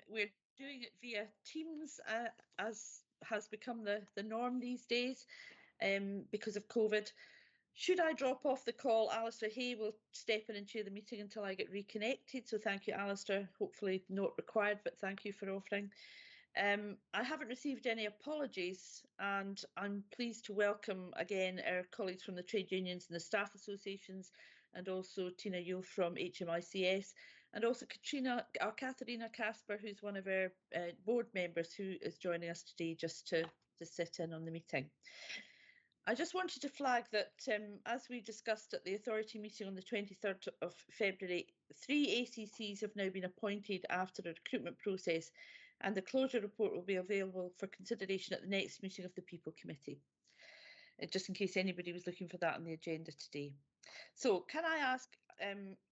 We're doing it via Teams, as has become the norm these days because of COVID. Should I drop off the call, Alistair Hay will step in and chair the meeting until I get reconnected. So thank you, Alistair. Hopefully not required, but thank you for offering. I haven't received any apologies, and I'm pleased to welcome again our colleagues from the trade unions and the staff associations, and also Tina Yule from HMICS, and also Katharina Casper, who's one of our board members, who is joining us today just to sit in on the meeting. I just wanted to flag that, as we discussed at the authority meeting on the 23rd of February, 3 ACCs have now been appointed after a recruitment process, and the closure report will be available for consideration at the next meeting of the People Committee, just in case anybody was looking for that on the agenda today. So can I ask,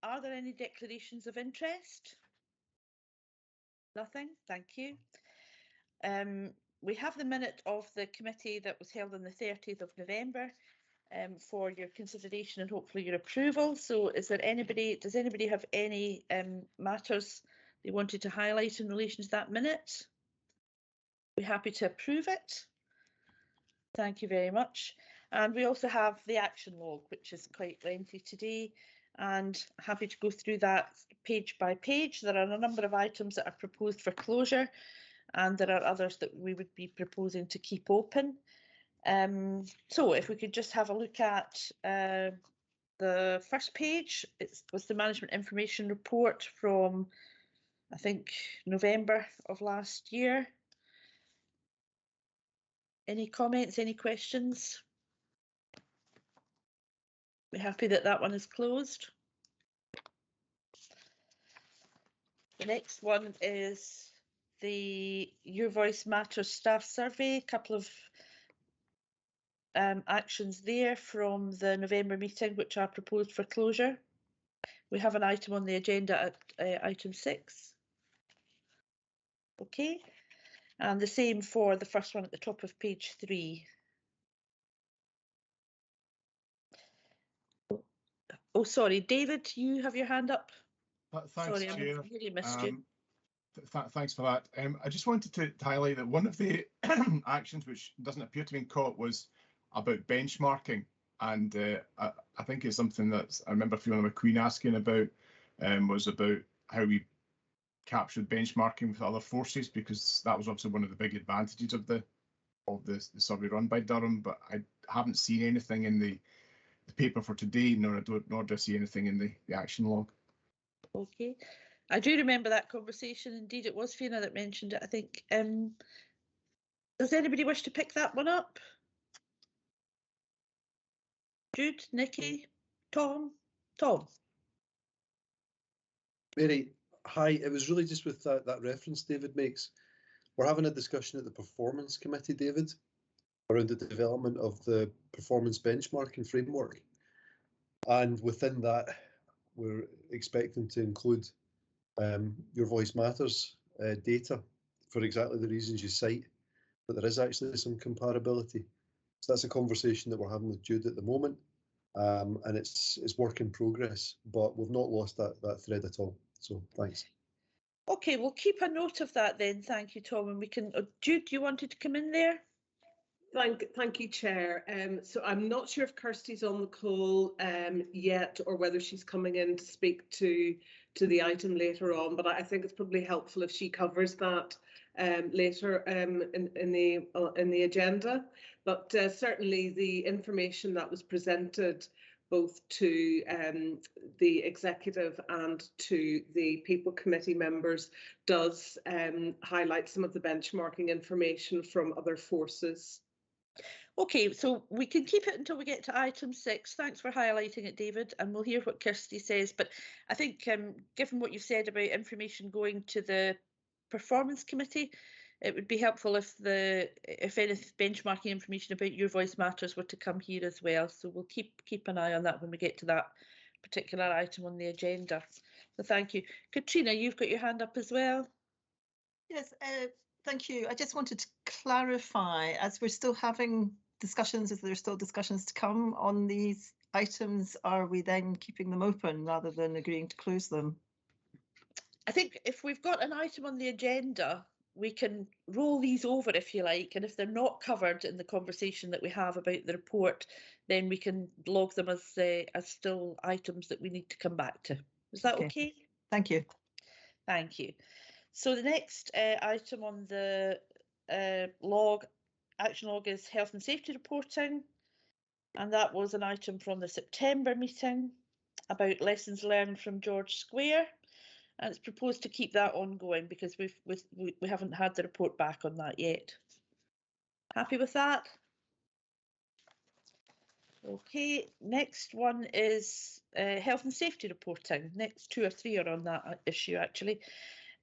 are there any declarations of interest? Nothing, thank you. We have the minute of the committee that was held on the 30th of November for your consideration and hopefully your approval. So is there anybody, does anybody have any matters they wanted to highlight in relation to that minute? We're happy to approve it. Thank you very much. And we also have the action log, which is quite lengthy today, and happy to go through that page by page. There are a number of items that are proposed for closure, and there are others that we would be proposing to keep open. So if we could just have a look at the first page, it was the management information report from, I think, November of last year. Any comments, any questions? We're happy that that one is closed. The next one is the Your Voice Matters staff survey, a couple of actions there from the November meeting which are proposed for closure. We have an item on the agenda at item 6. Okay, and the same for the first one at the top of page 3. Oh, sorry, David, you have your hand up. Thanks, sorry, Chair. I really missed you. Thanks for that. I just wanted to highlight that one of the actions which doesn't appear to be caught was about benchmarking, and I think it's something that I remember Fiona McQueen asking about, was about how we captured benchmarking with other forces, because that was obviously one of the big advantages of the survey run by Durham, but I haven't seen anything in the paper for today, nor do I see anything in the action log. Okay, I do remember that conversation. Indeed, it was Fiona that mentioned it, I think. Does anybody wish to pick that one up? Jude, Nikki, Tom? Tom? Mary, hi. It was really just with that reference David makes. We're having a discussion at the Performance Committee, David, around the development of the performance benchmarking framework. And within that, we're expecting to include Your Voice Matters data for exactly the reasons you cite, but there is actually some comparability. So that's a conversation that we're having with Jude at the moment, and it's work in progress, but we've not lost that thread at all. So thanks. Okay, we'll keep a note of that then. Thank you, Tom. And we can, Jude, you wanted to come in there? Thank you, Chair. So I'm not sure if Kirsty's on the call yet, or whether she's coming in to speak to the item later on, but I think it's probably helpful if she covers that later in the agenda. But certainly the information that was presented both to the executive and to the People Committee members does highlight some of the benchmarking information from other forces. Okay, so we can keep it until we get to item 6. Thanks for highlighting it, David, and we'll hear what Kirsty says. But I think, given what you've said about information going to the Performance Committee, it would be helpful if any benchmarking information about Your Voice Matters were to come here as well. So we'll keep an eye on that when we get to that particular item on the agenda. So thank you. Katrina, you've got your hand up as well. Yes, thank you. I just wanted to clarify, as we're still having discussions, as there's still discussions to come on these items, are we then keeping them open rather than agreeing to close them? I think if we've got an item on the agenda, we can roll these over if you like, and if they're not covered in the conversation that we have about the report, then we can log them as still items that we need to come back to. Is that okay? Thank you. Thank you. So the next item on the action log is health and safety reporting, and that was an item from the September meeting about lessons learned from George Square, and it's proposed to keep that ongoing because we haven't had the report back on that yet. Happy with that? Okay, next one is health and safety reporting. Next 2 or 3 are on that issue actually.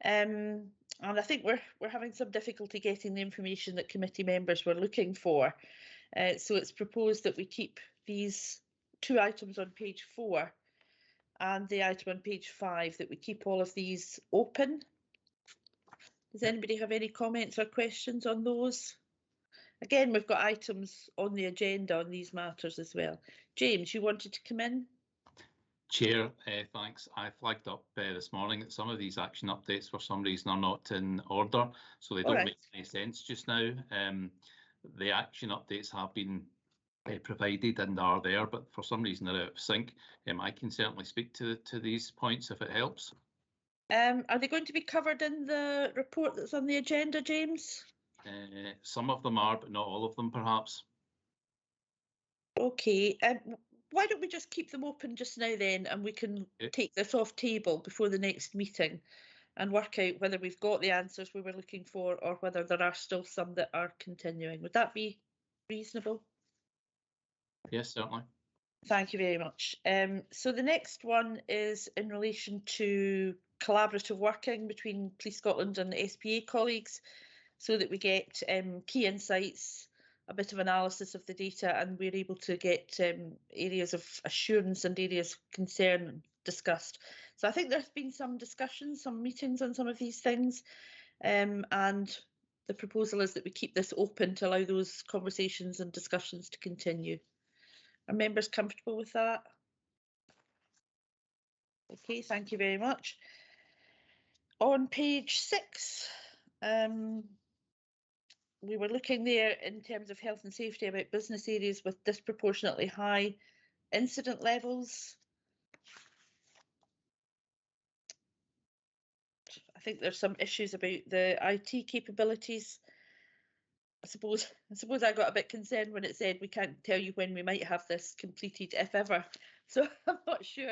And I think we're having some difficulty getting the information that committee members were looking for. So it's proposed that we keep these 2 items on page 4 and the item on page 5, that we keep all of these open. Does anybody have any comments or questions on those? Again, we've got items on the agenda on these matters as well. James, you wanted to come in? Chair, thanks. I flagged up this morning that some of these action updates for some reason are not in order, so they don't make any sense just now. The action updates have been provided and are there, but for some reason they're out of sync. I can certainly speak to these points if it helps. Are they going to be covered in the report that's on the agenda, James? Some of them are, but not all of them, perhaps. Okay. Why don't we just keep them open just now then, and we can take this off table before the next meeting and work out whether we've got the answers we were looking for or whether there are still some that are continuing. Would that be reasonable? Yes, certainly. Thank you very much. So the next one is in relation to collaborative working between Police Scotland and SPA colleagues, so that we get key insights, a bit of analysis of the data, and we're able to get areas of assurance and areas of concern discussed. So I think there's been some discussions, some meetings on some of these things, and the proposal is that we keep this open to allow those conversations and discussions to continue. Are members comfortable with that? Okay, thank you very much. On page 6, we were looking there in terms of health and safety about business areas with disproportionately high incident levels. I think there's some issues about the IT capabilities. I suppose I got a bit concerned when it said we can't tell you when we might have this completed, if ever. So I'm not sure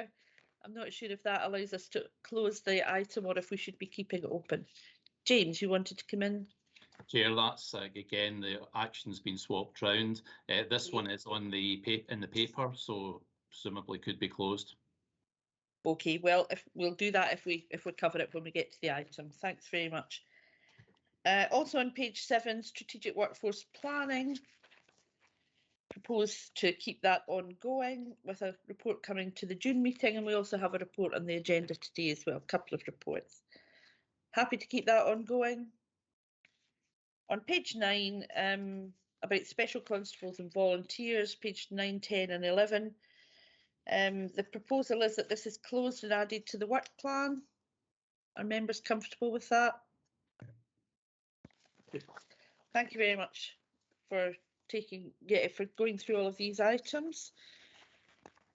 if that allows us to close the item or if we should be keeping it open. James, you wanted to come in? Chair, that's again, the action's been swapped round. This one is on the in the paper, so presumably could be closed. Okay, well, if we'll do that if we cover it when we get to the item. Thanks very much. Also on page 7, strategic workforce planning. Propose to keep that ongoing with a report coming to the June meeting, and we also have a report on the agenda today as well, a couple of reports. Happy to keep that ongoing. On page 9, about special constables and volunteers, page 9, 10 and 11. The proposal is that this is closed and added to the work plan. Are members comfortable with that? Thank you very much for going through all of these items.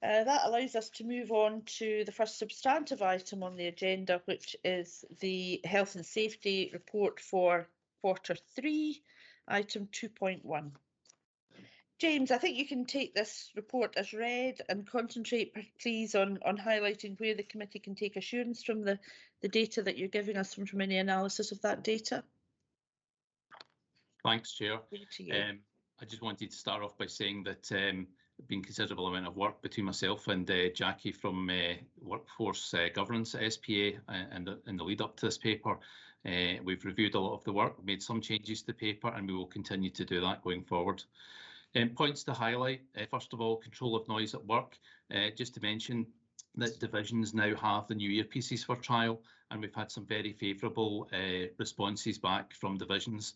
That allows us to move on to the first substantive item on the agenda, which is the health and safety report for Q3, item 2.1. James, I think you can take this report as read and concentrate, please, on highlighting where the committee can take assurance from the data that you're giving us from any analysis of that data. Thanks, Chair. I just wanted to start off by saying that there's been considerable amount of work between myself and Jackie from Workforce Governance at SPA and in the lead up to this paper. We've reviewed a lot of the work, made some changes to the paper, and we will continue to do that going forward. Points to highlight, first of all, control of noise at work. Just to mention that divisions now have the new earpieces for trial, and we've had some very favourable responses back from divisions.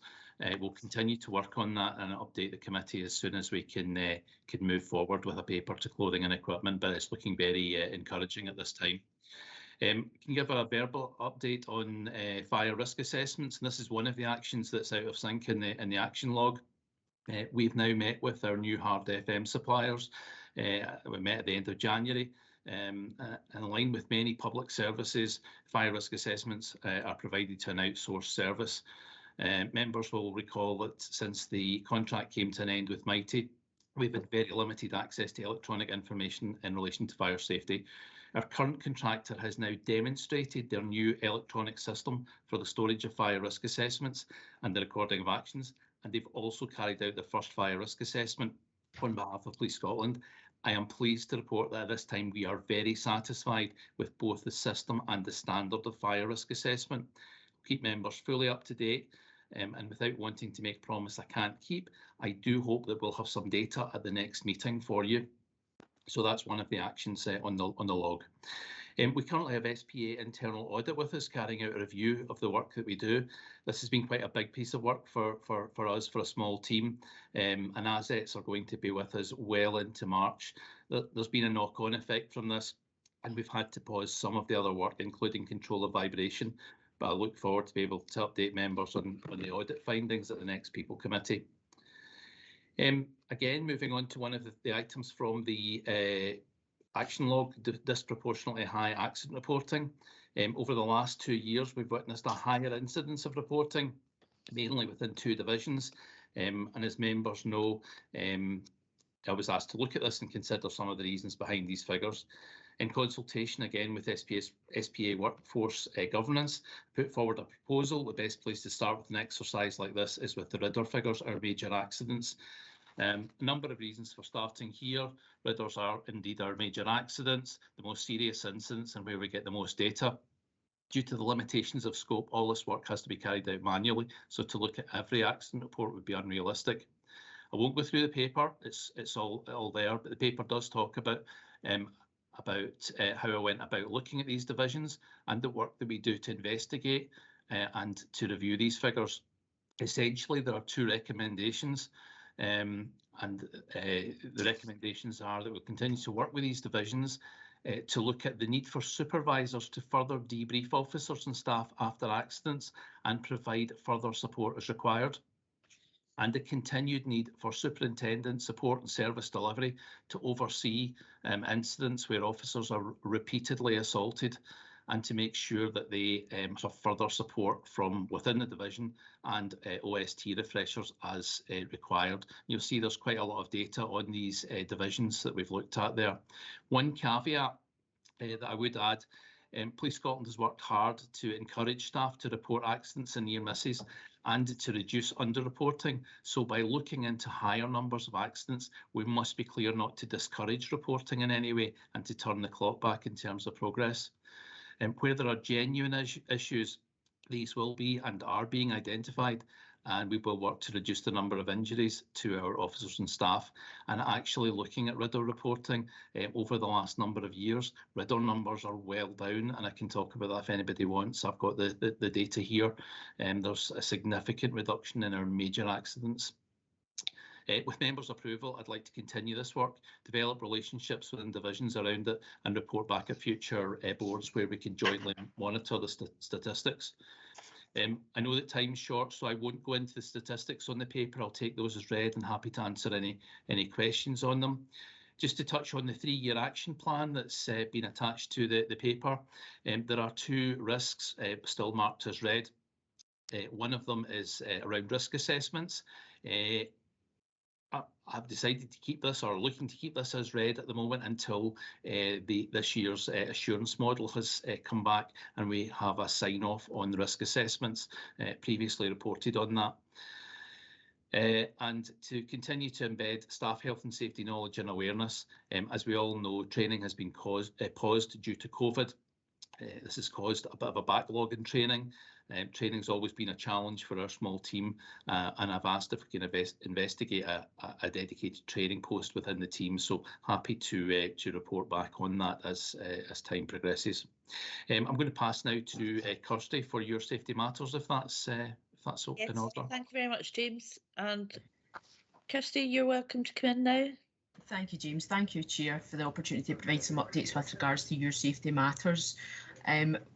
We'll continue to work on that and update the committee as soon as we can move forward with a paper to clothing and equipment, but it's looking very encouraging at this time. Can you give a verbal update on fire risk assessments? And this is one of the actions that's out of sync in the action log. We've now met with our new hard FM suppliers. We met at the end of January. In line with many public services, fire risk assessments are provided to an outsourced service. Members will recall that since the contract came to an end with Mighty, we've had very limited access to electronic information in relation to fire safety. Our current contractor has now demonstrated their new electronic system for the storage of fire risk assessments and the recording of actions, and they've also carried out the first fire risk assessment on behalf of Police Scotland. I am pleased to report that at this time we are very satisfied with both the system and the standard of fire risk assessment. Keep members fully up to date, and without wanting to make a promise I can't keep, I do hope that we'll have some data at the next meeting for you. So that's one of the actions on the log. We currently have SPA internal audit with us, carrying out a review of the work that we do. This has been quite a big piece of work for us, for a small team, and assets are going to be with us well into March. There's been a knock-on effect from this, and we've had to pause some of the other work, including control of vibration. But I look forward to be able to update members on the audit findings at the next People Committee. Again, moving on to one of the items from the action log, disproportionately high accident reporting. Over the last 2 years, we've witnessed a higher incidence of reporting, mainly within 2 divisions. And as members know, I was asked to look at this and consider some of the reasons behind these figures. In consultation again with SPA workforce governance, put forward a proposal. The best place to start with an exercise like this is with the RIDDOR figures, our major accidents. A number of reasons for starting here. RIDDORs are indeed our major accidents, the most serious incidents and where we get the most data. Due to the limitations of scope, all this work has to be carried out manually, so to look at every accident report would be unrealistic. I won't go through the paper, it's all there, but the paper does talk about how I went about looking at these divisions and the work that we do to investigate and to review these figures. Essentially, there are 2 recommendations, and the recommendations are that we'll continue to work with these divisions to look at the need for supervisors to further debrief officers and staff after accidents and provide further support as required, and the continued need for superintendent support and service delivery to oversee incidents where officers are repeatedly assaulted and to make sure that they have further support from within the division and OST refreshers as required. You'll see there's quite a lot of data on these divisions that we've looked at there. One caveat that I would add, Police Scotland has worked hard to encourage staff to report accidents and near misses and to reduce underreporting. So by looking into higher numbers of accidents, we must be clear not to discourage reporting in any way and to turn the clock back in terms of progress. Where there are genuine issues, these will be and are being identified, and we will work to reduce the number of injuries to our officers and staff. And actually looking at RIDDOR reporting over the last number of years, RIDDOR numbers are well down, and I can talk about that if anybody wants. I've got the data here, and there's a significant reduction in our major accidents. With members' approval, I'd like to continue this work, develop relationships within divisions around it and report back at future boards where we can jointly monitor the statistics. I know that time's short, so I won't go into the statistics on the paper. I'll take those as read and happy to answer any questions on them. Just to touch on the 3-year action plan that's been attached to the paper, there are 2 risks still marked as red. One of them is around risk assessments. I've decided to keep this, or looking to keep this as red at the moment until this year's assurance model has come back and we have a sign-off on the risk assessments previously reported on that. And to continue to embed staff health and safety knowledge and awareness. As we all know, training has been paused due to COVID. This has caused a bit of a backlog in training. Training's always been a challenge for our small team, and I've asked if we can investigate a dedicated training post within the team. So happy to report back on that as time progresses. I'm going to pass now to Kirsty for your safety matters, if that's Yes, in order. thank you very much, James. And Kirsty, you're welcome to come in now. Thank you, James. Thank you, Chair, for the opportunity to provide some updates with regards to your safety matters.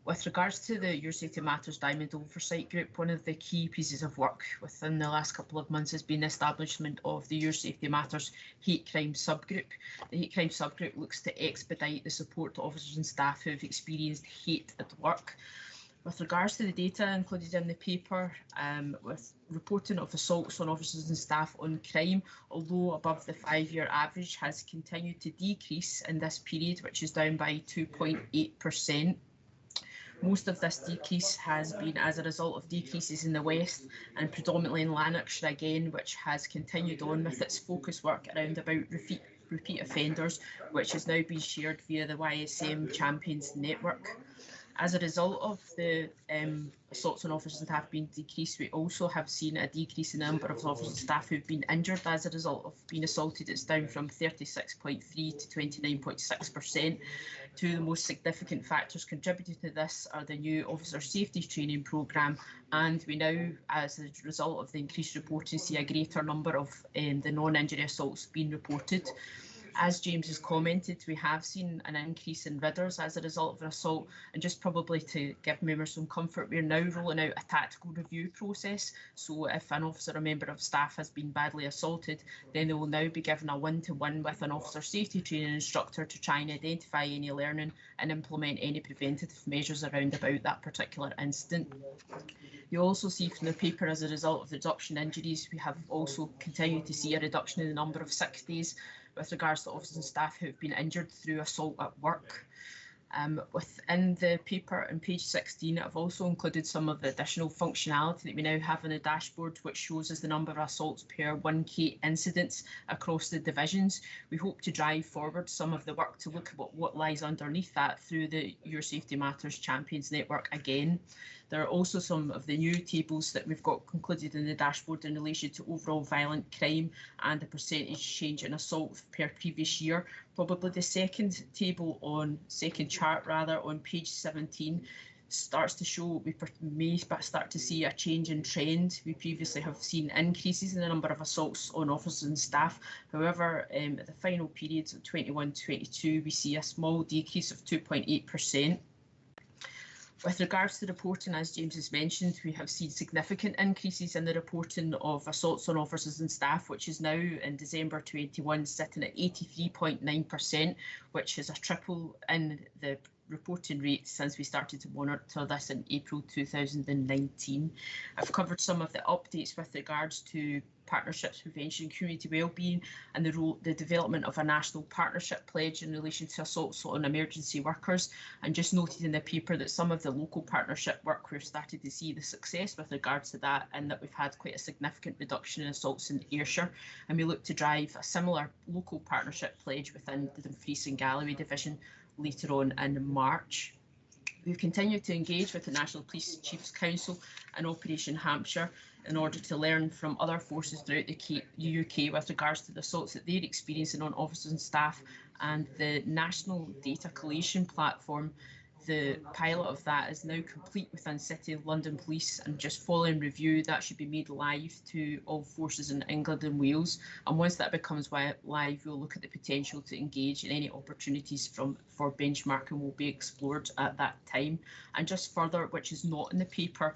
With regards to the Your Safety Matters Diamond Oversight Group, one of the key pieces of work within the last couple of months has been the establishment of the Your Safety Matters Hate Crime Subgroup. The Hate Crime Subgroup looks to expedite the support to officers and staff who have experienced hate at work. With regards to the data included in the paper, with reporting of assaults on officers and staff on crime, although above the 5-year average, has continued to decrease in this period, which is down by 2.8%. Most of this decrease has been as a result of decreases in the West and predominantly in Lanarkshire again, which has continued on with its focus work around about repeat offenders, which has now been shared via the YSM Champions Network. As a result of the assaults on officers and staff being decreased, we also have seen a decrease in the number of officers and staff who've been injured as a result of being assaulted. It's down from 36.3 to 29.6%. Two of the most significant factors contributing to this are the new officer safety training programme, and we now, as a result of the increased reporting, see a greater number of the non-injury assaults being reported. As James has commented, we have seen an increase in ridders as a result of an assault, and just probably to give members some comfort, we're now rolling out a tactical review process. So if an officer or member of staff has been badly assaulted, then they will now be given a one-to-one with an officer safety training instructor to try and identify any learning and implement any preventative measures around about that particular incident. You also see from the paper, as a result of the reduction in injuries, we have also continued to see a reduction in the number of sick days with regards to officers and staff who have been injured through assault at work. Within the paper on page 16, I've also included some of the additional functionality that we now have in the dashboard, which shows us the number of assaults per 1K incidents across the divisions. We hope to drive forward some of the work to look at what lies underneath that through the Your Safety Matters Champions Network again. There are also some of the new tables that we've got concluded in the dashboard in relation to overall violent crime and the percentage change in assault per previous year. Probably the second chart on page 17 starts to show we may start to see a change in trend. We previously have seen increases in the number of assaults on officers and staff. However, at the final periods of 21-22, we see a small decrease of 2.8%. With regards to reporting, as James has mentioned, we have seen significant increases in the reporting of assaults on officers and staff, which is now in December 21 sitting at 83.9%, which is a triple in the reporting rate since we started to monitor this in April 2019. I've covered some of the updates with regards to partnerships, prevention and community wellbeing, and the development of a national partnership pledge in relation to assaults on emergency workers, and just noted in the paper that some of the local partnership work, we've started to see the success with regards to that, and that we've had quite a significant reduction in assaults in Ayrshire, and we look to drive a similar local partnership pledge within the Dumfries and Galloway division later on in March. We've continued to engage with the National Police Chiefs Council and Operation Hampshire in order to learn from other forces throughout the UK with regards to the assaults that they're experiencing on officers and staff, and the National Data Collation Platform. The pilot of that is now complete within City of London Police, and just following review, that should be made live to all forces in England and Wales. And once that becomes live, we'll look at the potential to engage in any opportunities for benchmarking will be explored at that time. And just further, which is not in the paper,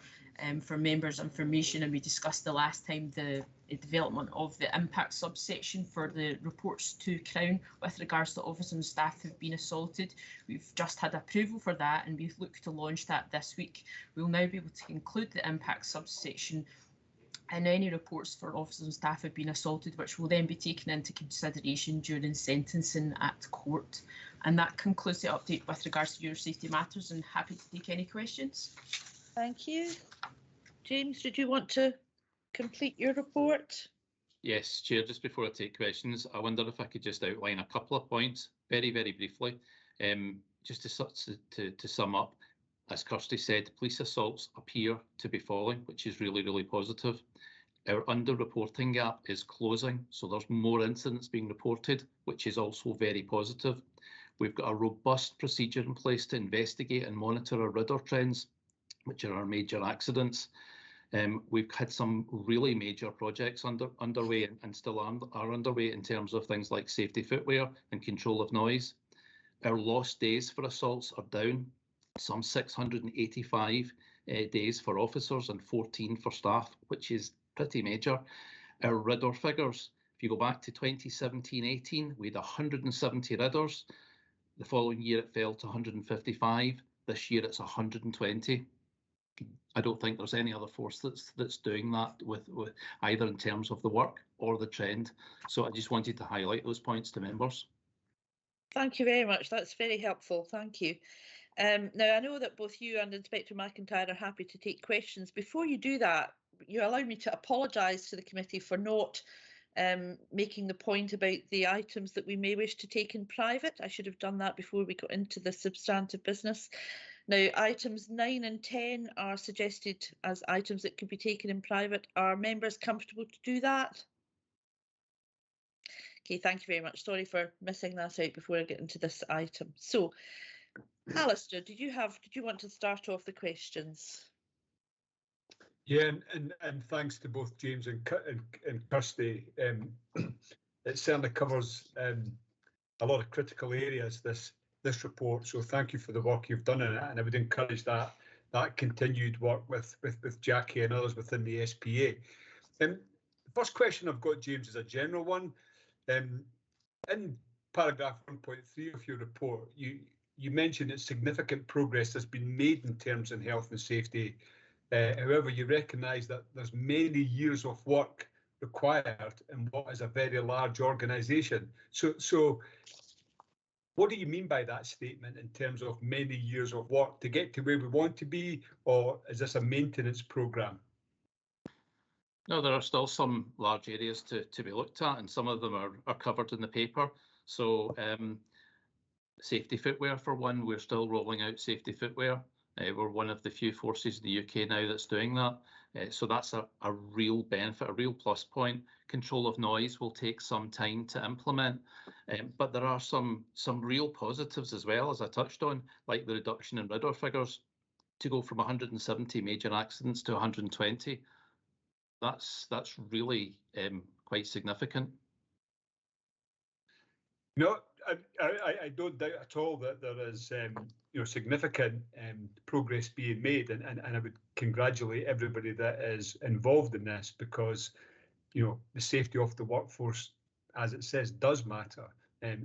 for members' information, and we discussed the last time the development of the impact subsection for the reports to Crown with regards to officers and staff who've been assaulted. We've just had approval for that, and we've looked to launch that this week. We'll now be able to include the impact subsection in any reports for officers and staff who've been assaulted, which will then be taken into consideration during sentencing at court. And that concludes the update with regards to Your Safety Matters, and happy to take any questions. Thank you. James, did you want to complete your report? Yes, Chair, just before I take questions, I wonder if I could just outline a couple of points very, very briefly. Just to sum up, as Kirsty said, police assaults appear to be falling, which is really, really positive. Our underreporting gap is closing, so there's more incidents being reported, which is also very positive. We've got a robust procedure in place to investigate and monitor our ridder trends, which are our major accidents. We've had some really major projects underway and still are underway in terms of things like safety footwear and control of noise. Our lost days for assaults are down some 685 days for officers and 14 for staff, which is pretty major. Our RIDDOR figures, if you go back to 2017-18, we had 170 RIDDORs. The following year it fell to 155. This year it's 120. I don't think there's any other force that's doing that with either in terms of the work or the trend. So I just wanted to highlight those points to members. Thank you very much. That's very helpful. Thank you. Now, I know that both you and Inspector McIntyre are happy to take questions. Before you do that, you allow me to apologise to the committee for not making the point about the items that we may wish to take in private. I should have done that before we got into the substantive business. Now, items 9 and 10 are suggested as items that could be taken in private. Are members comfortable to do that? Okay, thank you very much. Sorry for missing that out before I get into this item. So, Alistair, did you want to start off the questions? Yeah, and thanks to both James and Kirsty. It certainly covers a lot of critical areas, this report. So thank you for the work you've done in it, and I would encourage that continued work with Jackie and others within the SPA. The first question I've got, James, is a general one. In paragraph 1.3 of your report, you mentioned that significant progress has been made in terms of health and safety. However, you recognise that there's many years of work required in what is a very large organisation. So what do you mean by that statement in terms of many years of work to get to where we want to be, or is this a maintenance programme? No, there are still some large areas to be looked at, and some of them are covered in the paper. So safety footwear, for one, we're still rolling out safety footwear. We're one of the few forces in the UK now that's doing that. So that's a real benefit, a real plus point. Control of noise will take some time to implement, but there are some real positives as well, as I touched on, like the reduction in RIDDOR figures to go from 170 major accidents to 120. That's really quite significant. No, I don't doubt at all that there is significant progress being made, and I would congratulate everybody that is involved in this, because the safety of the workforce, as it says, does matter.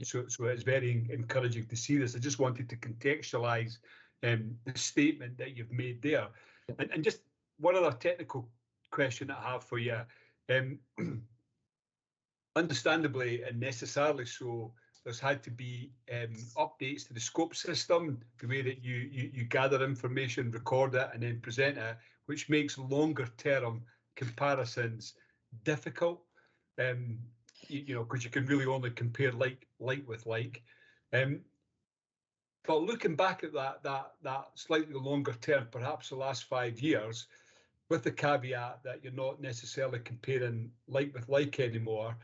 So it's very encouraging to see this. I just wanted to contextualise the statement that you've made there, and just one other technical question I have for you. Understandably and necessarily so, there's had to be updates to the scope system, the way that you gather information, record it, and then present it, which makes longer term comparisons difficult. Because you can really only compare like with like. But looking back at that slightly longer term, perhaps the last 5 years, with the caveat that you're not necessarily comparing like with like anymore,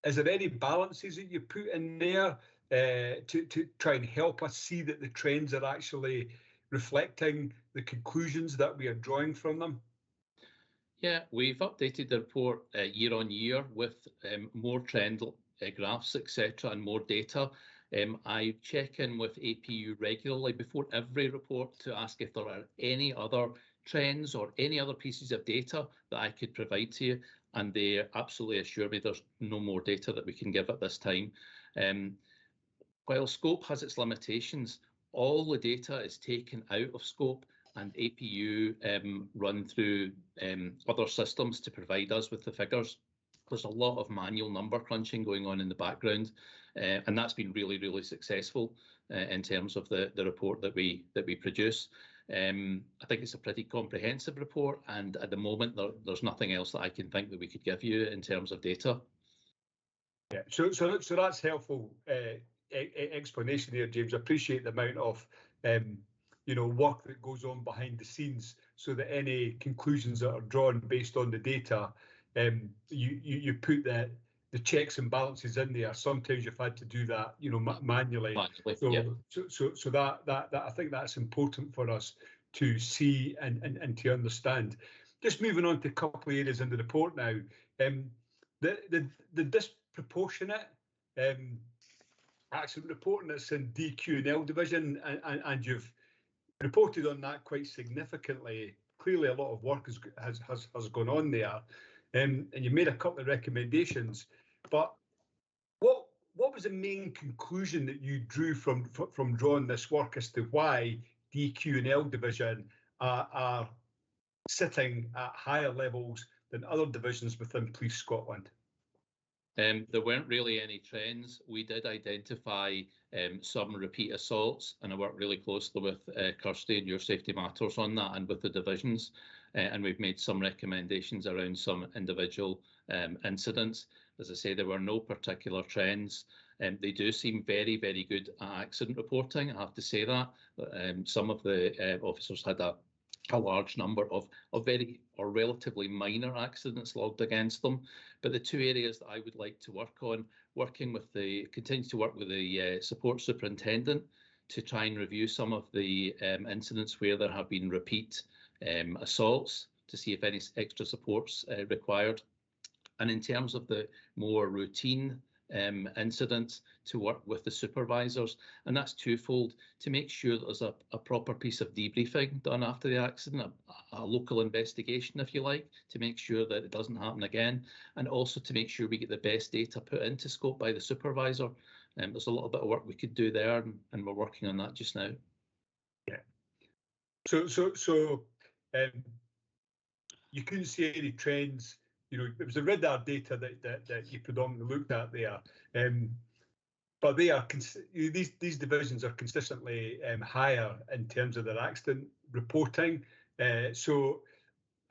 is there any balances that you put in there to try and help us see that the trends are actually reflecting the conclusions that we are drawing from them? Yeah, we've updated the report year on year with more trend graphs, etc., and more data. I check in with APU regularly before every report to ask if there are any other trends or any other pieces of data that I could provide to you, and they absolutely assure me there's no more data that we can give at this time. While scope has its limitations, all the data is taken out of scope, and APU run through other systems to provide us with the figures. There's a lot of manual number crunching going on in the background, and that's been really, really successful in terms of the report that we produce. I think it's a pretty comprehensive report, and at the moment there's nothing else that I can think that we could give you in terms of data. Yeah, so that's helpful explanation there, James. I appreciate the amount of work that goes on behind the scenes, so that any conclusions that are drawn based on the data, you put the checks and balances in there. Sometimes you've had to do that, manually. So that I think that's important for us to see and to understand. Just moving on to a couple of areas in the report now. The disproportionate accident reporting that's in DQ&L division, and you've reported on that quite significantly. Clearly, a lot of work has gone on there, and you made a couple of recommendations. But what was the main conclusion that you drew from drawing this work as to why DQ&L division are sitting at higher levels than other divisions within Police Scotland? There weren't really any trends. We did identify some repeat assaults, and I worked really closely with Kirsty and Your Safety Matters on that, and with the divisions, and we've made some recommendations around some individual incidents. As I say, there were no particular trends. They do seem very, very good at accident reporting, I have to say that. Some of the officers had a large number of very or relatively minor accidents logged against them. But the two areas that I would like to work on, continue to work with the support superintendent to try and review some of the incidents where there have been repeat assaults, to see if any extra support's required. And in terms of the more routine incidents, to work with the supervisors, and that's twofold: to make sure that there's a proper piece of debriefing done after the accident, a local investigation, if you like, to make sure that it doesn't happen again, and also to make sure we get the best data put into scope by the supervisor. There's a little bit of work we could do there, and we're working on that just now. Yeah. So you couldn't see any trends. You know, it was the radar data that you predominantly looked at there, but they are these divisions are consistently higher in terms of their accident reporting. So,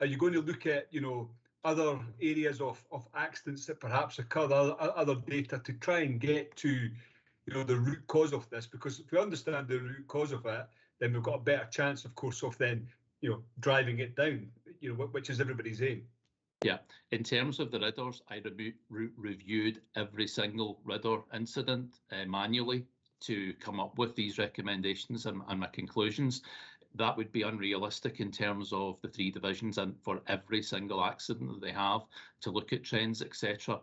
are you going to look at, you know, other areas of accidents that perhaps occur, other data, to try and get to, you know, the root cause of this? Because if we understand the root cause of it, then we've got a better chance, of course, of then, you know, driving it down, you know, which is everybody's aim. Yeah, in terms of the ridders, I reviewed every single ridder incident manually to come up with these recommendations and my conclusions. That would be unrealistic in terms of the three divisions, and for every single accident that they have, to look at trends, etc.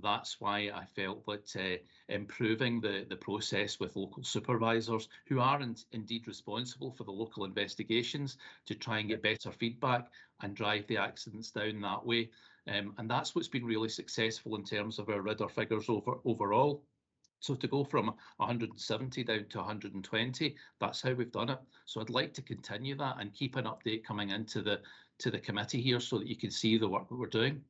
That's why I felt that improving the process with local supervisors, who are indeed responsible for the local investigations, to try and get better feedback and drive the accidents down that way. And that's what's been really successful in terms of our ridder figures overall. So to go from 170 down to 120, that's how we've done it. So I'd like to continue that and keep an update coming into the committee here, so that you can see the work that we're doing.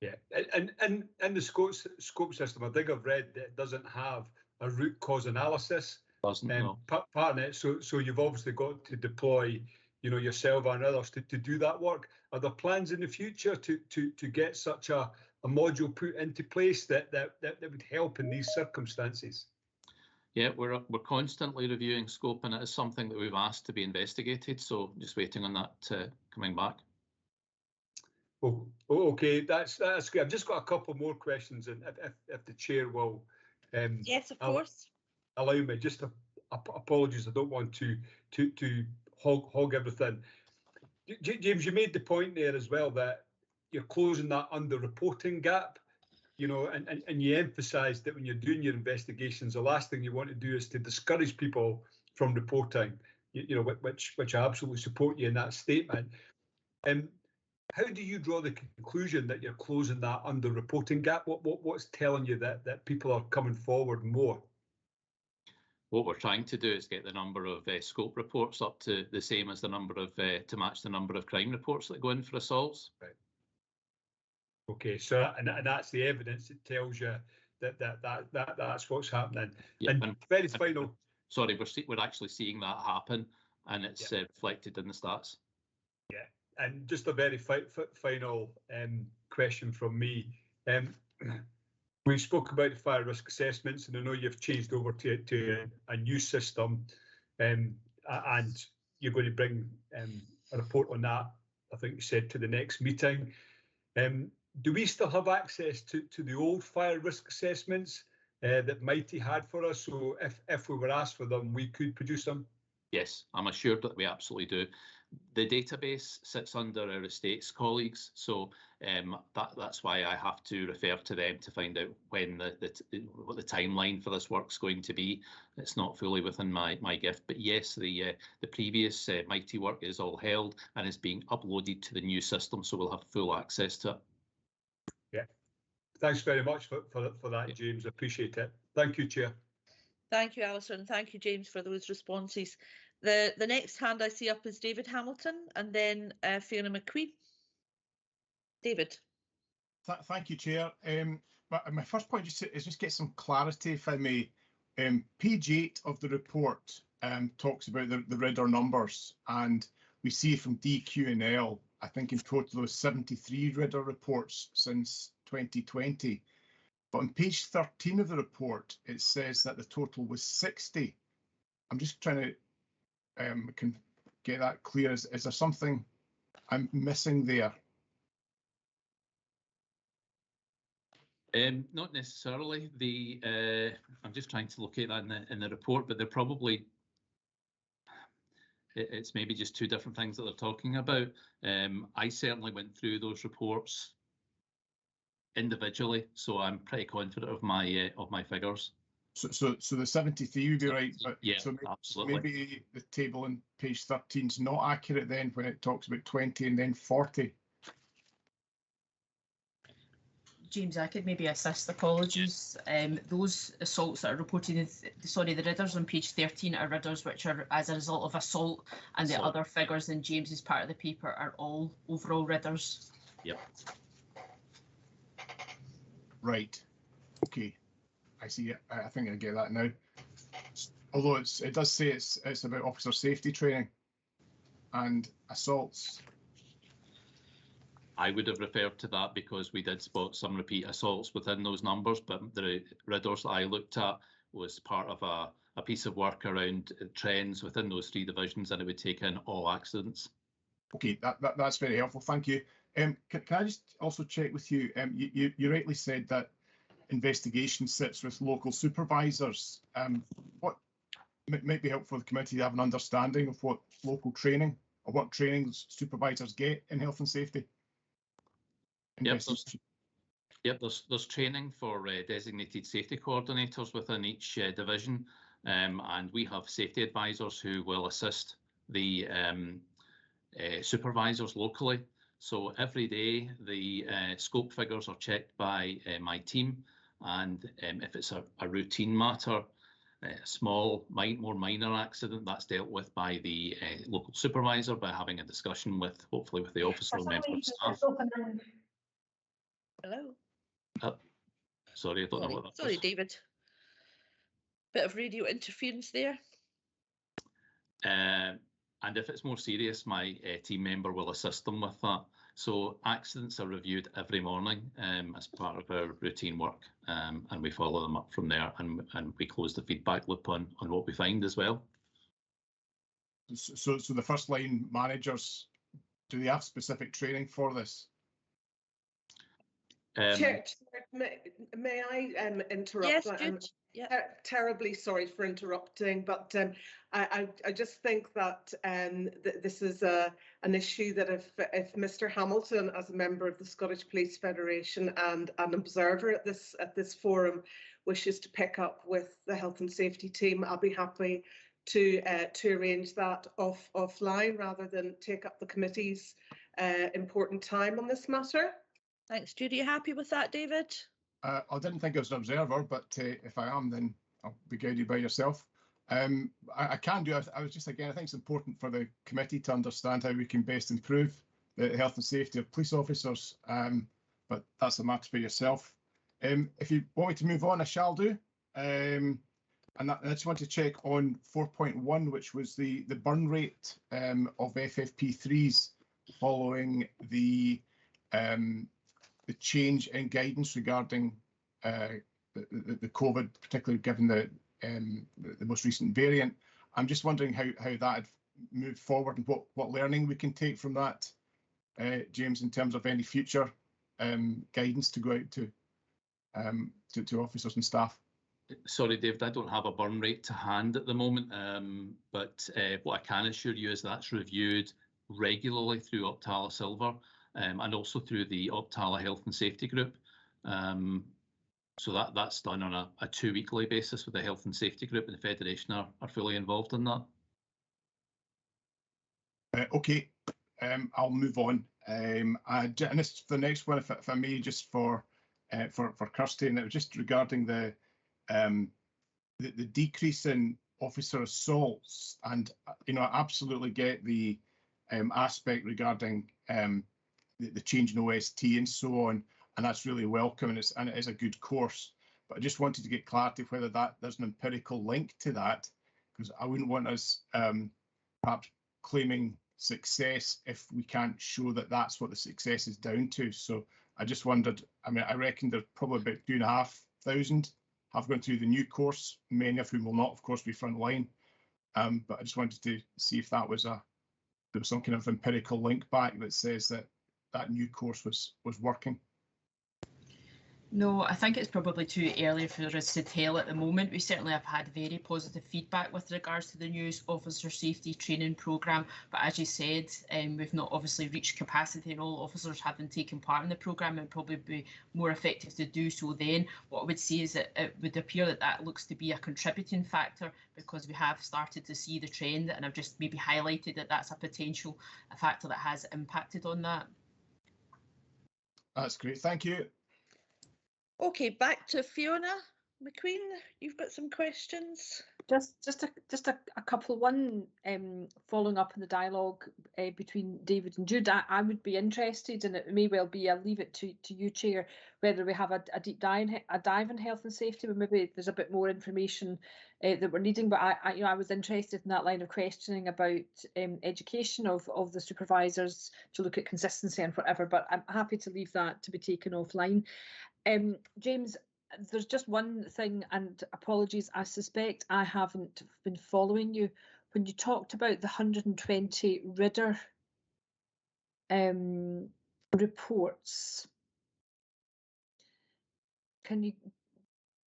Yeah, and the scope system, I think I've read that it doesn't have a root cause analysis. Doesn't, no. Part of it. So you've obviously got to deploy, you know, yourself and others to do that work. Are there plans in the future to get such a module put into place that would help in these circumstances? Yeah, we're constantly reviewing scope, and it is something that we've asked to be investigated. So just waiting on that coming back. Oh, okay, that's great. I've just got a couple more questions, and if the chair will, yes, of course, allow me. Just apologies, I don't want to hog everything. James, you made the point there as well that you're closing that under-reporting gap, you know, and you emphasised that when you're doing your investigations, the last thing you want to do is to discourage people from reporting, you know, which I absolutely support you in that statement. How do you draw the conclusion that you're closing that under-reporting gap? What's telling you that people are coming forward more? What we're trying to do is get the number of scope reports up to the same as the number of to match the number of crime reports that go in for assaults. Right. Okay, so and that's the evidence that tells you that's what's happening. Yeah, and very final. Sorry, we're actually seeing that happen, and it's reflected in the stats. Yeah. And just a very final question from me. We spoke about the fire risk assessments, and I know you've changed over to a new system, and you're going to bring a report on that, I think you said, to the next meeting. Do we still have access to the old fire risk assessments that Mighty had for us? So if we were asked for them, we could produce them? Yes, I'm assured that we absolutely do. The database sits under our estates colleagues, so that's why I have to refer to them to find out when what the timeline for this work's going to be. It's not fully within my gift, but yes, the previous Mighty work is all held and is being uploaded to the new system, so we'll have full access to it. Yeah, thanks very much for that, James. Appreciate it. Thank you, Chair. Thank you, Alistair, and thank you, James, for those responses. The next hand I see up is David Hamilton, and then Fiona McQueen. David. Thank you, Chair. My first point is just get some clarity, if I may. Page 8 of the report talks about the RIDDOR numbers, and we see from DQ&L, I think in total there was 73 RIDDOR reports since 2020. But on page 13 of the report, it says that the total was 60. I'm just trying to can get that clear. Is there something I'm missing there? Not necessarily. I'm just trying to locate that in the report, but they're probably, it's maybe just two different things that they're talking about. I certainly went through those reports individually, so I'm pretty confident of my figures. So the 73 would be right, but yeah, so absolutely. Maybe the table on page 13 is not accurate then when it talks about 20 and then 40. James, I could maybe assist. Apologies. Those assaults that are reported, sorry, the ridders on page 13 are ridders which are as a result of assault, and the other figures in James's part of the paper are all overall ridders. Yep. Right. Okay. I see it. I think I get that now. Although it does say it's about officer safety training and assaults. I would have referred to that because we did spot some repeat assaults within those numbers, but the riddors that I looked at was part of a piece of work around trends within those three divisions, and it would take in all accidents. Okay, that's very helpful. Thank you. Can I just also check with you? You rightly said that investigation sits with local supervisors. What might be helpful for the committee to have an understanding of what local training or what training supervisors get in health and safety? Yep, there's training for designated safety coordinators within each division, and we have safety advisors who will assist the supervisors locally. So every day the scope figures are checked by my team, and if it's a routine matter, a small, more minor accident, that's dealt with by the local supervisor by having a discussion with, hopefully with the officer or member of staff. Hello. Sorry, I don't know what that Sorry, was. David. Bit of radio interference there. And if it's more serious, my team member will assist them with that. So accidents are reviewed every morning as part of our routine work, and we follow them up from there, and we close the feedback loop on what we find as well. So the first line managers, do they have specific training for this? Chair, may I interrupt? Yes, Jude. Yeah. Terribly sorry for interrupting, but I just think that this is an issue that if Mr. Hamilton, as a member of the Scottish Police Federation and an observer at this forum, wishes to pick up with the health and safety team, I'll be happy to arrange that offline rather than take up the committee's important time on this matter. Thanks, Judy. Are you happy with that, David? I didn't think I was an observer, but if I am, then I'll be guided by yourself. I can do. I was just, again, I think it's important for the committee to understand how we can best improve the health and safety of police officers, but that's a matter for yourself. If you want me to move on, I shall do. And I just want to check on 4.1, which was the burn rate of FFP3s following the change in guidance regarding the COVID, particularly given the most recent variant. I'm just wondering how that had moved forward and what learning we can take from that, James, in terms of any future guidance to go out to officers and staff. Sorry, David, I don't have a burn rate to hand at the moment, but what I can assure you is that's reviewed regularly through Optala Silver and also through the Optala Health and Safety Group. So that's done on a 2-weekly basis with the Health and Safety Group, and the Federation are fully involved in that. Okay, I'll move on. And this, the next one, if I may, just for Kirsty, and it was just regarding the decrease in officer assaults, and I absolutely get the aspect regarding the change in OST and so on, and that's really welcome, and it is a good course. But I just wanted to get clarity whether there's an empirical link to that, because I wouldn't want us perhaps claiming success if we can't show that that's what the success is down to. So I just wondered, I reckon there's probably about 2,500 have gone through the new course, many of whom will not, of course, be frontline. But I just wanted to see if there was some kind of empirical link back that says that new course was working. No, I think it's probably too early for us to tell at the moment. We certainly have had very positive feedback with regards to the new officer safety training programme, but as you said, we've not obviously reached capacity, and all officers having taken part in the programme, and probably be more effective to do so then. What I would say is that it would appear that looks to be a contributing factor, because we have started to see the trend, and I've just maybe highlighted that that's a potential factor that has impacted on that. That's great, thank you. Okay, back to Fiona McQueen. You've got some questions. Just a couple. One, following up on the dialogue between David and Jude, I would be interested, and it may well be, I'll leave it to you, Chair, whether we have a deep dive in health and safety, but maybe there's a bit more information that we're needing. But I was interested in that line of questioning about education of the supervisors to look at consistency and whatever. But I'm happy to leave that to be taken offline. James, there's just one thing, and apologies, I suspect I haven't been following you. When you talked about the 120 RIDDER reports, can you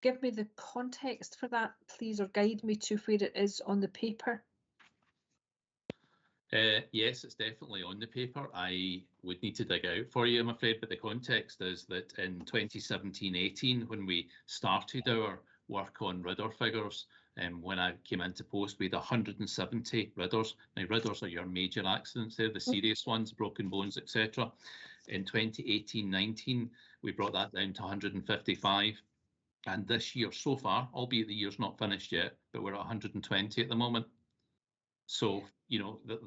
give me the context for that, please, or guide me to where it is on the paper? Yes, it's definitely on the paper. I would need to dig out for you, I'm afraid, but the context is that in 2017-18, when we started our work on RIDDER figures, when I came into post, we had 170 RIDDERs. Now, RIDDERs are your major accidents, they're the serious ones, broken bones, etc. In 2018-19, we brought that down to 155. And this year so far, albeit the year's not finished yet, but we're at 120 at the moment. So,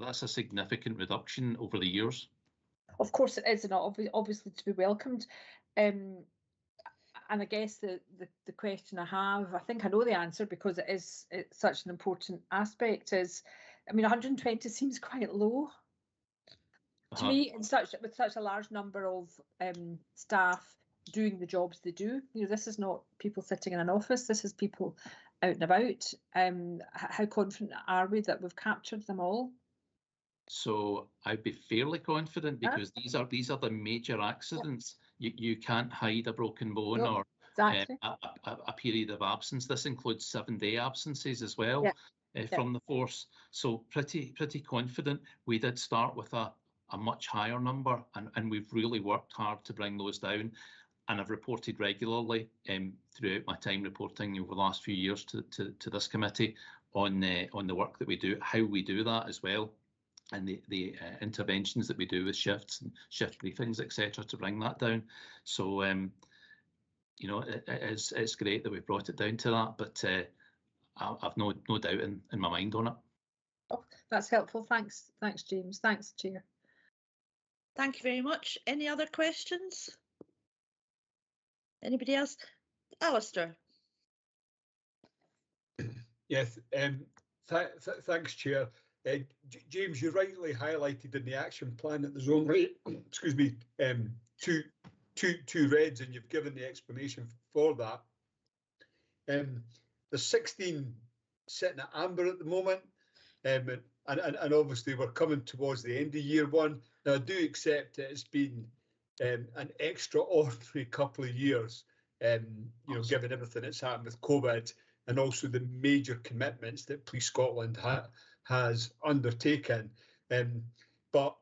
that's a significant reduction over the years. Of course it is, and obviously to be welcomed. And I guess the question I have, I think I know the answer because it's such an important aspect, is, 120 seems quite low to me, with such a large number of staff doing the jobs they do. This is not people sitting in an office, this is people out and about. How confident are we that we've captured them all? So I'd be fairly confident, because these are the major accidents. Yep. You can't hide a broken bone, or exactly. A period of absence. This includes 7-day absences as well, from the force. So pretty confident. We did start with a much higher number, and we've really worked hard to bring those down. And I've reported regularly throughout my time reporting over the last few years to this committee on the work that we do, how we do that as well, and the interventions that we do with shifts and shift briefings, etc., to bring that down. So it's great that we've brought it down to that, but I've no doubt in my mind on it. Oh, that's helpful. Thanks, James. Thanks, Chair. Thank you very much. Any other questions? Anybody else? Alistair. Yes, thanks, Chair. James, you rightly highlighted in the action plan that there's only, excuse me, two reds, and you've given the explanation for that. There's 16 sitting at amber at the moment, and obviously we're coming towards the end of year one. Now, I do accept that it's been an extraordinary couple of years, given everything that's happened with COVID and also the major commitments that Police Scotland has undertaken. But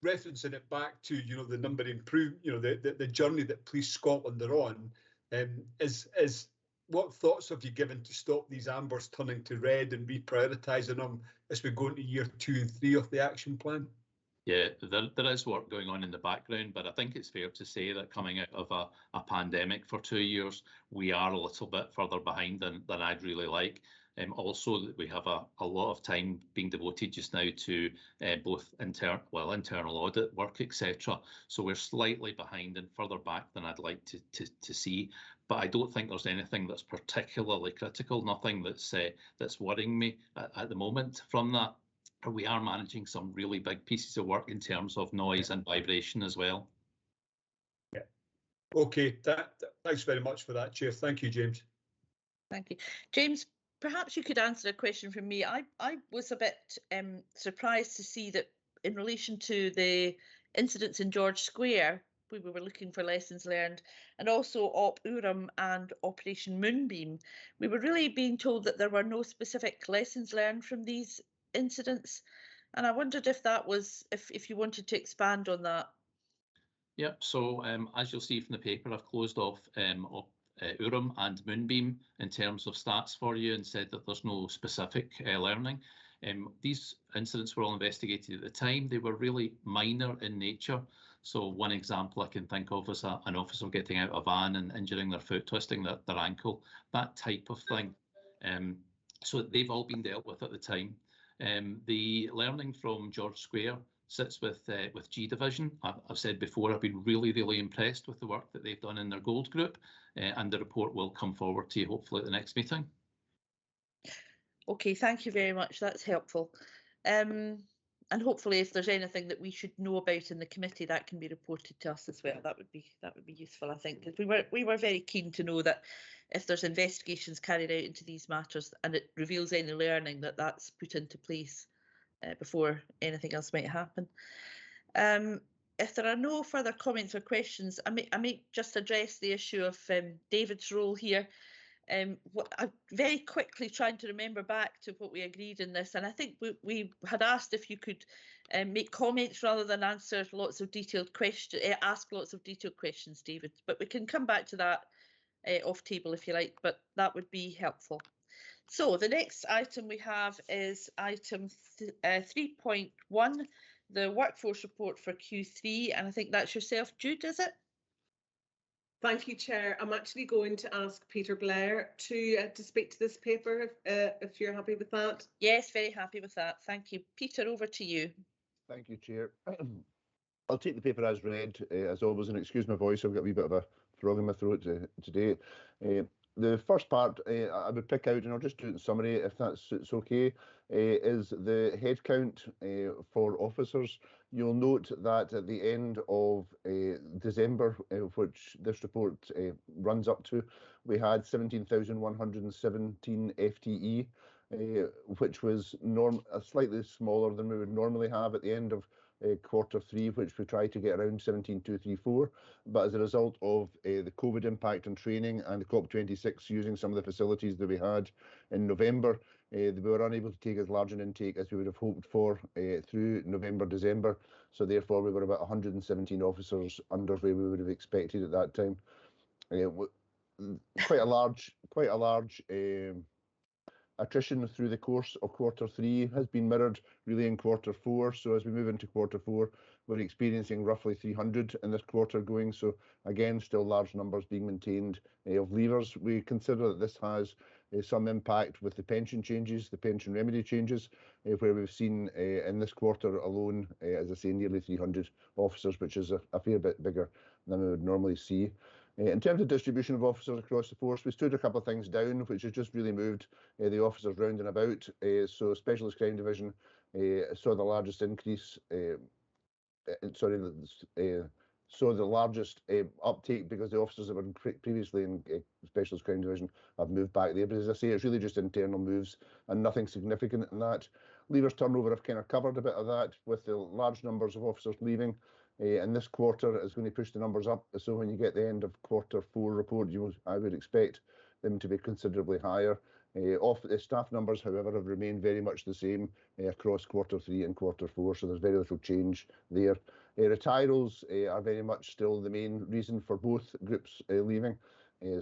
referencing it back to, the number improved, the journey that Police Scotland are on, is what thoughts have you given to stop these ambers turning to red and reprioritising them as we go into year 2 and 3 of the action plan? Yeah, there is work going on in the background, but I think it's fair to say that coming out of a pandemic for 2 years, we are a little bit further behind than I'd really like. Also, we have a lot of time being devoted just now to both internal audit work, etc. So we're slightly behind and further back than I'd like to see. But I don't think there's anything that's particularly critical. Nothing that's worrying me at the moment from that. We are managing some really big pieces of work in terms of noise and vibration as well. Yeah. Okay. Thanks very much for that, Chair. Thank you, James. Thank you, James. Perhaps you could answer a question from me. I was a bit surprised to see that in relation to the incidents in George Square, we were looking for lessons learned, and also Op Urim and Operation Moonbeam, we were really being told that there were no specific lessons learned from these incidents. And I wondered if that was, if you wanted to expand on that. Yep, so as you'll see from the paper, I've closed off Urim and Moonbeam in terms of stats for you and said that there's no specific learning. These incidents were all investigated at the time. They were really minor in nature. So one example I can think of is an officer getting out of a van and injuring their foot, twisting their ankle, that type of thing. So they've all been dealt with at the time. The learning from George Square sits with G Division. I've said before, I've been really impressed with the work that they've done in their gold group, and the report will come forward to you hopefully at the next meeting. Okay, thank you very much. That's helpful. And hopefully, if there's anything that we should know about in the committee, that can be reported to us as well. That would be useful, I think, because we were very keen to know that if there's investigations carried out into these matters and it reveals any learning, that's put into place before anything else might happen. If there are no further comments or questions, I may just address the issue of David's role here. I'm very quickly trying to remember back to what we agreed in this, and I think we had asked if you could make comments rather than answer lots of detailed questions, ask lots of detailed questions, David. But we can come back to that off table if you like, but that would be helpful. So the next item we have is item 3.1, the workforce report for Q3, and I think that's yourself, Jude, is it? Thank you, Chair. I'm actually going to ask Peter Blair to speak to this paper, if you're happy with that. Yes, very happy with that. Thank you. Peter, over to you. Thank you, Chair. I'll take the paper as read, as always, and excuse my voice, I've got a wee bit of a frog in my throat today. The first part I would pick out, and I'll just do it in summary if that's okay, is the headcount for officers. You'll note that at the end of December, which this report runs up to, we had 17,117 FTE, which was slightly smaller than we would normally have at the end of Q3, which we try to get around 17,234. But as a result of the COVID impact on training and the COP26 using some of the facilities that we had in November, we were unable to take as large an intake as we would have hoped for through November, December. So therefore, we were about 117 officers under where we would have expected at that time. Quite a large attrition through the course of Q3 has been mirrored really in Q4. So as we move into Q4, we're experiencing roughly 300 in this quarter going. So again, still large numbers being maintained of leavers. We consider that this has some impact with the pension changes, the pension remedy changes, where we've seen in this quarter alone, as I say, nearly 300 officers, which is a fair bit bigger than we would normally see. In terms of distribution of officers across the force, we stood a couple of things down, which has just really moved the officers round and about. So Specialist Crime Division saw the largest increase, saw the largest uptake because the officers that were previously in Specialist Crime Division have moved back there. But as I say, it's really just internal moves and nothing significant in that. Leavers turnover have kind of covered a bit of that with the large numbers of officers leaving. And this quarter is going to push the numbers up. So when you get the end of Q4 report, I would expect them to be considerably higher. Staff numbers, however, have remained very much the same across Q3 and Q4, so there's very little change there. Retirals are very much still the main reason for both groups leaving,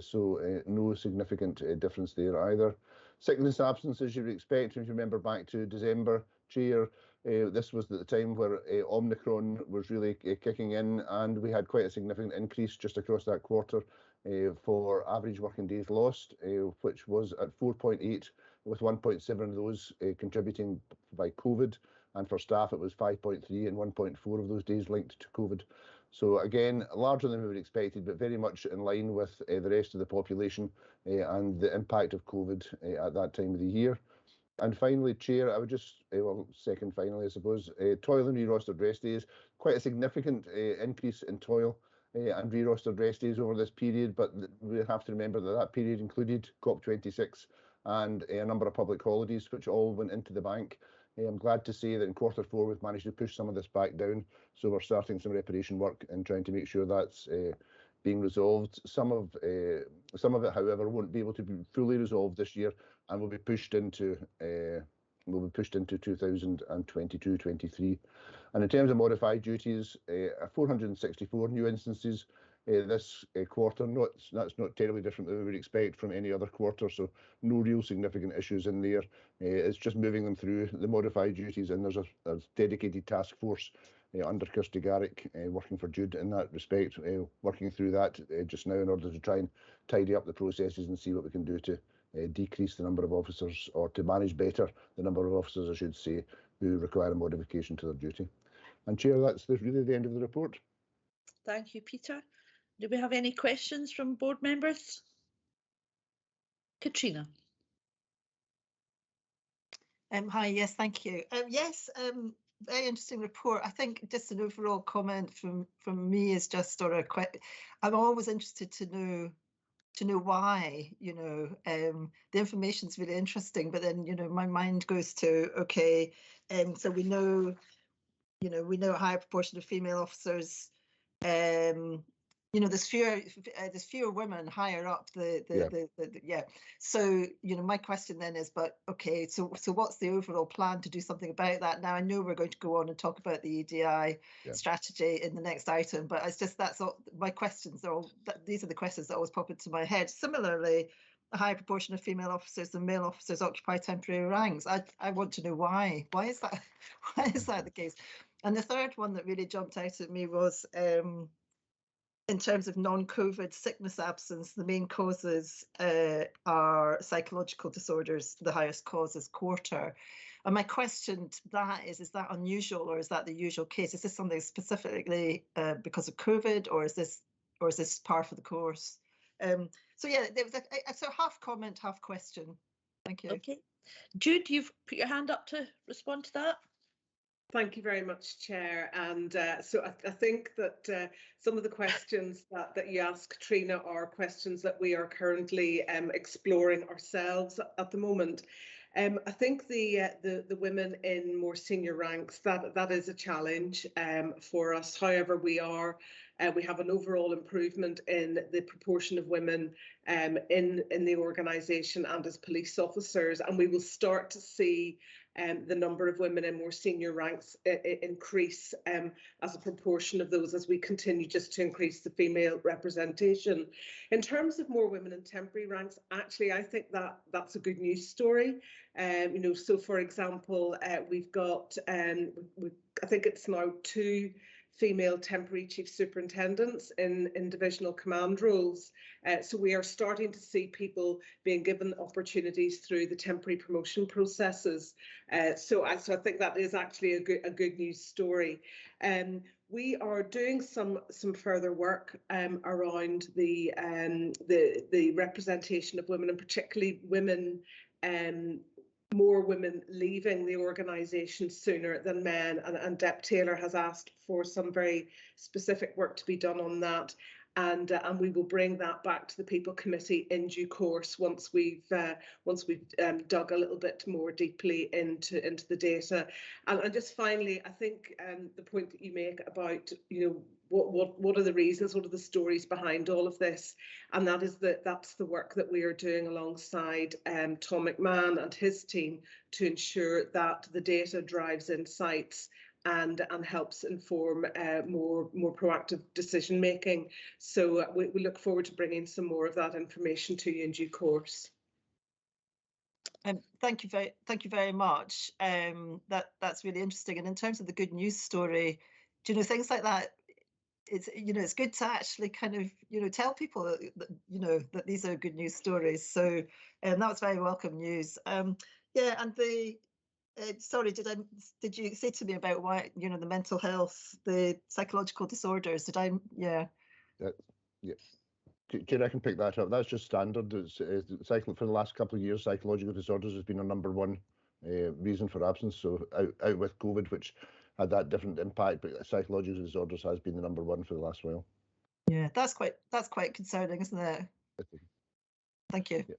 so no significant difference there either. Sickness absence, as you would expect, if you remember back to December, Chair, this was at the time where Omicron was really kicking in, and we had quite a significant increase just across that quarter for average working days lost, which was at 4.8, with 1.7 of those contributing by COVID, and for staff it was 5.3 and 1.4 of those days linked to COVID. So again, larger than we would expected, but very much in line with the rest of the population and the impact of COVID at that time of the year. And finally, Chair, I would just, second finally, I suppose, toil and re-rostered rest days, quite a significant increase in toil and re-rostered rest days over this period, but we have to remember that that period included COP26 and a number of public holidays, which all went into the bank. I'm glad to say that in Q4 we've managed to push some of this back down, so we're starting some reparation work and trying to make sure that's being resolved. Some of it, however, won't be able to be fully resolved this year, and will be pushed into 2022-23. And in terms of modified duties, 464 new instances this quarter. That's not terribly different than we would expect from any other quarter, so no real significant issues in there. It's just moving them through the modified duties, and there's a dedicated task force under Kirsty Garrick working for Jude in that respect, working through that just now in order to try and tidy up the processes and see what we can do to decrease the number of officers, or to manage better the number of officers, I should say, who require a modification to their duty. And Chair, that's really the end of the report. Thank you, Peter. Do we have any questions from board members? Katrina. Hi, yes, thank you. Yes, very interesting report. I think just an overall comment from me is just sort of I'm always interested to know why, the information's really interesting, but then, my mind goes to, okay, so we know a higher proportion of female officers, there's fewer women higher up So, my question then is, but okay, so what's the overall plan to do something about that? Now, I know we're going to go on and talk about the EDI strategy in the next item, but it's just, that's all my questions are all, these are the questions that always pop into my head. Similarly, a higher proportion of female officers than male officers occupy temporary ranks. I want to know why. Why is that? Why is that the case? And the third one that really jumped out at me was, in terms of non-COVID sickness absence, the main causes are psychological disorders, the highest cause is quarter. And my question to that is that unusual, or is that the usual case? Is this something specifically because of COVID, or is this part of the course? So yeah, there was a sort of half comment, half question. Thank you. Okay. Jude, you've put your hand up to respond to that. Thank you very much, Chair. And so I think that some of the questions that you ask, Trina, are questions that we are currently exploring ourselves at the moment. I think the women in more senior ranks, that is a challenge for us. However, we have an overall improvement in the proportion of women in the organisation and as police officers, and we will start to see the number of women in more senior ranks increase as a proportion of those as we continue just to increase the female representation. In terms of more women in temporary ranks, actually, I think that's a good news story. So for example, we've got, I think it's now 2 female temporary chief superintendents in divisional command roles. So we are starting to see people being given opportunities through the temporary promotion processes. So I think that is actually a good news story. We are doing some further work around the representation of women, and particularly women, more women leaving the organisation sooner than men, and Deb Taylor has asked for some very specific work to be done on that. and we will bring that back to the People Committee in due course once we've dug a little bit more deeply into the data. And just finally, I think the point that you make about, you know, what are the reasons, what are the stories behind all of this, and that's the work that we are doing alongside Tom McMahon and his team to ensure that the data drives insights and helps inform more proactive decision making. So we look forward to bringing some more of that information to you in due course. Thank you very much. That's really interesting. And in terms of the good news story, do you know, things like that, it's good to actually kind of tell people that, that these are good news stories. So that was very welcome news. Yeah, and sorry, did you say to me about why, the mental health, the psychological disorders? Did I? Yeah. Yeah. Chair, I can pick that up. That's just standard. For the last couple of years, psychological disorders has been our #1 reason for absence. So out with COVID, which had that different impact, but psychological disorders has been the #1 for the last while. Yeah, that's quite concerning, isn't it? Thank you. Yeah.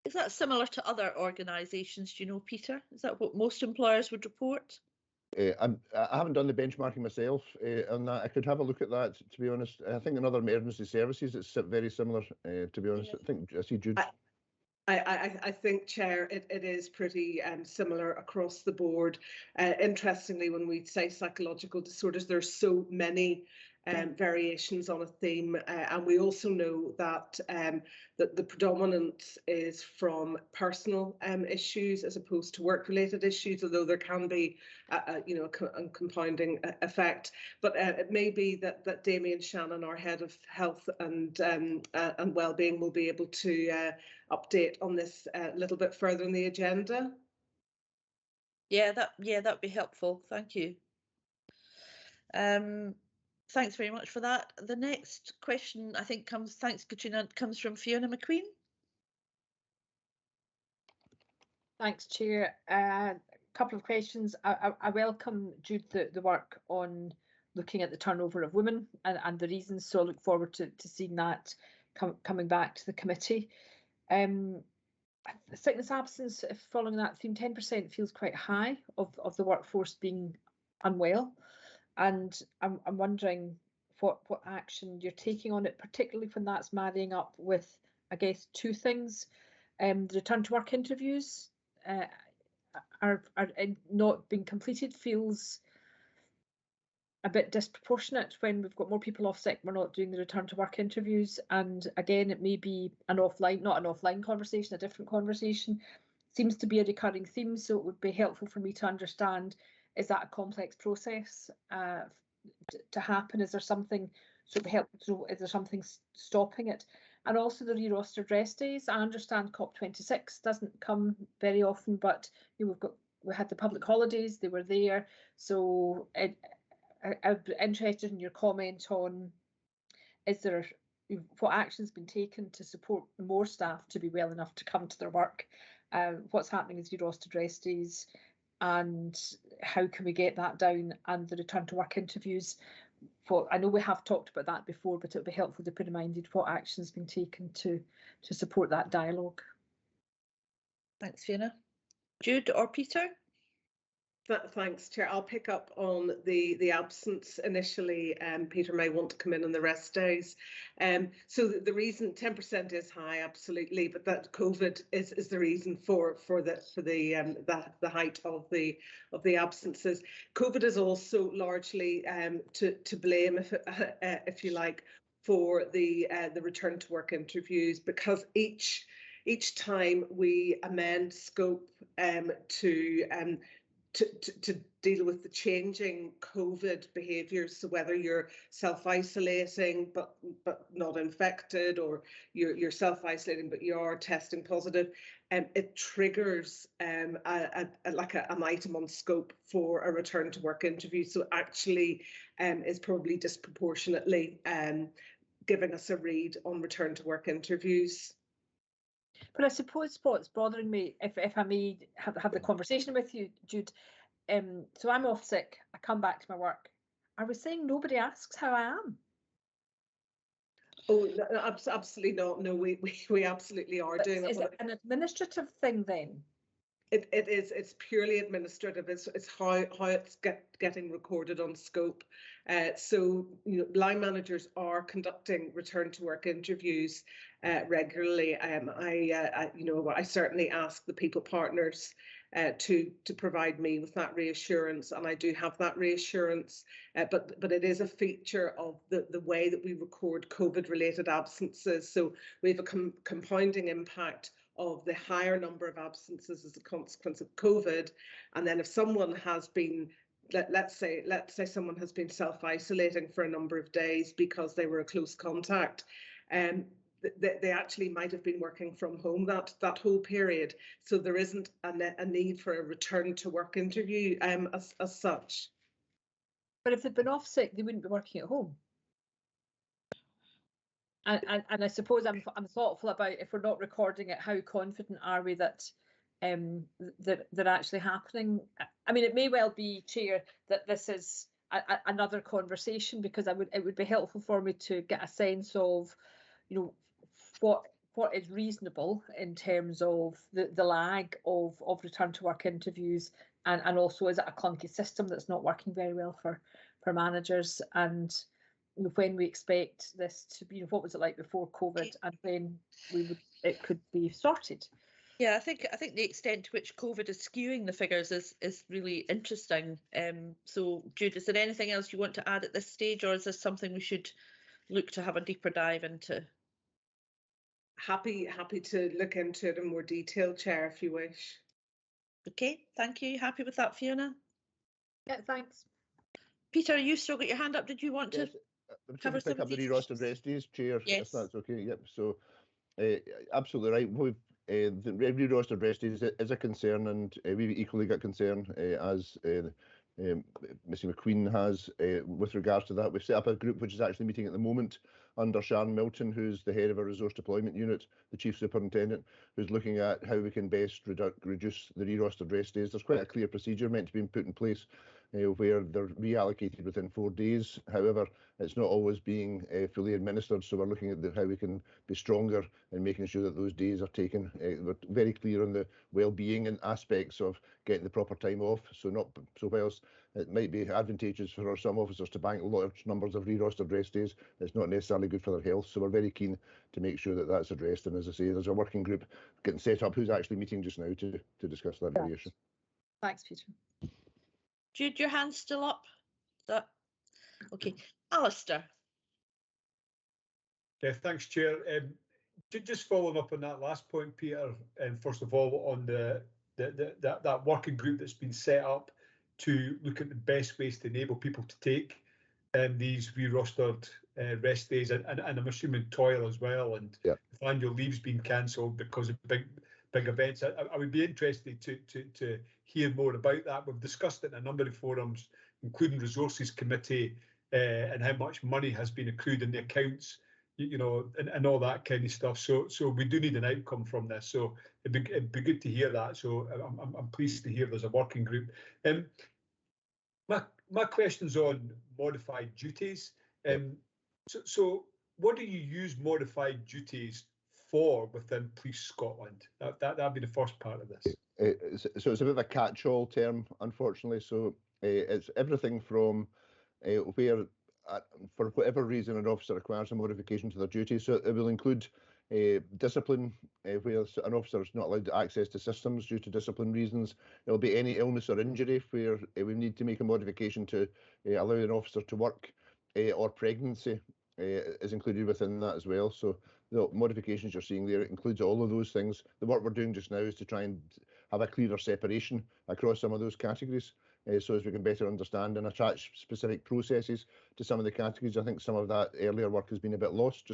Is that similar to other organisations? Do you know, Peter? Is that what most employers would report? I haven't done the benchmarking myself on that. I could have a look at that, to be honest. I think in other emergency services, it's very similar, to be honest. I think I see Jude. I think, Chair, it is pretty similar across the board. Interestingly, when we say psychological disorders, there's so many variations on a theme, and we also know that that the predominance is from personal issues as opposed to work-related issues, although there can be a compounding effect. But it may be that Damien Shannon, our head of health and wellbeing, will be able to update on this a little bit further in the agenda. Yeah, that'd be helpful. Thank you. Thanks very much for that. The next question, I think, thanks, Katrina, comes from Fiona McQueen. Thanks, Chair. A couple of questions. I welcome, Jude, the work on looking at the turnover of women and the reasons, so I look forward to seeing that coming back to the committee. Sickness absence, following that theme, 10% feels quite high of the workforce being unwell. And I'm wondering what action you're taking on it, particularly when that's marrying up with, I guess, two things. The return to work interviews are not being completed, feels a bit disproportionate when we've got more people off sick. We're not doing the return to work interviews. And again, it may be not an offline conversation, a different conversation. Seems to be a recurring theme, so it would be helpful for me to understand, is that a complex process to happen? Is there something is there something stopping it? And also the re-rostered rest days. I understand COP26 doesn't come very often, but we had the public holidays, they were there. So I'd be interested in your comment on, what action's been taken to support more staff to be well enough to come to their work? What's happening with re-rostered rest days, and how can we get that down? And the return to work interviews, I know we have talked about that before, but it would be helpful to be reminded what action's been taken to support that dialogue. Thanks, Fiona. Jude or Peter? Thanks, Chair. I'll pick up on the absence initially. Peter may want to come in on the rest days. So the reason 10% is high, absolutely, but that COVID is the reason for the height of the absences. COVID is also largely to blame, if you like, for the return to work interviews, because each time we amend scope to deal with the changing COVID behaviours, so whether you're self-isolating but not infected, or you're self-isolating but you are testing positive, it triggers an item on scope for a return to work interview. So actually is probably disproportionately giving us a read on return to work interviews. But I suppose what's bothering me, if I may have the conversation with you, Jude, so I'm off sick, I come back to my work. Are we saying nobody asks how I am? Oh, no, absolutely not. No, we absolutely are But doing that. is it an administrative thing then? It's purely administrative. It's how it's getting recorded on scope. So line managers are conducting return to work interviews regularly. I certainly ask the people partners to provide me with that reassurance, and I do have that reassurance. But it is a feature of the way that we record COVID-related absences. So we have a compounding impact of the higher number of absences as a consequence of COVID. And then if someone has been, let's say someone has been self-isolating for a number of days because they were a close contact, they actually might have been working from home that whole period. So there isn't a need for a return to work interview as such. But if they'd been off sick, they wouldn't be working at home. And I suppose I'm thoughtful about, if we're not recording it, how confident are we that they're actually happening? I mean, it may well be, Chair, that this is another conversation, because it would be helpful for me to get a sense of, what is reasonable in terms of the lag of return to work interviews, and also, is it a clunky system that's not working very well for managers, and when we expect this to be, what was it like before COVID, and when it could be sorted. Yeah, I think the extent to which COVID is skewing the figures is really interesting. So Jude, is there anything else you want to add at this stage, or is this something we should look to have a deeper dive into? Happy to look into it in more detail, Chair, if you wish. Okay, thank you. Happy with that, Fiona? Yeah, thanks. Peter, you still got your hand up. Did you want to? I'm trying to pick up the re-rostered rest days, Chair, yes, if that's okay. Yep. So, absolutely right. We've the re-rostered rest days is a concern, and we've equally got concern as Missy McQueen has with regards to that. We've set up a group which is actually meeting at the moment under Sharon Milton, who's the head of our resource deployment unit, the chief superintendent, who's looking at how we can best reduce the re-rostered rest days. There's quite a clear procedure meant to be put in place where they're reallocated within 4 days. However, it's not always being fully administered, so we're looking at how we can be stronger in making sure that those days are taken. We're very clear on the well-being and aspects of getting the proper time off. So whilst it might be advantageous for some officers to bank large numbers of re-rostered rest days, it's not necessarily good for their health. So we're very keen to make sure that that's addressed. And as I say, there's a working group getting set up who's actually meeting just now to discuss that very issue. Thanks, Peter. Jude, your hand's still up? Okay. Alistair. Yeah, thanks, Chair. Just following up on that last point, Peter, and first of all on that working group that's been set up to look at the best ways to enable people to take these re-rostered rest days, and I'm assuming toil as well, and if annual leave's been cancelled because of big events. I would be interested to hear more about that. We've discussed it in a number of forums, including Resources Committee, and how much money has been accrued in the accounts, and all that kind of stuff. So we do need an outcome from this. So it'd be good to hear that. So I'm pleased to hear there's a working group. My question's on modified duties. So what do you use modified duties for within Police Scotland? That'd be the first part of this. So it's a bit of a catch-all term, unfortunately. So it's everything from where, for whatever reason, an officer requires a modification to their duty. So it will include discipline, where an officer is not allowed access to systems due to discipline reasons. There'll be any illness or injury where we need to make a modification to allow an officer to work, or pregnancy is included within that as well. So the modifications you're seeing there includes all of those things. The work we're doing just now is to try and have a clearer separation across some of those categories, so as we can better understand and attach specific processes to some of the categories. I think some of that earlier work has been a bit lost,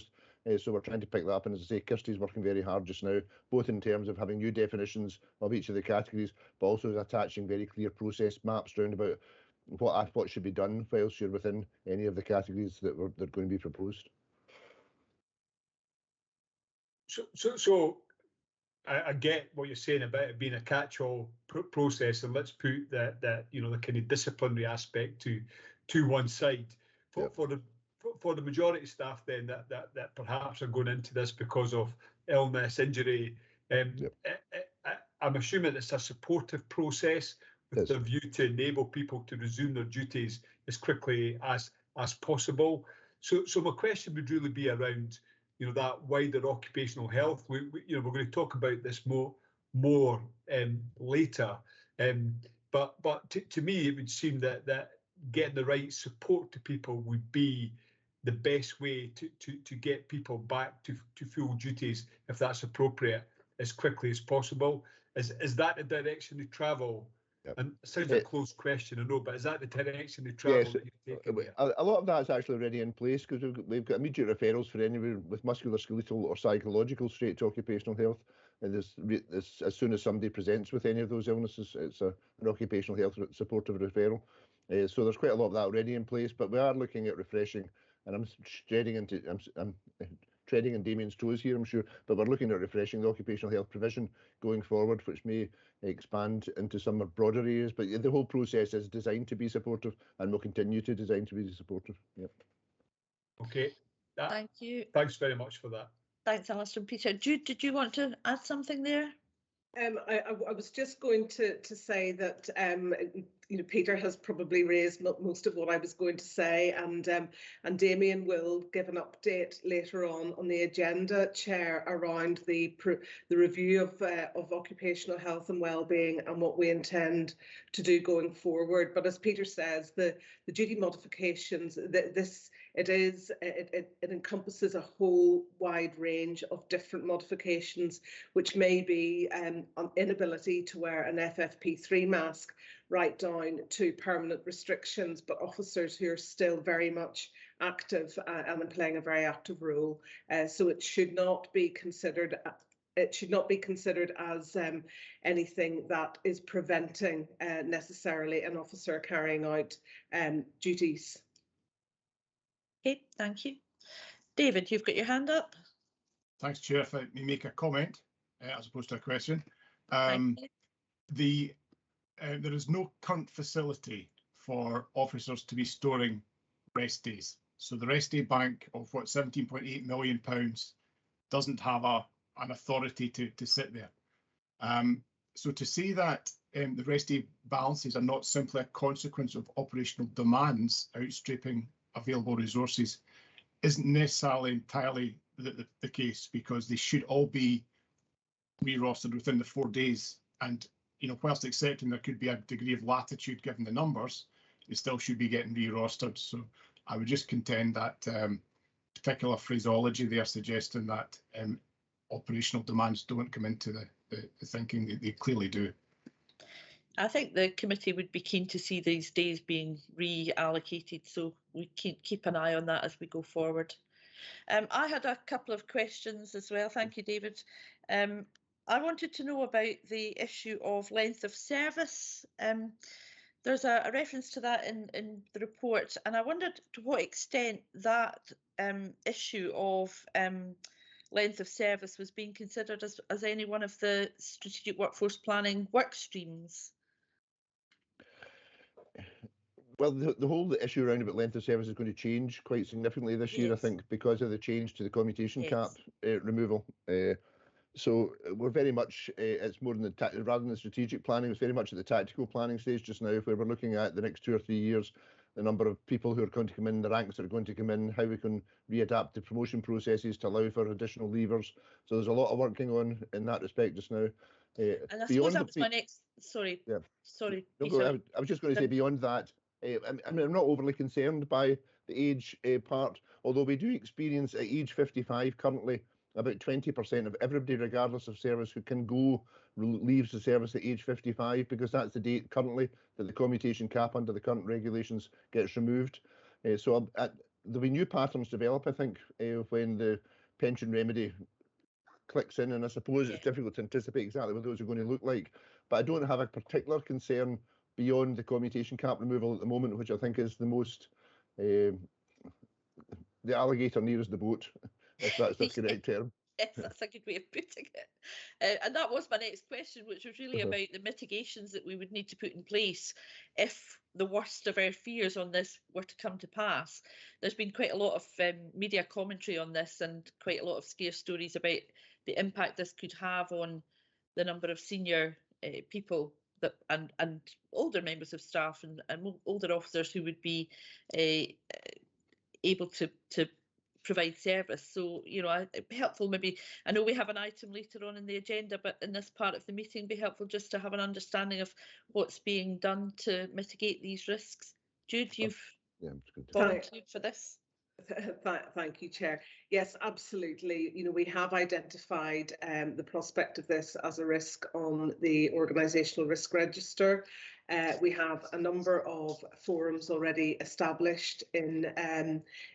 so we're trying to pick that up. And as I say, Kirsty's working very hard just now, both in terms of having new definitions of each of the categories, but also attaching very clear process maps round about what should be done whilst you're within any of the categories that are going to be proposed. So I get what you're saying about it being a catch-all process, and let's put that the kind of disciplinary aspect to one side. For for the majority of staff then that perhaps are going into this because of illness, injury, I'm assuming it's a supportive process with the view to enable people to resume their duties as quickly as possible. So my question would really be around, that wider occupational health. We're going to talk about this more later. But to me, it would seem that getting the right support to people would be the best way to get people back to full duties, if that's appropriate, as quickly as possible. Is that the direction they travel? Yep. And it sounds a close question, I know, but is that the direction they travel? Yes, a lot of that's actually already in place, because we've got immediate referrals for anyone with musculoskeletal or psychological straight to occupational health. And as soon as somebody presents with any of those illnesses, it's an occupational health supportive referral. So there's quite a lot of that already in place, but we are looking at refreshing, and I'm treading in Damien's toes here, I'm sure, but we're looking at refreshing the occupational health provision going forward, which may expand into some broader areas. But the whole process is designed to be supportive, and will continue to design to be supportive. Yep. Okay. Thank you. Thanks very much for that. Thanks, Alistair. Peter, Jude, did you want to add something there? I was just going to say that Peter has probably raised most of what I was going to say, and Damien will give an update later on the agenda, Chair, around the review of occupational health and wellbeing and what we intend to do going forward. But as Peter says, the duty modifications, it encompasses a whole wide range of different modifications, which may be an inability to wear an FFP3 mask, right down to permanent restrictions, but officers who are still very much active and playing a very active role. So it should not be considered. It should not be considered as anything that is preventing necessarily an officer carrying out duties. Okay, thank you. David, you've got your hand up. Thanks, Chair. If I may make a comment as opposed to a question. There is no current facility for officers to be storing rest days. So the rest day bank of what, £17.8 million doesn't have an authority to sit there. So to say that the rest day balances are not simply a consequence of operational demands outstripping available resources isn't necessarily entirely the case, because they should all be re-rostered within the 4 days. And whilst accepting there could be a degree of latitude given the numbers, they still should be getting re-rostered. So I would just contend that particular phraseology there suggesting that operational demands don't come into the thinking. They clearly do. I think the committee would be keen to see these days being reallocated, so we keep an eye on that as we go forward. I had a couple of questions as well. Thank you, David. I wanted to know about the issue of length of service. There's a reference to that in the report, and I wondered to what extent that issue of length of service was being considered as any one of the strategic workforce planning work streams. Well, the whole issue around about length of service is going to change quite significantly this year, I think, because of the change to the commutation cap removal. So we're very much, it's more than rather than the strategic planning, it's very much at the tactical planning stage just now, where we're looking at the next 2 or 3 years, the number of people who are going to come in, the ranks that are going to come in, how we can readapt the promotion processes to allow for additional leavers. So there's a lot of work going on in that respect just now. And I suppose that was my next, sorry. Yeah. Sorry. No, I was just going to say beyond that, I mean, I'm not overly concerned by the age part, although we do experience at age 55 currently, about 20% of everybody, regardless of service, who can go leaves the service at age 55, because that's the date currently that the commutation cap under the current regulations gets removed. So there'll be new patterns develop, I think, when the pension remedy clicks in, and I suppose it's difficult to anticipate exactly what those are going to look like. But I don't have a particular concern beyond the commutation cap removal at the moment, which I think is the most, the alligator nearest the boat, if that's the correct term. Yes, that's a good way of putting it. And that was my next question, which was really about the mitigations that we would need to put in place if the worst of our fears on this were to come to pass. There's been quite a lot of media commentary on this and quite a lot of scare stories about the impact this could have on the number of senior people that and older members of staff and older officers who would be able to provide service. So, you know, it'd be helpful maybe, I know we have an item later on in the agenda, but in this part of the meeting, it'd be helpful just to have an understanding of what's being done to mitigate these risks. Jude, you've volunteered for this. Thank you, Chair. Yes, absolutely. You know, we have identified the prospect of this as a risk on the organisational risk register. We have a number of forums already established in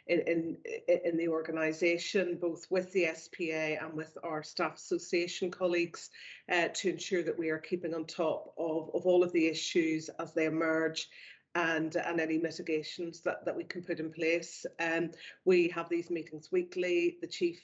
the organisation, both with the SPA and with our staff association colleagues, to ensure that we are keeping on top of all of the issues as they emerge, and any mitigations that we can put in place. We have these meetings weekly. The Chief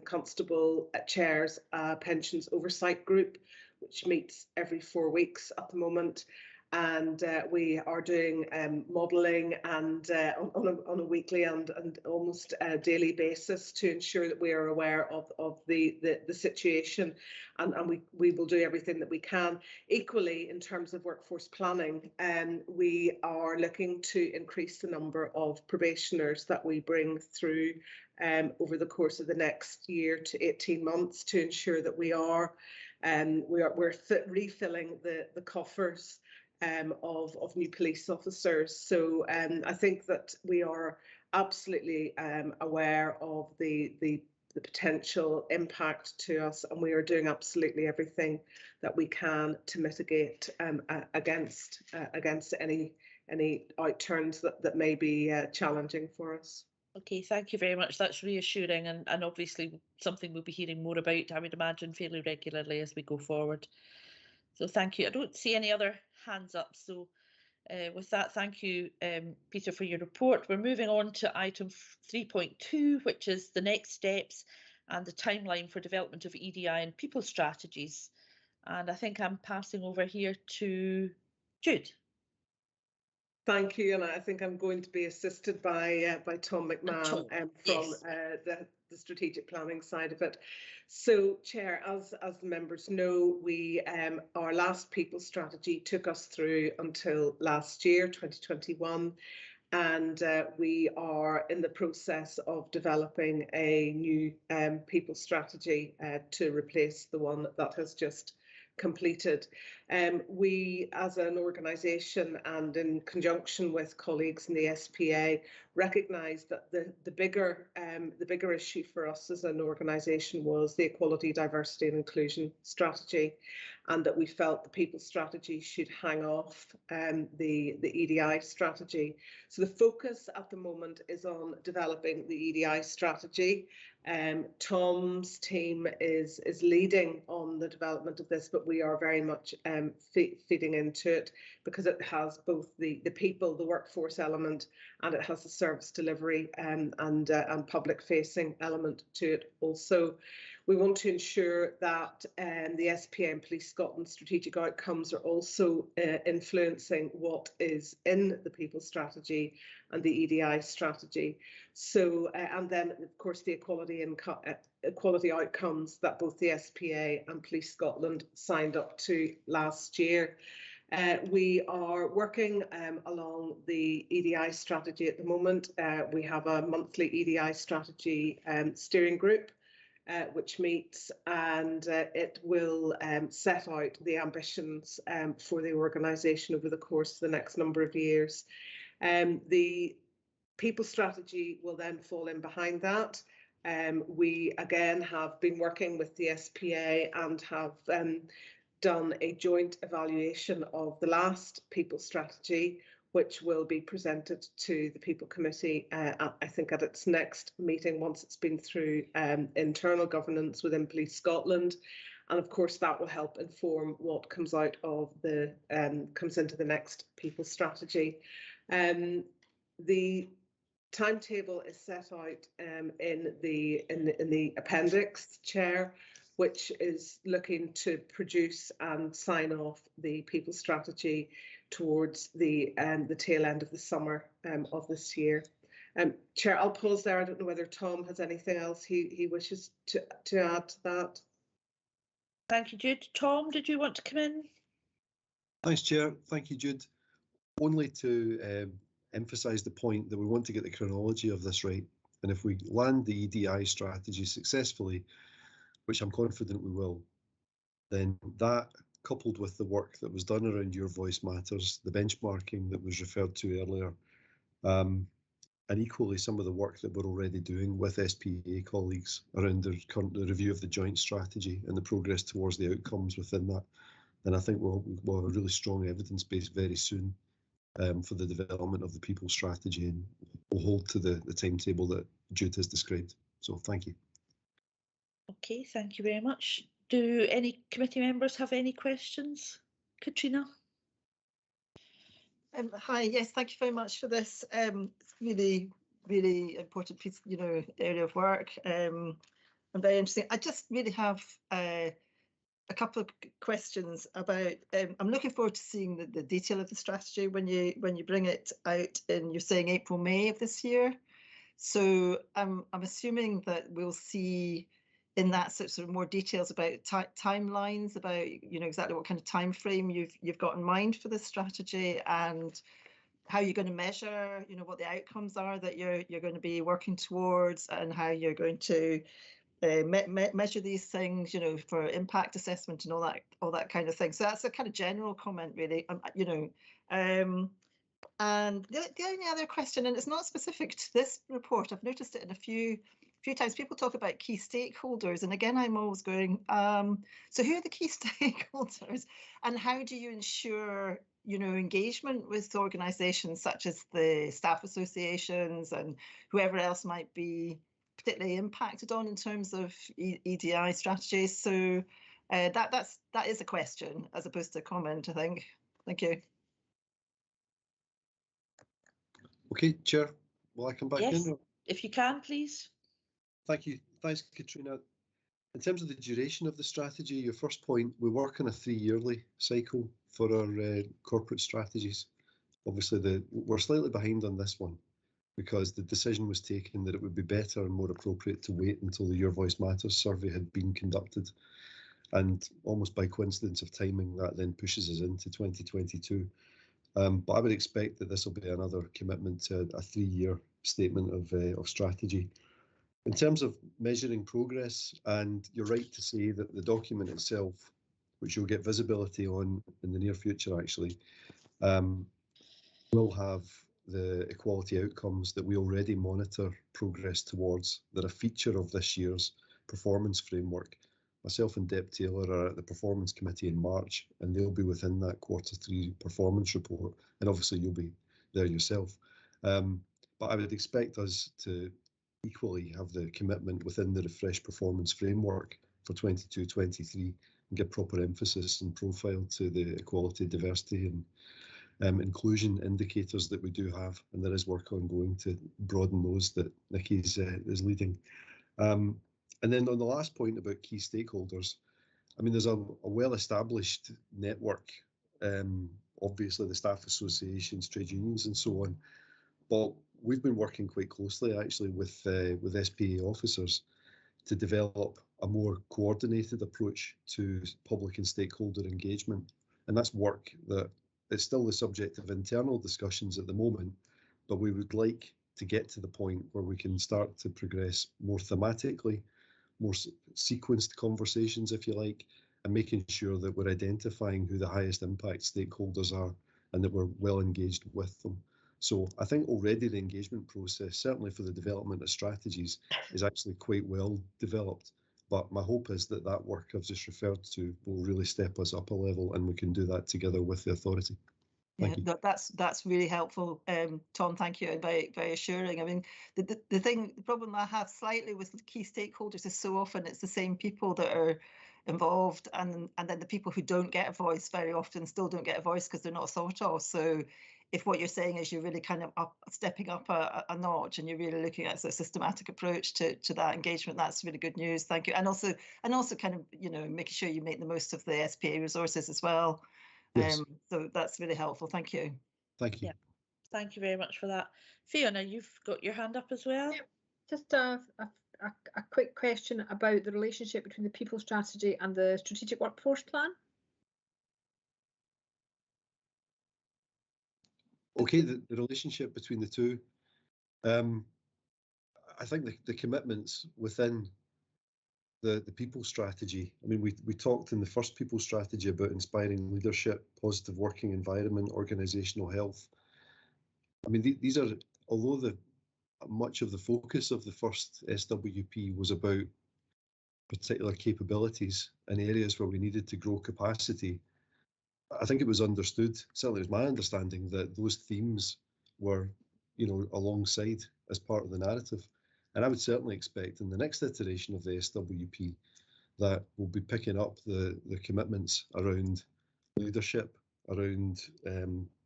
Constable chairs a pensions oversight group, which meets every 4 weeks at the moment. And we are doing modelling and on a weekly and almost daily basis to ensure that we are aware of the situation, and we will do everything that we can. Equally, in terms of workforce planning, we are looking to increase the number of probationers that we bring through over the course of the next year to 18 months to ensure that we're refilling the coffers of new police officers. So I think that we are absolutely aware of the potential impact to us, and we are doing absolutely everything that we can to mitigate against any outturns that may be challenging for us. Okay, thank you very much. That's reassuring, and obviously something we'll be hearing more about, I would imagine, fairly regularly as we go forward. So thank you. I don't see any other hands up. So with that, thank you, Peter, for your report. We're moving on to item 3.2, which is the next steps and the timeline for development of EDI and people strategies. And I think I'm passing over here to Jude. Thank you, and I think I'm going to be assisted by Tom McMahon from the strategic planning side of it. So, Chair, as the members know, our last people strategy took us through until last year, 2021, and we are in the process of developing a new people strategy to replace the one that has just completed. We, as an organisation and in conjunction with colleagues in the SPA, recognise that the bigger issue for us as an organisation was the equality, diversity and inclusion strategy, and that we felt the people strategy should hang off the EDI strategy. So the focus at the moment is on developing the EDI strategy. Tom's team is leading on the development of this, but we are very much feeding into it because it has both the people, the workforce element, and it has the service delivery and public facing element to it also. We want to ensure that the SPA and Police Scotland strategic outcomes are also influencing what is in the people strategy and the EDI strategy. So, and then of course the equality outcomes that both the SPA and Police Scotland signed up to last year. We are working along the EDI strategy at the moment. We have a monthly EDI strategy steering group which meets, and it will set out the ambitions for the organisation over the course of the next number of years. The people strategy will then fall in behind that. We again have been working with the SPA and have done a joint evaluation of the last people strategy, which will be presented to the People Committee, I think at its next meeting once it's been through internal governance within Police Scotland. And of course that will help inform what comes out of comes into the next people strategy. The timetable is set out in the appendix, Chair, which is looking to produce and sign off the people strategy towards the tail end of the summer of this year. Chair, I'll pause there. I don't know whether Tom has anything else he wishes to add to that. Thank you, Jude. Tom, did you want to come in? Thanks, Chair. Thank you, Jude. Only to emphasise the point that we want to get the chronology of this right. And if we land the EDI strategy successfully, which I'm confident we will, then that, coupled with the work that was done around Your Voice Matters, the benchmarking that was referred to earlier, and equally some of the work that we're already doing with SPA colleagues around the review of the joint strategy and the progress towards the outcomes within that, then I think we'll have a really strong evidence base very soon for the development of the people strategy, and we'll hold to the timetable that Jude has described. So thank you. Okay, thank you very much. Do any committee members have any questions? Katrina? Hi, yes, thank you very much for this. It's really, really important piece, area of work. And very interesting. I just really have a couple of questions about. I'm looking forward to seeing the detail of the strategy when you bring it out in, you're saying April, May of this year. So I'm assuming that we'll see in that sort of more details about timelines, about exactly what kind of time frame you've got in mind for this strategy, and how you're going to measure, what the outcomes are that you're going to be working towards, and how you're going to measure these things, for impact assessment and all that kind of thing. So that's a kind of general comment, really. And the only other question, and it's not specific to this report, I've noticed it in a few times, people talk about key stakeholders, and again I'm always going, so who are the key stakeholders, and how do you ensure engagement with organisations such as the staff associations and whoever else might be particularly impacted on in terms of EDI strategies? So that is a question as opposed to a comment, I think. Thank you. Okay, Chair, will I come back in? Yes, if you can, please. Thank you. Thanks, Katrina. In terms of the duration of the strategy, your first point, we work on a 3-yearly cycle for our corporate strategies. Obviously, we're slightly behind on this one because the decision was taken that it would be better and more appropriate to wait until the Your Voice Matters survey had been conducted. And almost by coincidence of timing, that then pushes us into 2022. But I would expect that this will be another commitment to a 3-year statement of strategy. In terms of measuring progress, and you're right to say that the document itself, which you'll get visibility on in the near future actually, will have the equality outcomes that we already monitor progress towards, that are a feature of this year's performance framework. Myself and Deb Taylor are at the Performance Committee in March, and they'll be within that Q3 performance report, and obviously you'll be there yourself. But I would expect us to equally have the commitment within the refreshed performance framework for 22-23 and give proper emphasis and profile to the equality, diversity and inclusion indicators that we do have, and there is work ongoing to broaden those that Nikki is leading. And then on the last point about key stakeholders, I mean, there's a well-established network, obviously the staff associations, trade unions and so on, but we've been working quite closely actually with SPA officers to develop a more coordinated approach to public and stakeholder engagement. And that's work that it's still the subject of internal discussions at the moment, but we would like to get to the point where we can start to progress more thematically, more sequenced conversations, if you like, and making sure that we're identifying who the highest impact stakeholders are and that we're well engaged with them. So I think already the engagement process, certainly for the development of strategies, is actually quite well developed. But my hope is that that work I've just referred to will really step us up a level, and we can do that together with the authority. Thank you. That's really helpful, Tom. Thank you, and very, very assuring. I mean, the problem I have slightly with key stakeholders is so often it's the same people that are involved, and then the people who don't get a voice very often still don't get a voice because they're not thought of. So if what you're saying is you're really kind of stepping up a notch and you're really looking at a systematic approach to that engagement, that's really good news. Thank you. And also kind of, you know, making sure you make the most of the SPA resources as well. Yes. So that's really helpful. Thank you. Thank you. Yeah. Thank you very much for that. Fiona, you've got your hand up as well. Yep. Just a quick question about the relationship between the people strategy and the strategic workforce plan. Okay, the relationship between the two. I think the commitments within the people strategy. I mean, we talked in the first people strategy about inspiring leadership, positive working environment, organizational health. I mean, these are, although much of the focus of the first SWP was about particular capabilities and areas where we needed to grow capacity, I think it was understood, certainly it was my understanding, that those themes were, you know, alongside as part of the narrative. And I would certainly expect in the next iteration of the SWP that we'll be picking up the commitments around leadership, around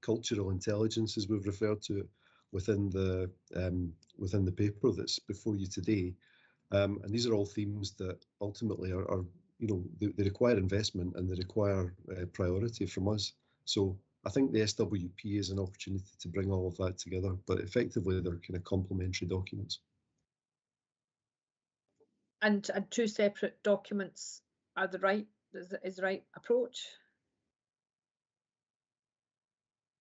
cultural intelligence, as we've referred to it, within the paper that's before you today. And these are all themes that ultimately are you know, they require investment and they require priority from us. So I think the SWP is an opportunity to bring all of that together, but effectively they're kind of complementary documents. And two separate documents are the right, is the right approach?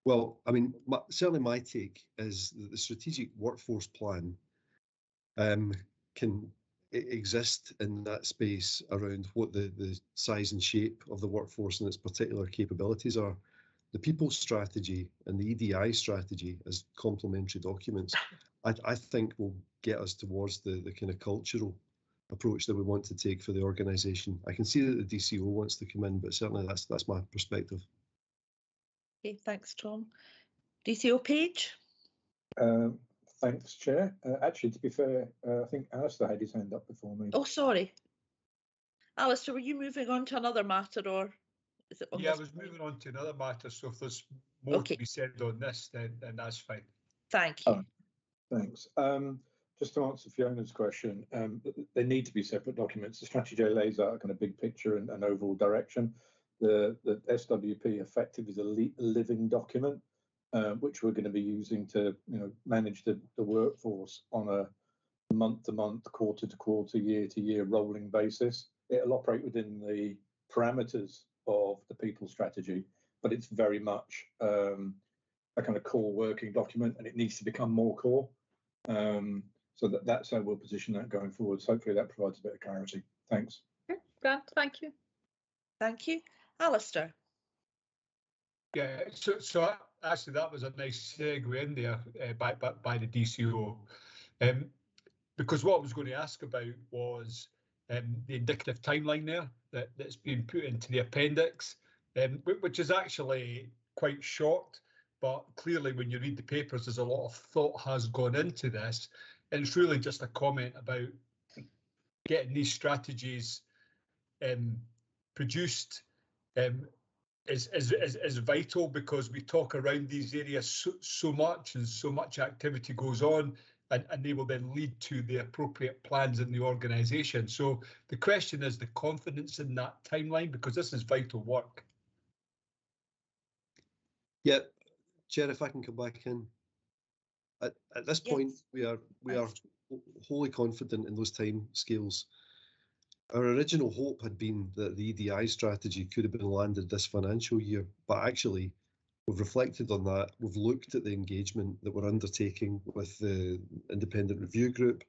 Well, I mean, certainly my take is that the strategic workforce plan can exist in that space around what the size and shape of the workforce and its particular capabilities are. The people strategy and the EDI strategy as complementary documents, I think will get us towards the kind of cultural approach that we want to take for the organisation. I can see that the DCO wants to come in, but certainly that's my perspective. Okay, thanks, Tom. DCO Page. Thanks, Chair. Actually, to be fair, I think Alistair had his hand up before me. Oh, sorry. Alistair, were you moving on to another matter, or is it on Yeah, I this was point? moving on to another matter, so if there's more to be said on this, then that's fine. Thank you. Oh, thanks. Just to answer Fiona's question, they need to be separate documents. The strategy lays out a kind of big picture and overall direction. The SWP effectively is a living document, which we're going to be using to, you know, manage the workforce on a month-to-month, quarter-to-quarter, year-to-year rolling basis. It'll operate within the parameters of the people strategy, but it's very much a kind of core working document, and it needs to become more core. So that's how we'll position that going forward. So hopefully that provides a bit of clarity. Thanks. Okay, Grant, thank you. Thank you. Alistair. Yeah, so actually that was a nice segue in there by the DCO, because what I was going to ask about was the indicative timeline there that's been put into the appendix, which is actually quite short, but clearly when you read the papers, there's a lot of thought has gone into this, and it's really just a comment about getting these strategies produced is vital, because we talk around these areas so much and so much activity goes on, and they will then lead to the appropriate plans in the organisation. So the question is the confidence in that timeline, because this is vital work. Yeah, Chair, if I can come back in. At this point, we are wholly confident in those time scales. Our original hope had been that the EDI strategy could have been landed this financial year, but actually we've reflected on that. We've looked at the engagement that we're undertaking with the independent review group,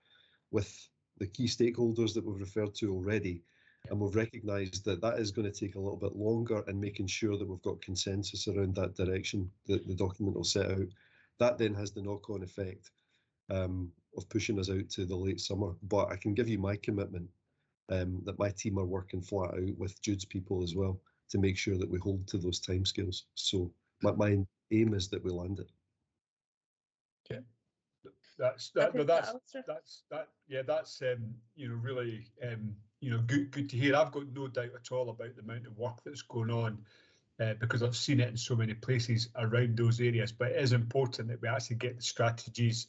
with the key stakeholders that we've referred to already, and we've recognised that that is going to take a little bit longer, and making sure that we've got consensus around that direction that the document will set out. That then has the knock-on effect of pushing us out to the late summer. But I can give you my commitment that my team are working flat out with Jude's people as well to make sure that we hold to those timescales. So my aim is that we land it. Yeah, that's you know, really good to hear. I've got no doubt at all about the amount of work that's going on, because I've seen it in so many places around those areas. But it is important that we actually get the strategies,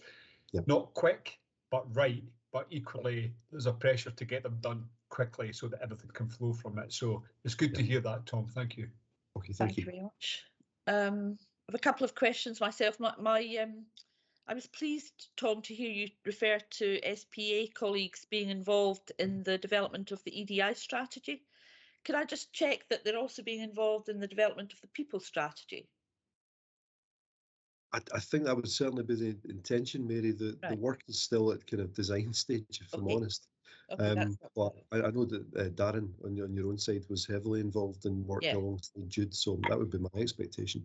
not quick, but right. But equally, there's a pressure to get them done quickly so that everything can flow from it. So it's good to hear that, Tom. Thank you. Okay, thank you very much. I have a couple of questions myself. I was pleased, Tom, to hear you refer to SPA colleagues being involved in the development of the EDI strategy. Could I just check that they're also being involved in the development of the people strategy? I think that would certainly be the intention, Mary. The work is still at kind of design stage, if I'm honest. But I know that Darren, on your own side, was heavily involved in work alongside Jude, so that would be my expectation.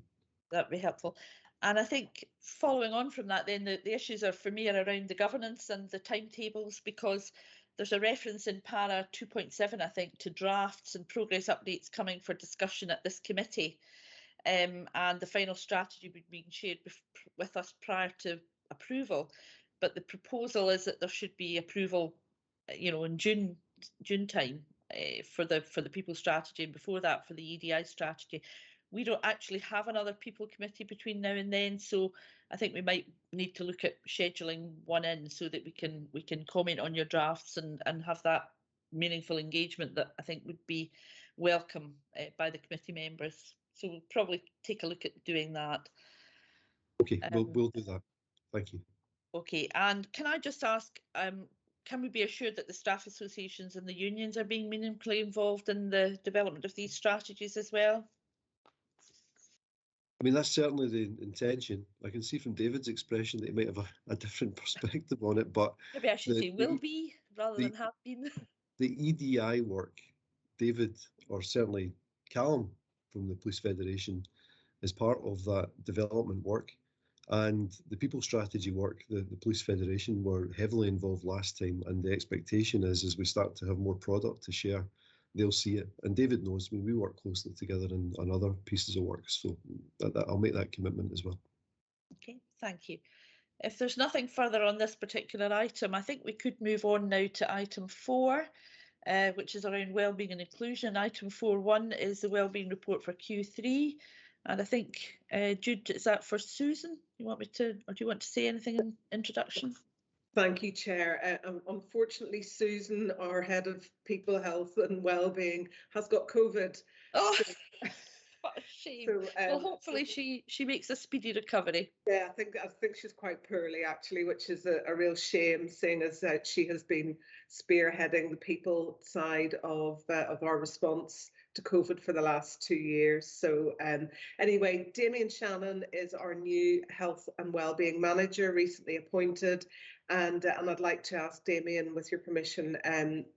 That would be helpful. And I think following on from that, then the issues are for me are around the governance and the timetables, because there's a reference in para 2.7, I think, to drafts and progress updates coming for discussion at this committee. And the final strategy would be shared with us prior to approval. But the proposal is that there should be approval, in June time for the people strategy, and before that for the EDI strategy. We don't actually have another people committee between now and then, so I think we might need to look at scheduling one in so that we can comment on your drafts and have that meaningful engagement that I think would be welcome by the committee members. So we'll probably take a look at doing that. Okay, we'll do that. Thank you. Okay, and can I just ask, can we be assured that the staff associations and the unions are being meaningfully involved in the development of these strategies as well? I mean, that's certainly the intention. I can see from David's expression that he might have a different perspective on it, but maybe I should say will be rather than have been. The EDI work, David, or certainly Callum from the Police Federation, is part of that development work. And the people strategy work, the Police Federation were heavily involved last time, and the expectation is as we start to have more product to share, they'll see it. And David knows, I mean, we work closely together on other pieces of work, so I'll make that commitment as well. Okay, thank you. If there's nothing further on this particular item, I think we could move on now to item 4, which is around wellbeing and inclusion. Item 4.1 is the wellbeing report for Q3. And I think, Jude, is that for Susan? You want me to, or do you want to say anything in introduction? Thank you, Chair. Unfortunately, Susan, our head of people health and wellbeing, has got COVID. Oh, what a shame. So, well, hopefully she makes a speedy recovery. Yeah, I think she's quite poorly actually, which is a real shame, seeing as she has been spearheading the people side of our response to COVID for the last 2 years. So anyway, Damien Shannon is our new health and wellbeing manager, recently appointed, and I'd like to ask Damien, with your permission,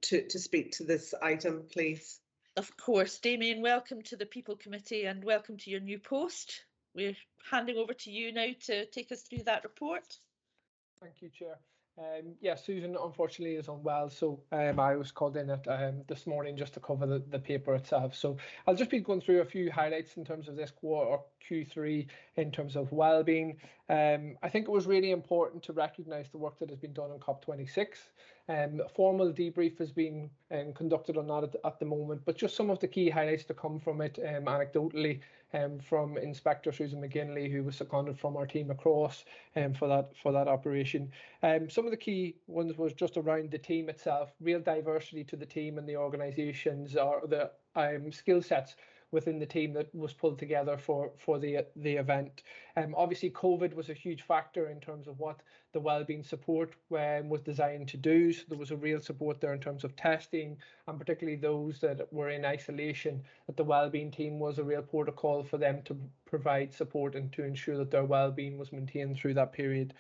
to speak to this item, please. Of course. Damien, welcome to the People Committee and welcome to your new post. We're handing over to you now to take us through that report. Thank you, Chair. Yeah, Susan unfortunately is unwell, so I was called in at this morning just to cover the paper itself. So I'll just be going through a few highlights in terms of this quarter, Q3, in terms of wellbeing. I think it was really important to recognise the work that has been done on COP26. A formal debrief has been conducted on that at the moment, but just some of the key highlights to come from it anecdotally from Inspector Susan McGinley, who was seconded from our team across for that operation. Some of the key ones was just around the team itself, real diversity to the team and the organisations, or the skill sets within the team that was pulled together for the event. Obviously, COVID was a huge factor in terms of what the wellbeing support was designed to do. So there was a real support there in terms of testing, and particularly those that were in isolation, that the wellbeing team was a real protocol for them to provide support and to ensure that their wellbeing was maintained through that period.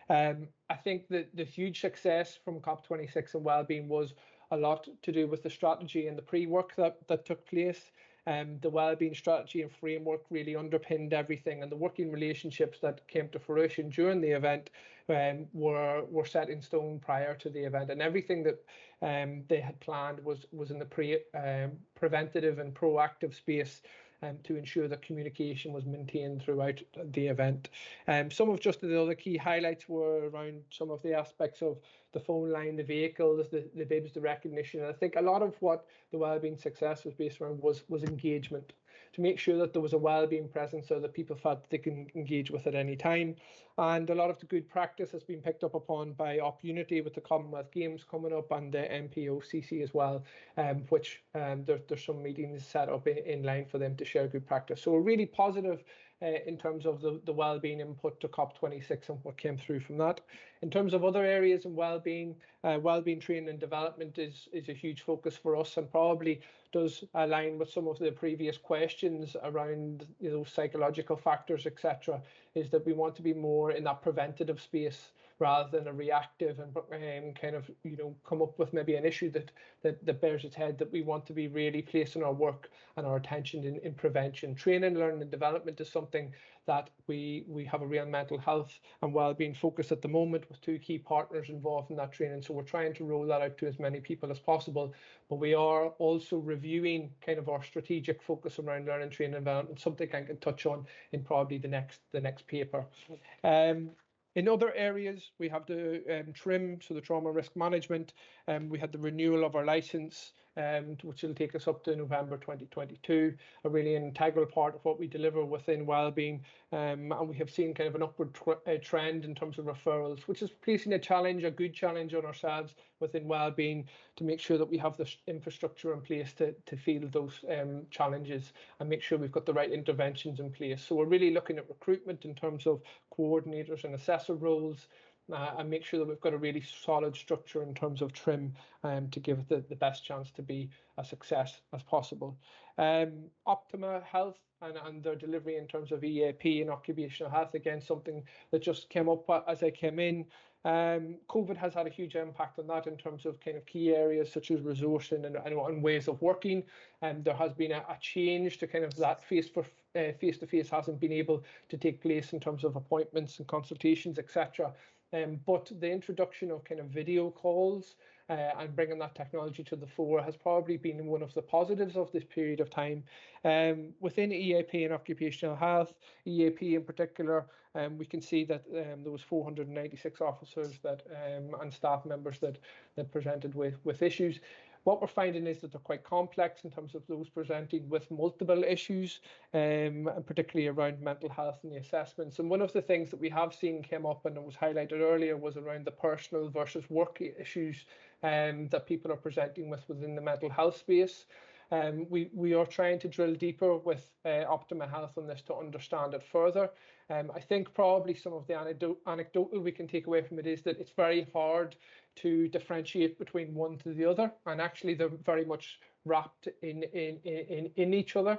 I think that the huge success from COP26 and wellbeing was a lot to do with the strategy and the pre-work that took place. The wellbeing strategy and framework really underpinned everything, and the working relationships that came to fruition during the event were set in stone prior to the event, and everything that they had planned was in the preventative and proactive space. to ensure that communication was maintained throughout the event. Some of just the other key highlights were around some of the aspects of the phone line, the vehicles, the bibs, the recognition. And I think a lot of what the wellbeing success was based around was engagement, to make sure that there was a wellbeing presence so that people felt they can engage with at any time. And a lot of the good practice has been picked up upon by OpUnity with the Commonwealth Games coming up and the MPOCC as well, which there's some meetings set up in line for them to share good practice. So we're really positive in terms of the wellbeing input to COP26 and what came through from that. In terms of other areas in wellbeing training and development is a huge focus for us, and probably does align with some of the previous questions around psychological factors, etc. Is that we want to be more in that preventative space rather than a reactive and kind of come up with maybe an issue that bears its head, that we want to be really placing our work and our attention in prevention. Training, learning and development is something that we have a real mental health and wellbeing focus at the moment with 2 key partners involved in that training. So we're trying to roll that out to as many people as possible, but we are also reviewing kind of our strategic focus around learning, training and development, something I can touch on in probably the next paper. In other areas, we have the TRIM, so the trauma risk management. We had the renewal of our licence, which will take us up to November 2022, a really integral part of what we deliver within wellbeing. And we have seen kind of an upward trend in terms of referrals, which is placing a good challenge on ourselves within wellbeing to make sure that we have the infrastructure in place to field those challenges and make sure we've got the right interventions in place. So we're really looking at recruitment in terms of coordinators and assessor roles, and make sure that we've got a really solid structure in terms of TRIM to give it the best chance to be a success as possible. Optima Health and their delivery in terms of EAP and occupational health, again, something that just came up as I came in. COVID has had a huge impact on that in terms of kind of key areas such as resourcing and ways of working. And there has been a change to kind of that face-to-face hasn't been able to take place in terms of appointments and consultations, etc. But the introduction of kind of video calls and bringing that technology to the fore has probably been one of the positives of this period of time. Within EAP and occupational health, EAP in particular, we can see that there was 496 officers and staff members that presented with issues. What we're finding is that they're quite complex in terms of those presenting with multiple issues, and particularly around mental health and the assessments. And one of the things that we have seen came up and it was highlighted earlier was around the personal versus work issues that people are presenting within the mental health space. We are trying to drill deeper with Optima Health on this to understand it further. I think probably some of the anecdotal we can take away from it is that it's very hard to differentiate between one to the other, and actually they're very much wrapped in each other.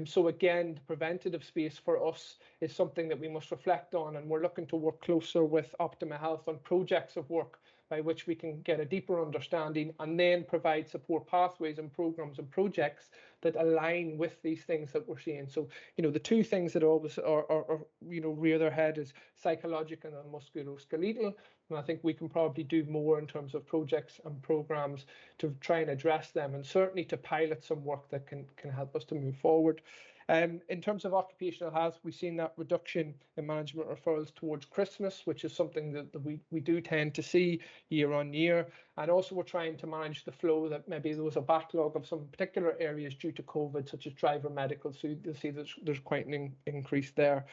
So again, the preventative space for us is something that we must reflect on, and we're looking to work closer with Optima Health on projects of work by which we can get a deeper understanding and then provide support pathways and programs and projects that align with these things that we're seeing. So, the 2 things that always are rear their head is psychological and musculoskeletal. And I think we can probably do more in terms of projects and programs to try and address them, and certainly to pilot some work that can help us to move forward. In terms of occupational health, we've seen that reduction in management referrals towards Christmas, which is something that we do tend to see year on year. And also we're trying to manage the flow that maybe there was a backlog of some particular areas due to COVID, such as driver medical. So you'll see there's quite an increase there.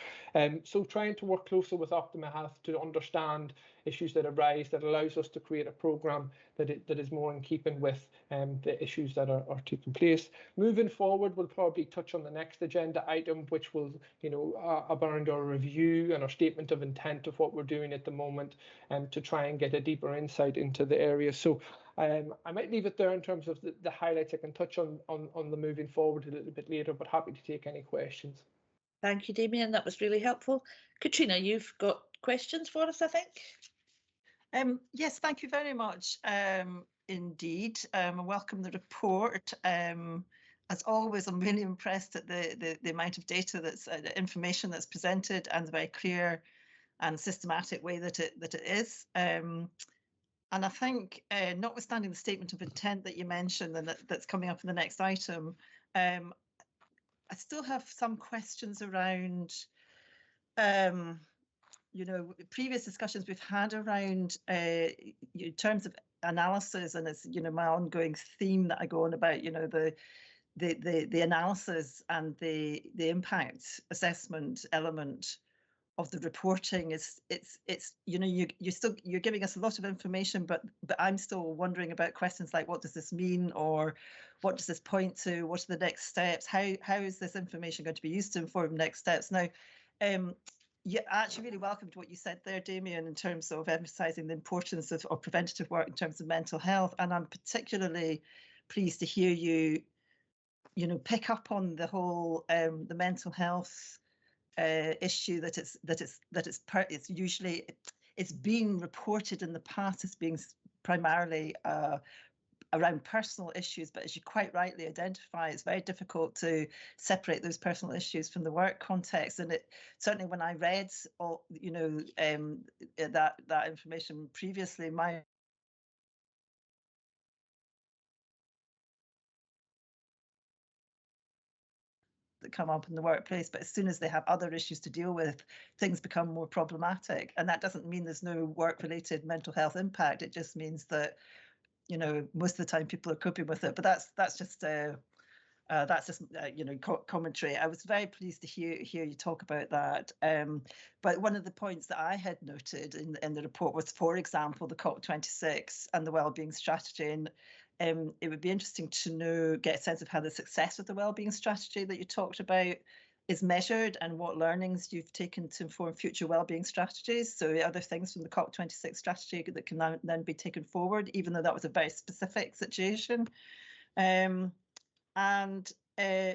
So trying to work closer with Optima Health to understand issues that arise that allows us to create a programme that is more in keeping with the issues that are taking place. Moving forward, we'll probably touch on the next agenda item, which will, around our review and our statement of intent of what we're doing at the moment, to try and get a deeper insight into the area. So I might leave it there in terms of the highlights. I can touch on the moving forward a little bit later, but happy to take any questions. Thank you, Damien. That was really helpful. Katrina, you've got questions for us, I think. Yes, thank you very much indeed. I welcome the report. As always, I'm really impressed at the amount of data information that's presented, and the very clear and systematic way that it is. And I think, notwithstanding the statement of intent that you mentioned and that's coming up in the next item, still have some questions around, you know, previous discussions we've had around in terms of analysis, and it's, you know, my ongoing theme that I go on about, you know, the analysis and the impact assessment element of the reporting is it's you know, you're giving us a lot of information, but I'm still wondering about questions like, what does this mean, or what does this point to, what are the next steps, how is this information going to be used to inform next steps? Now, yeah, I actually really welcomed what you said there, Damien, in terms of emphasising the importance of preventative work in terms of mental health, and I'm particularly pleased to hear you know, pick up on the whole the mental health issue, that it's usually, it's been reported in the past as being primarily around personal issues, but as you quite rightly identify, it's very difficult to separate those personal issues from the work context. And it certainly, when I read all, you know, that information previously, my that come up in the workplace, but as soon as they have other issues to deal with, things become more problematic. And that doesn't mean there's no work-related mental health impact. It just means that, you know, most of the time people are coping with it. But that's just you know, commentary. I was very pleased to hear you talk about that. But one of the points that I had noted in the report was, for example, the COP26 and the wellbeing strategy. And it would be interesting to get a sense of how the success of the wellbeing strategy that you talked about is measured, and what learnings you've taken to inform future wellbeing strategies. So are there things from the COP26 strategy that can then be taken forward, even though that was a very specific situation? And yeah,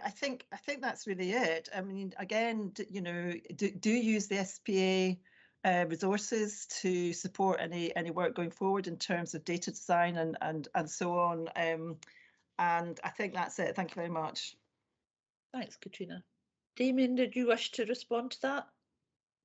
I think that's really it. I mean, again, you know, do use the SPA resources to support any work going forward in terms of data design and so on. And I think that's it. Thank you very much. Thanks, Katrina. Damien, did you wish to respond to that?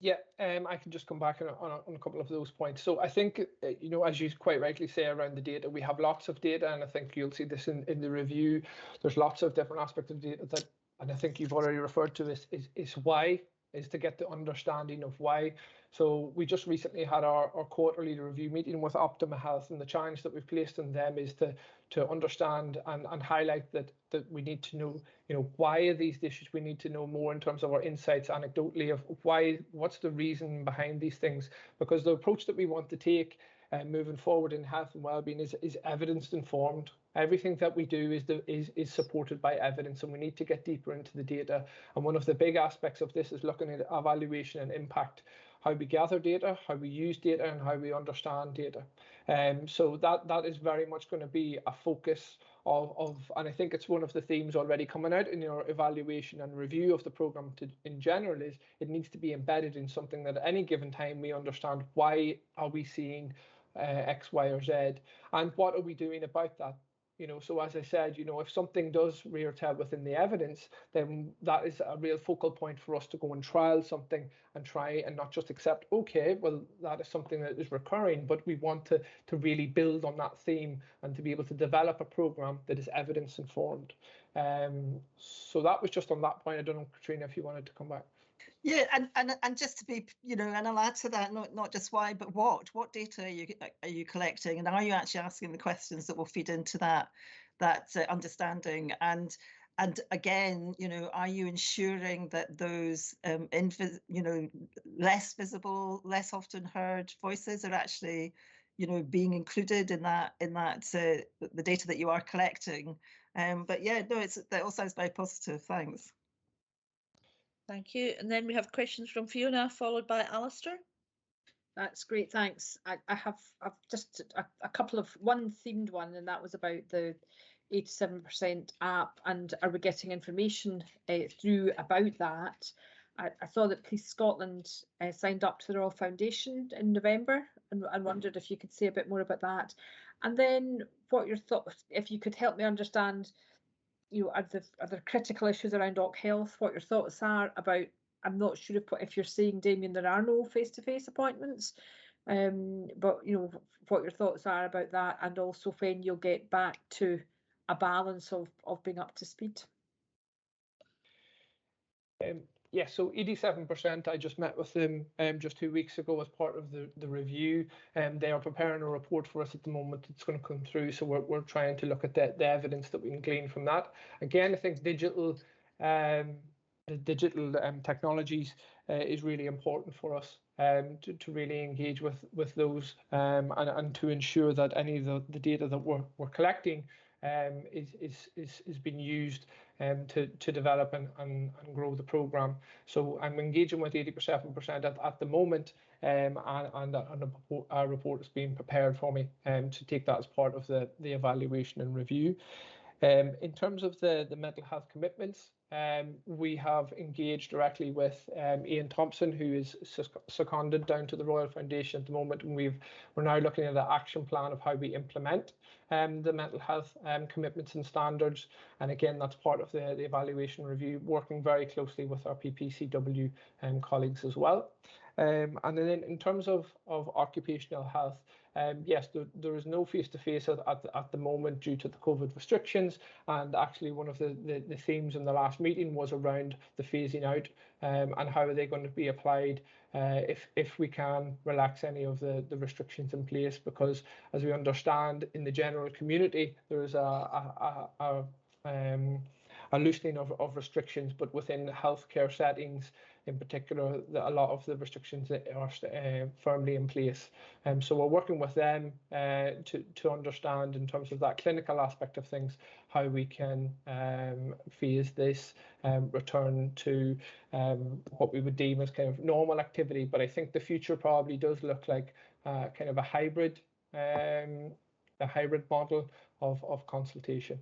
Yeah, I can just come back on a couple of those points. So I think, you know, as you quite rightly say around the data, we have lots of data, and I think you'll see this in the review. There's lots of different aspects of data that, and I think you've already referred to this, is why, is to get the understanding of why. So we just recently had our quarterly review meeting with Optima Health, and the challenge that we've placed on them is to understand and highlight that we need to know, you know, why are these issues. We need to know more in terms of our insights anecdotally of why, what's the reason behind these things, because the approach that we want to take moving forward in health and wellbeing is evidence informed. Everything that we do is supported by evidence, and we need to get deeper into the data. And one of the big aspects of this is looking at evaluation and impact, how we gather data, how we use data, and how we understand data. So that is very much going to be a focus of, and I think it's one of the themes already coming out in your evaluation and review of the programme in general, is it needs to be embedded in something that at any given time we understand, why are we seeing X, Y, or Z, and what are we doing about that? You know, so as I said, you know, if something does rear tail within the evidence, then that is a real focal point for us to go and trial something and try and not just accept, okay, well, that is something that is recurring, but we want to really build on that theme and to be able to develop a programme that is evidence informed. So that was just on that point. I don't know, Katrina, if you wanted to come back. Yeah, and just to be, you know, and I'll add to that, not just why, but what data are you collecting, and are you actually asking the questions that will feed into that understanding, and again, you know, are you ensuring that those you know, less visible, less often heard voices are actually, you know, being included in that the data that you are collecting? But yeah, no, that all sounds very positive. Thanks. Thank you. And then we have questions from Fiona, followed by Alistair. That's great, thanks. I've just a couple of, one themed one, and that was about the 87% app, and are we getting information through about that? I saw that Police Scotland signed up to the Royal Foundation in November, and wondered if you could say a bit more about that. And then what your thoughts, if you could help me understand, you know, are there critical issues around OC Health? What your thoughts are about? I'm not sure if you're saying, Damien, there are no face-to-face appointments, but you know what your thoughts are about that, and also when you'll get back to a balance of being up to speed. Yeah, so 87%, I just met with them just 2 weeks ago as part of the review, and they are preparing a report for us at the moment. It's going to come through, so we're trying to look at the evidence that we can glean from that. Again, I think the digital technologies is really important for us to really engage with those and to ensure that any of the data that we're collecting is being used to develop and grow the programme. So I'm engaging with 87% at the moment, and a report is being prepared for me to take that as part of the evaluation and review. In terms of the mental health commitments, we have engaged directly with Ian Thompson, who is seconded down to the Royal Foundation at the moment, and we're now looking at an action plan of how we implement the mental health commitments and standards. And again, that's part of the evaluation review, working very closely with our PPCW colleagues as well. And then in terms of occupational health, yes, there is no face-to-face at the moment due to the COVID restrictions, and actually one of the themes in the last meeting was around the phasing out and how are they going to be applied if we can relax any of the restrictions in place, because as we understand in the general community there is a loosening of restrictions, but within healthcare settings in particular, a lot of the restrictions are firmly in place. So we're working with them to understand in terms of that clinical aspect of things, how we can phase this return to what we would deem as kind of normal activity. But I think the future probably does look like kind of a hybrid model of consultation.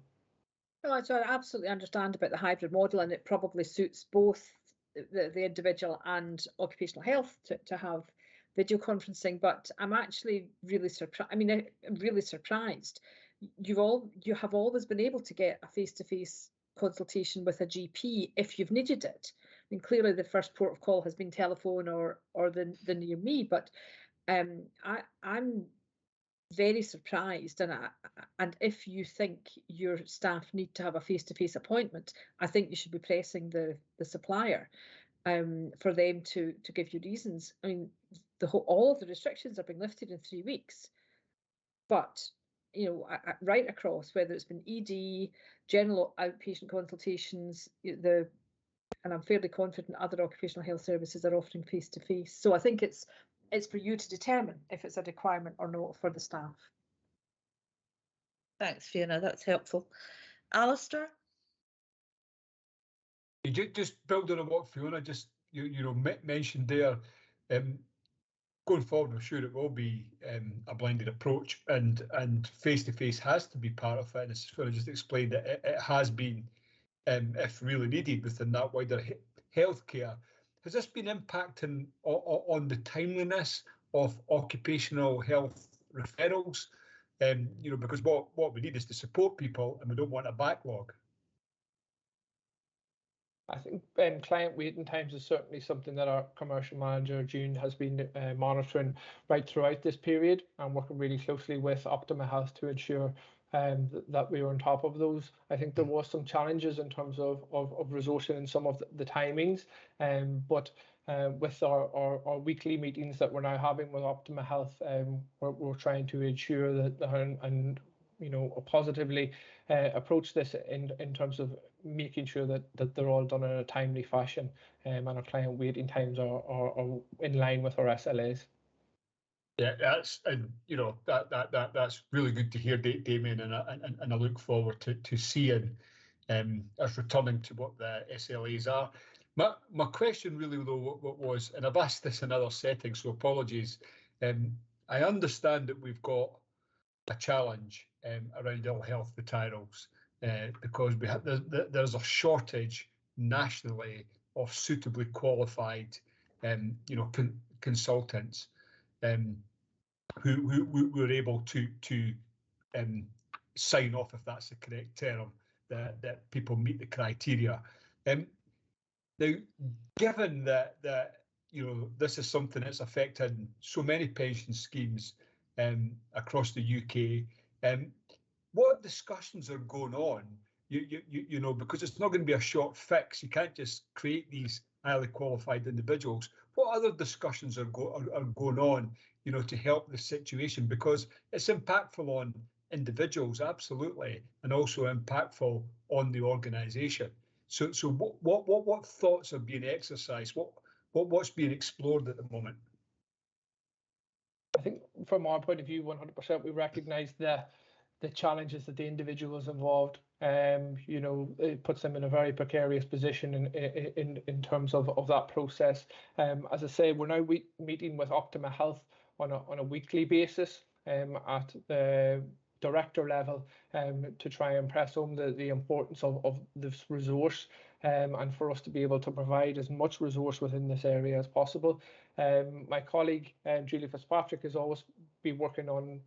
No, so I absolutely understand about the hybrid model, and it probably suits both the individual and occupational health to have video conferencing. But I'm actually really surprised. I mean, I'm really surprised. You have always been able to get a face-to-face consultation with a GP if you've needed it. I mean, clearly the first port of call has been telephone or the near me, but I'm very surprised, and if you think your staff need to have a face-to-face appointment, I think you should be pressing the supplier for them to give you reasons. I mean, all of the restrictions are being lifted in 3 weeks, but you know, right across, whether it's been ED, general outpatient consultations, and I'm fairly confident other occupational health services are offering face-to-face. So I think it's for you to determine if it's a requirement or not for the staff. Thanks, Fiona, that's helpful. Alistair? Just building on what Fiona just mentioned there, going forward, I'm sure it will be a blended approach, and face-to-face has to be part of it. And as Fiona just explained, it has been, if really needed, within that wider healthcare. Has this been impacting on the timeliness of occupational health referrals? Because what we need is to support people, and we don't want a backlog. I think client waiting times is certainly something that our commercial manager, June, has been monitoring right throughout this period, and working really closely with Optima Health to ensure that we were on top of those. I think there was some challenges in terms of resourcing in some of the timings, but with our weekly meetings that we're now having with Optima Health, we're trying to ensure that and positively approach this in terms of making sure that they're all done in a timely fashion, and our client waiting times are in line with our SLAs. Yeah, that's that's really good to hear, Damien, and I look forward to seeing us returning to what the SLAs are. My question really though was, and I've asked this in other settings, so apologies. I understand that we've got a challenge around ill health retirals because there's a shortage nationally of suitably qualified consultants who were able to sign off, if that's the correct term, that people meet the criteria. Now, given that this is something that's affected so many pension schemes across the UK, what discussions are going on you know, because it's not going to be a short fix. You can't just create these highly qualified individuals. What other discussions are going on, you know, to help the situation? Because it's impactful on individuals, absolutely, and also impactful on the organisation. So what thoughts are being exercised? What's being explored at the moment? I think from our point of view, 100%, we recognise the challenges that the individuals involved. You know, it puts them in a very precarious position in terms of that process. As I say, we're now meeting with Optima Health on a weekly basis at the director level to try and press home the importance of this resource and for us to be able to provide as much resource within this area as possible. My colleague Julie Fitzpatrick has always been working on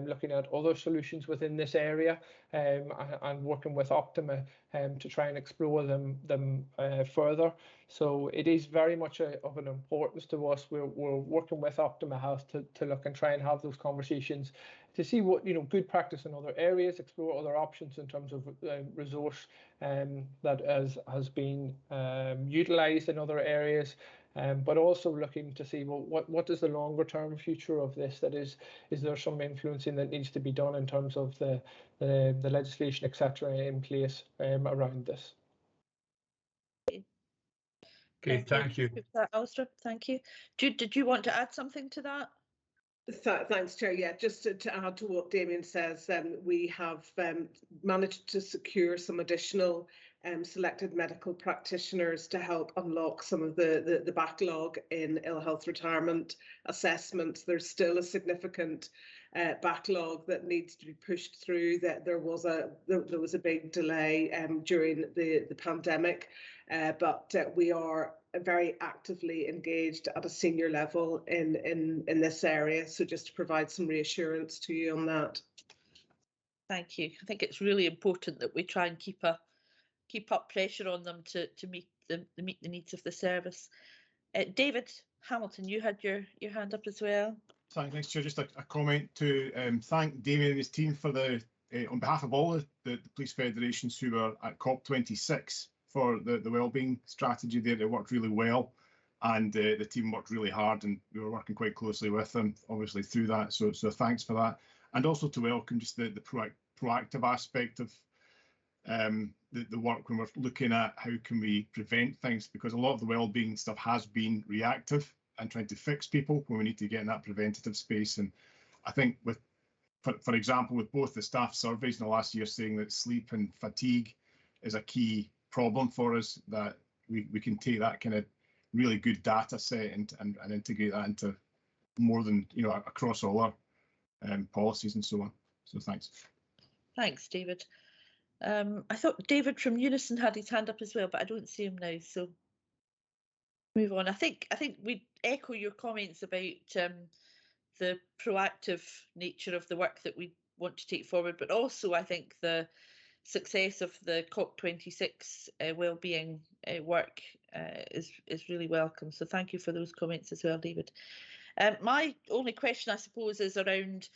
looking at other solutions within this area and working with Optima to try and explore them further. So it is very much of an importance to us. We're working with Optima Health to look and try and have those conversations to see what, you know, good practice in other areas, explore other options in terms of resource that has been utilised in other areas, but also looking to see, well, what is the longer term future of this? That is there some influencing that needs to be done in terms of the legislation, etc., in place around this? Okay, thank you. Alistair, thank you. Jude, did you want to add something to that? Thanks, Chair. Yeah, just to add to what Damien says, we have managed to secure some additional selected medical practitioners to help unlock some of the backlog in ill health retirement assessments. There's still a significant backlog that needs to be pushed through. That there was a big delay during the pandemic, but we are very actively engaged at a senior level in this area. So just to provide some reassurance to you on that. Thank you. I think it's really important that we try and keep up pressure on them to meet the needs of the service. David Hamilton, you had your hand up as well. Thanks, Chair. Just a comment to thank Damien and his team for on behalf of all the police federations who were at COP26 for the wellbeing strategy there. It worked really well, and the team worked really hard, and we were working quite closely with them, obviously, through that. So thanks for that, and also to welcome just the proactive aspect of the work when we're looking at how can we prevent things, because a lot of the wellbeing stuff has been reactive and trying to fix people when we need to get in that preventative space. And I think for example, with both the staff surveys in the last year saying that sleep and fatigue is a key problem for us, that we can take that kind of really good data set and integrate that into more than, you know, across all our policies and so on. So thanks. Thanks, David. I thought David from Unison had his hand up as well, but I don't see him now, so move on. I think we echo your comments about the proactive nature of the work that we want to take forward, but also I think the success of the COP26 wellbeing work is really welcome. So thank you for those comments as well, David. My only question, I suppose, is around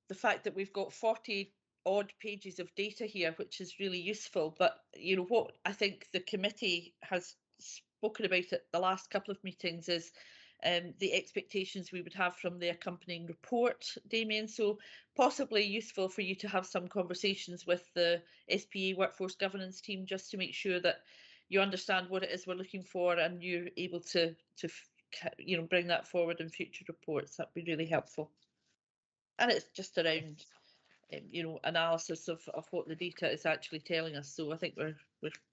the fact that we've got 40 odd pages of data here, which is really useful. But you know what I think the committee has spoken about at the last couple of meetings is the expectations we would have from the accompanying report, Damien. So possibly useful for you to have some conversations with the SPA workforce governance team, just to make sure that you understand what it is we're looking for and you're able to you know, bring that forward in future reports. That'd be really helpful. And it's just around you know, analysis of what the data is actually telling us. So I think we're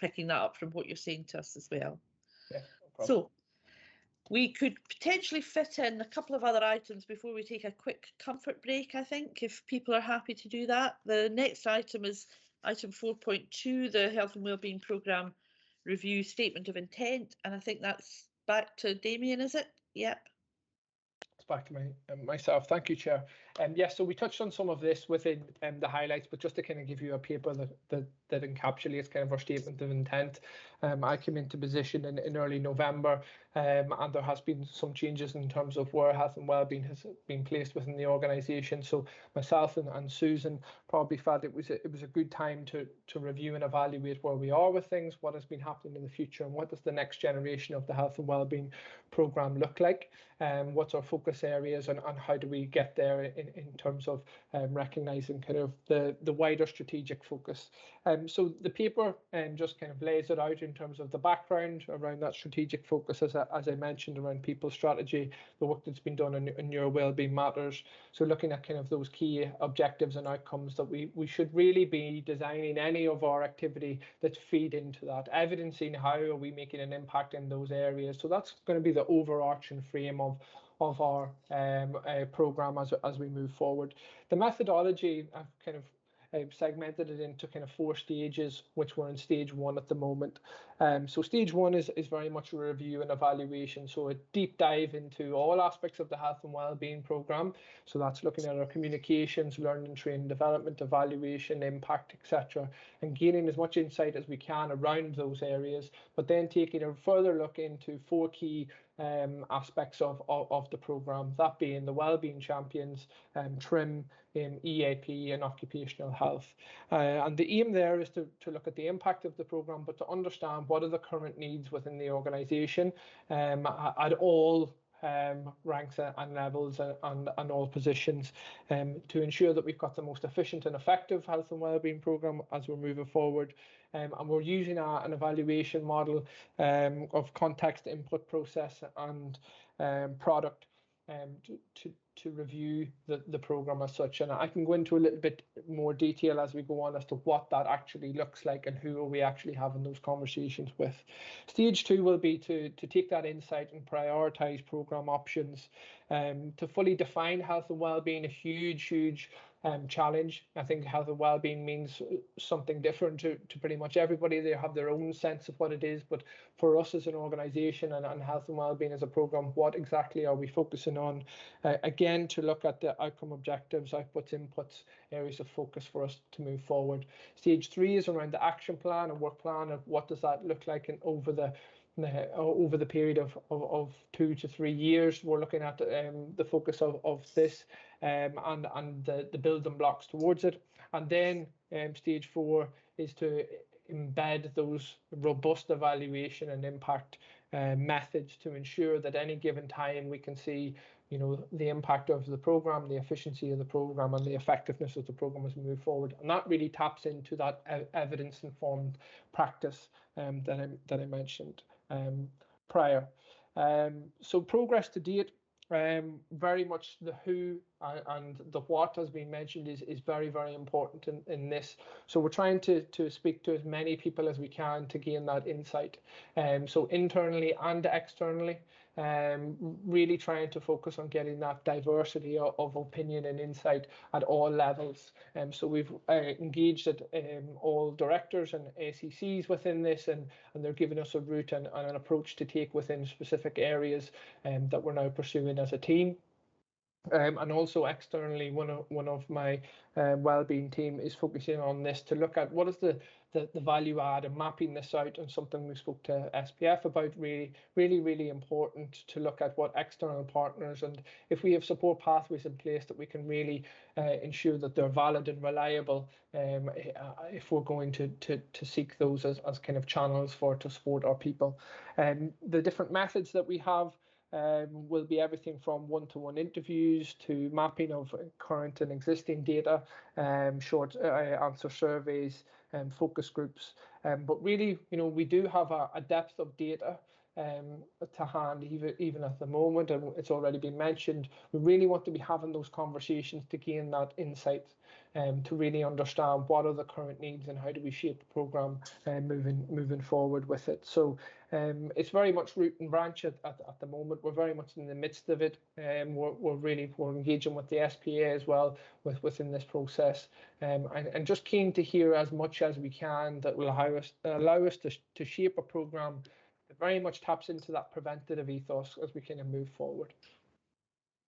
picking that up from what you're saying to us as well. Yeah, no problem. So we could potentially fit in a couple of other items before we take a quick comfort break, I think, if people are happy to do that. The next item is item 4.2, the Health and Wellbeing Programme Review Statement of Intent. And I think that's back to Damien, is it? Yep. It's back to myself. Thank you, Chair. Yes, so we touched on some of this within the highlights, but just to kind of give you a paper that that encapsulates kind of our statement of intent. I came into position in early November, and there has been some changes in terms of where health and wellbeing has been placed within the organisation. So myself and Susan probably felt it was a good time to review and evaluate where we are with things, what has been happening in the future, and what does the next generation of the health and wellbeing programme look like, what's our focus areas, and how do we get there in terms of recognising kind of the wider strategic focus. So the paper just kind of lays it out in terms of the background around that strategic focus, as I mentioned, around people strategy, the work that's been done in Your Wellbeing Matters. So looking at kind of those key objectives and outcomes that we should really be designing any of our activity that feed into that, evidencing how are we making an impact in those areas. So that's going to be the overarching frame of our programme as we move forward. The methodology, I've kind of segmented it into kind of 4 stages, which we're in stage 1 at the moment. So stage 1 is very much a review and evaluation, so a deep dive into all aspects of the health and wellbeing programme. So that's looking at our communications, learning, training, development, evaluation, impact, etc., and gaining as much insight as we can around those areas, but then taking a further look into 4 key aspects of the programme, that being the wellbeing champions, TRIM, EAP, and occupational health. And the aim there is to look at the impact of the programme, but to understand what are the current needs within the organisation at all ranks and levels and all positions, to ensure that we've got the most efficient and effective health and wellbeing programme as we're moving forward. And we're using an evaluation model of context, input, process, and product to review the programme as such. And I can go into a little bit more detail as we go on as to what that actually looks like and who are we actually having those conversations with. Stage 2 will be to take that insight and prioritise programme options, to fully define health and wellbeing, a huge challenge. I think health and wellbeing means something different to pretty much everybody. They have their own sense of what it is, but for us as an organisation and health and wellbeing as a programme, what exactly are we focusing on? Again, to look at the outcome objectives, outputs, inputs, areas of focus for us to move forward. Stage 3 is around the action plan and work plan, and what does that look like over the period of 2 to 3 years. We're looking at the focus of this and the building blocks towards it. And then stage 4 is to embed those robust evaluation and impact methods to ensure that any given time we can see, you know, the impact of the programme, the efficiency of the programme, and the effectiveness of the programme as we move forward. And that really taps into that evidence-informed practice that I mentioned prior. So progress to date, very much the who and the what has been mentioned is very important in this. So we're trying to speak to as many people as we can to gain that insight. So internally and externally, really trying to focus on getting that diversity of opinion and insight at all levels. So we've engaged at all directors and ACCs within this, and they're giving us a route and an approach to take within specific areas that we're now pursuing as a team. And also externally, one of my wellbeing team is focusing on this to look at what is the value add and mapping this out, and something we spoke to SPF about. Really important to look at what external partners, and if we have support pathways in place that we can really ensure that they're valid and reliable, if we're going to seek those as kind of channels to support our people. The different methods that we have will be everything from one-to-one interviews to mapping of current and existing data, short answer surveys, focus groups. But really, you know, we do have a depth of data to hand even at the moment, and it's already been mentioned. We really want to be having those conversations to gain that insight, to really understand what are the current needs and how do we shape the programme moving forward with it. So it's very much root and branch at the moment. We're very much in the midst of it. We're engaging with the SPA as well within this process, and just keen to hear as much as we can that will allow us to shape a programme that very much taps into that preventative ethos as we kind of move forward.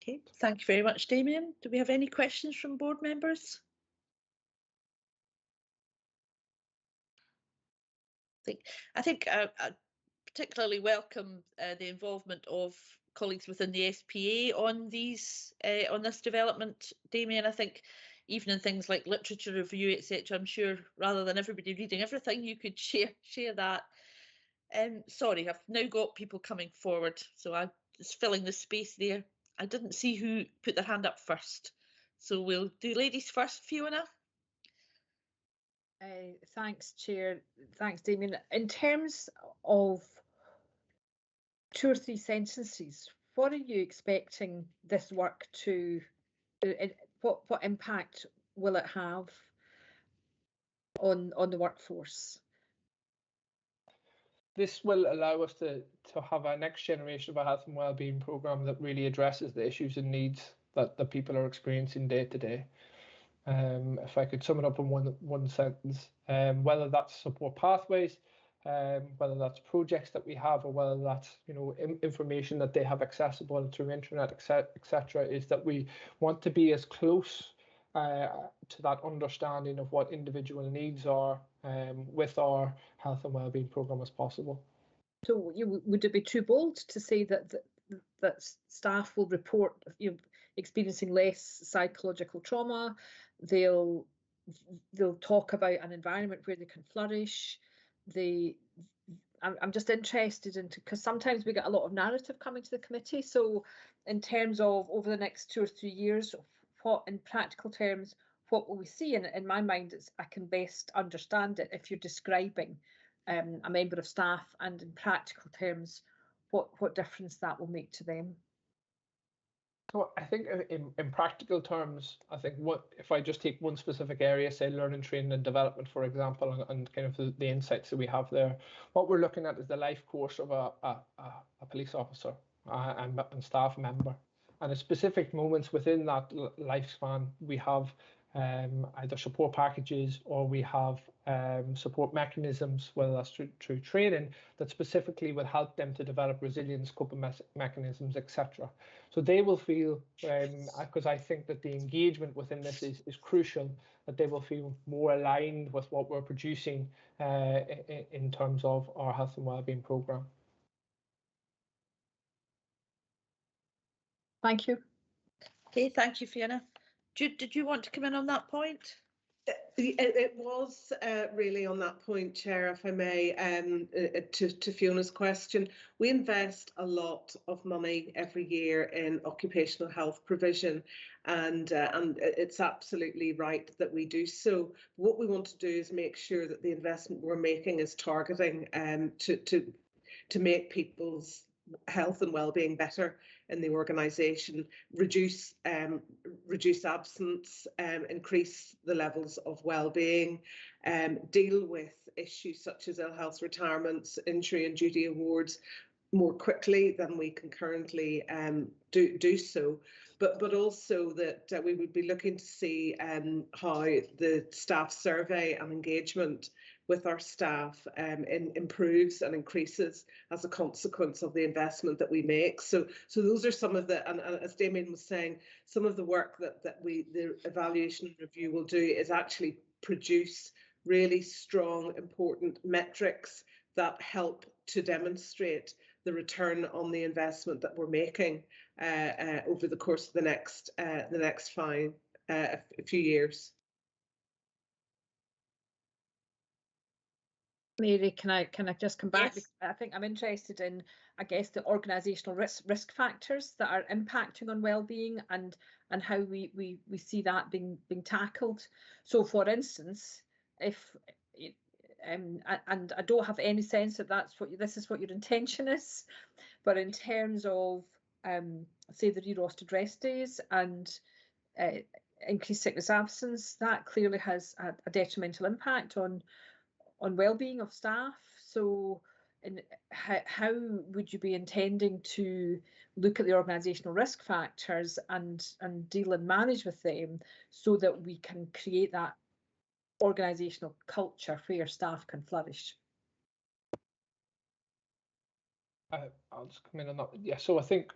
Okay, thank you very much, Damien. Do we have any questions from board members? I think I particularly welcome the involvement of colleagues within the SPA on these on this development, Damien. I think even in things like literature review, etc., I'm sure rather than everybody reading everything, you could share that. Sorry, I've now got people coming forward, so I'm just filling the space there. I didn't see who put their hand up first, so we'll do ladies first. Fiona. Thanks, Chair. Thanks, Damien. In terms of 2 or 3 sentences, what are you expecting this work to? What impact will it have on the workforce? This will allow us to have a next generation of a health and wellbeing programme that really addresses the issues and needs that the people are experiencing day to day. If I could sum it up in one sentence, whether that's support pathways, whether that's projects that we have, or whether that's information that they have accessible through internet, etc., is that we want to be as close to that understanding of what individual needs are with our health and wellbeing programme as possible. So would it be too bold to say that staff will report experiencing less psychological trauma? They'll talk about an environment where they can flourish. I'm just interested in, because sometimes we get a lot of narrative coming to the committee. So in terms of over the next 2 or 3 years, what in practical terms, what will we see? And in my mind, I can best understand it if you're describing a member of staff, and in practical terms, what difference that will make to them. So I think in practical terms, I think if I just take one specific area, say learning, training and development, for example, and kind of the insights that we have there, what we're looking at is the life course of a police officer and staff member. And at specific moments within that lifespan, we have either support packages, or we have support mechanisms, whether that's through training, that specifically will help them to develop resilience, coping mechanisms, etc. So they will feel, because I think that the engagement within this is crucial, that they will feel more aligned with what we're producing in terms of our health and wellbeing programme. Thank you. Okay, thank you, Fiona. Jude, did you want to come in on that point? It was really on that point, Chair, if I may, to Fiona's question. We invest a lot of money every year in occupational health provision, and it's absolutely right that we do so. What we want to do is make sure that the investment we're making is targeting to make people's health and well-being better in the organisation, reduce absence, increase the levels of well-being, deal with issues such as ill health retirements, injury and duty awards more quickly than we can currently do so. But also that we would be looking to see how the staff survey and engagement with our staff improves and increases as a consequence of the investment that we make. So those are some of the, and as Damien was saying, some of the work that the evaluation and review will do is actually produce really strong, important metrics that help to demonstrate the return on the investment that we're making over the course of the next few years. Mary, can I just come back? Yes. I think I'm interested in, I guess, the organisational risk factors that are impacting on well-being and how we see that being tackled. So, for instance, if and I don't have any sense that this is what your intention is, but in terms of say the re-rostered rest days and increased sickness absence, that clearly has a detrimental impact on well-being of staff. So how would you be intending to look at the organisational risk factors and deal and manage with them so that we can create that organisational culture where staff can flourish? I'll just come in on that. Yeah, so I think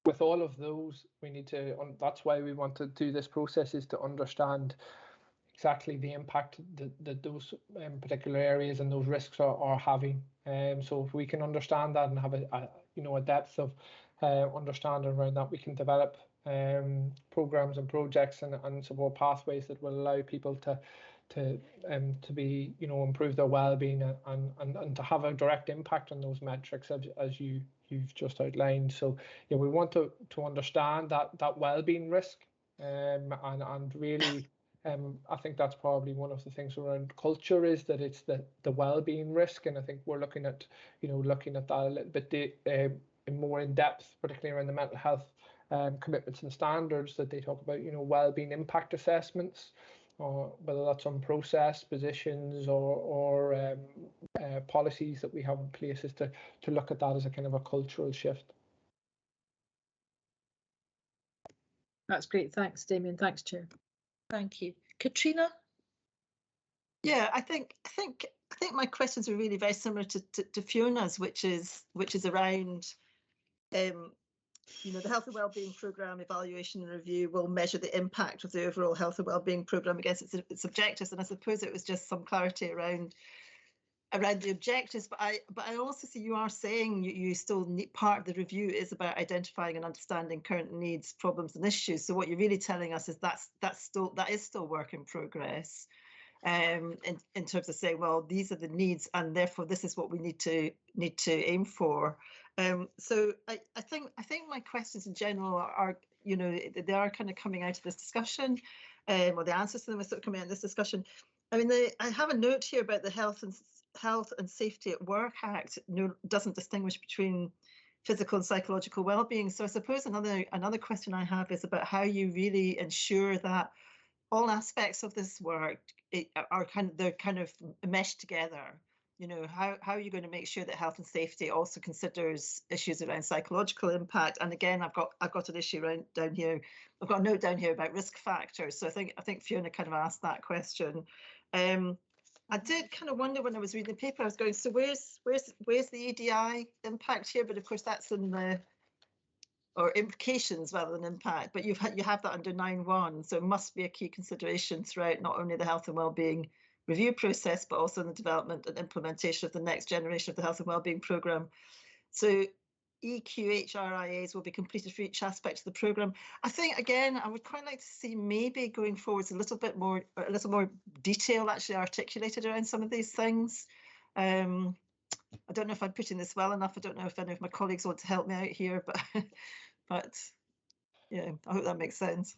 with all of those, we need to, that's why we want to do this process, is to understand exactly the impact that those particular areas and those risks are having. So if we can understand that and have a depth of understanding around that, we can develop programs and projects and support pathways that will allow people to be, improve their well-being and to have a direct impact on those metrics as you've just outlined. So we want to understand that well-being risk, and really I think that's probably one of the things around culture, is that it's the well-being risk, and I think we're looking at that a little bit more in depth, particularly around the mental health commitments and standards that they talk about, well-being impact assessments, or whether that's on process, positions, or policies that we have in place, is to look at that as a kind of a cultural shift. That's great. Thanks, Damien. Thanks, Chair. Thank you. Katrina? Yeah, I think my questions are really very similar to Fiona's, which is around the health and wellbeing programme evaluation and review will measure the impact of the overall health and wellbeing programme against its objectives, and I suppose it was just some clarity around the objectives. But I also see you are saying you still need, part of the review is about identifying and understanding current needs, problems, and issues. So what you're really telling us is that is still work in progress. In terms of saying, well, these are the needs, and therefore this is what we need to aim for. So I think my questions in general are they are kind of coming out of this discussion, or the answers to them are sort of coming out of this discussion. I mean, I have a note here about the Health and Safety at Work Act. Doesn't distinguish between physical and psychological well-being. So I suppose another question I have is about how you really ensure that all aspects of this work are kind of meshed together. How are you going to make sure that health and safety also considers issues around psychological impact? And again, I've got an issue down here. I've got a note down here about risk factors. So I think Fiona kind of asked that question. I did kind of wonder when I was reading the paper, I was going, so where's the EDI impact here? But of course that's in the, or implications rather than impact, but you have that under 9.1, so it must be a key consideration throughout not only the health and wellbeing review process, but also in the development and implementation of the next generation of the health and wellbeing programme. So EQHRIAs will be completed for each aspect of the programme. I think, again, I would quite like to see maybe going forwards a little more detail actually articulated around some of these things. I don't know if I'm putting this well enough. I don't know if any of my colleagues want to help me out here, but yeah, I hope that makes sense.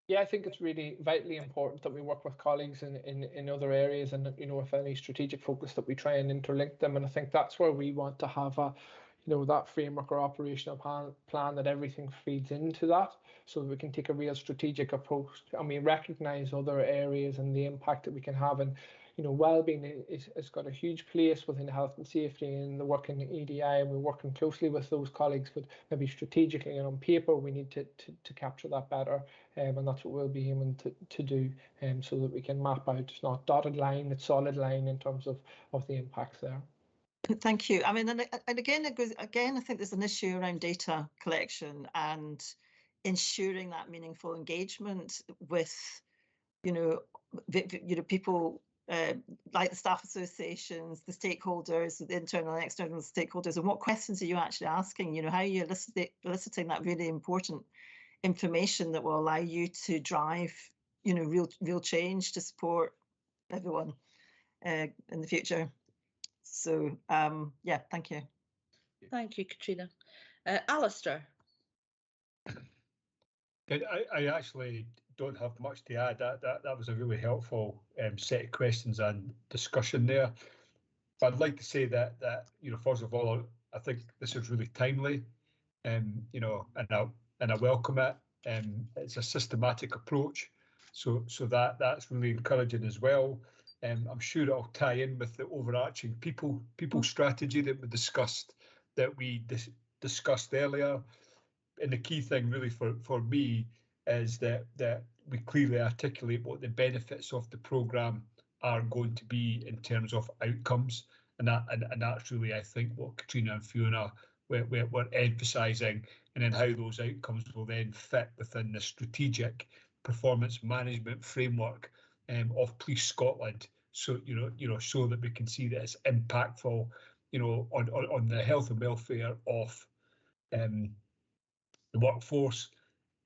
Yeah, I think it's really vitally important that we work with colleagues in other areas, and with any strategic focus that we try and interlink them. And I think that's where we want to have a that framework or operational plan that everything feeds into that, so that we can take a real strategic approach, and we recognise other areas and the impact that we can have. And wellbeing has got a huge place within health and safety and the work in the EDI, and we're working closely with those colleagues, but maybe strategically and on paper we need to capture that better, and that's what we'll be aiming to do, so that we can map out, it's not dotted line, it's solid line in terms of the impacts there. Thank you. I mean, and again, I think there's an issue around data collection and ensuring that meaningful engagement with, people like the staff associations, the stakeholders, the internal and external stakeholders, and what questions are you actually asking? How are you eliciting that really important information that will allow you to drive, real change to support everyone in the future. So, yeah, thank you. Thank you, Katrina. Alistair. I actually don't have much to add. That was a really helpful set of questions and discussion there. But I'd like to say that first of all, I think this is really timely, and I welcome it. It's a systematic approach, so that's really encouraging as well. I'm sure it'll tie in with the overarching people strategy that we discussed earlier. And the key thing really for me is that we clearly articulate what the benefits of the programme are going to be in terms of outcomes, and that's really, I think, what Katrina and Fiona were emphasising, and then how those outcomes will then fit within the strategic performance management framework of Police Scotland, so so that we can see that it's impactful, on the health and welfare of the workforce,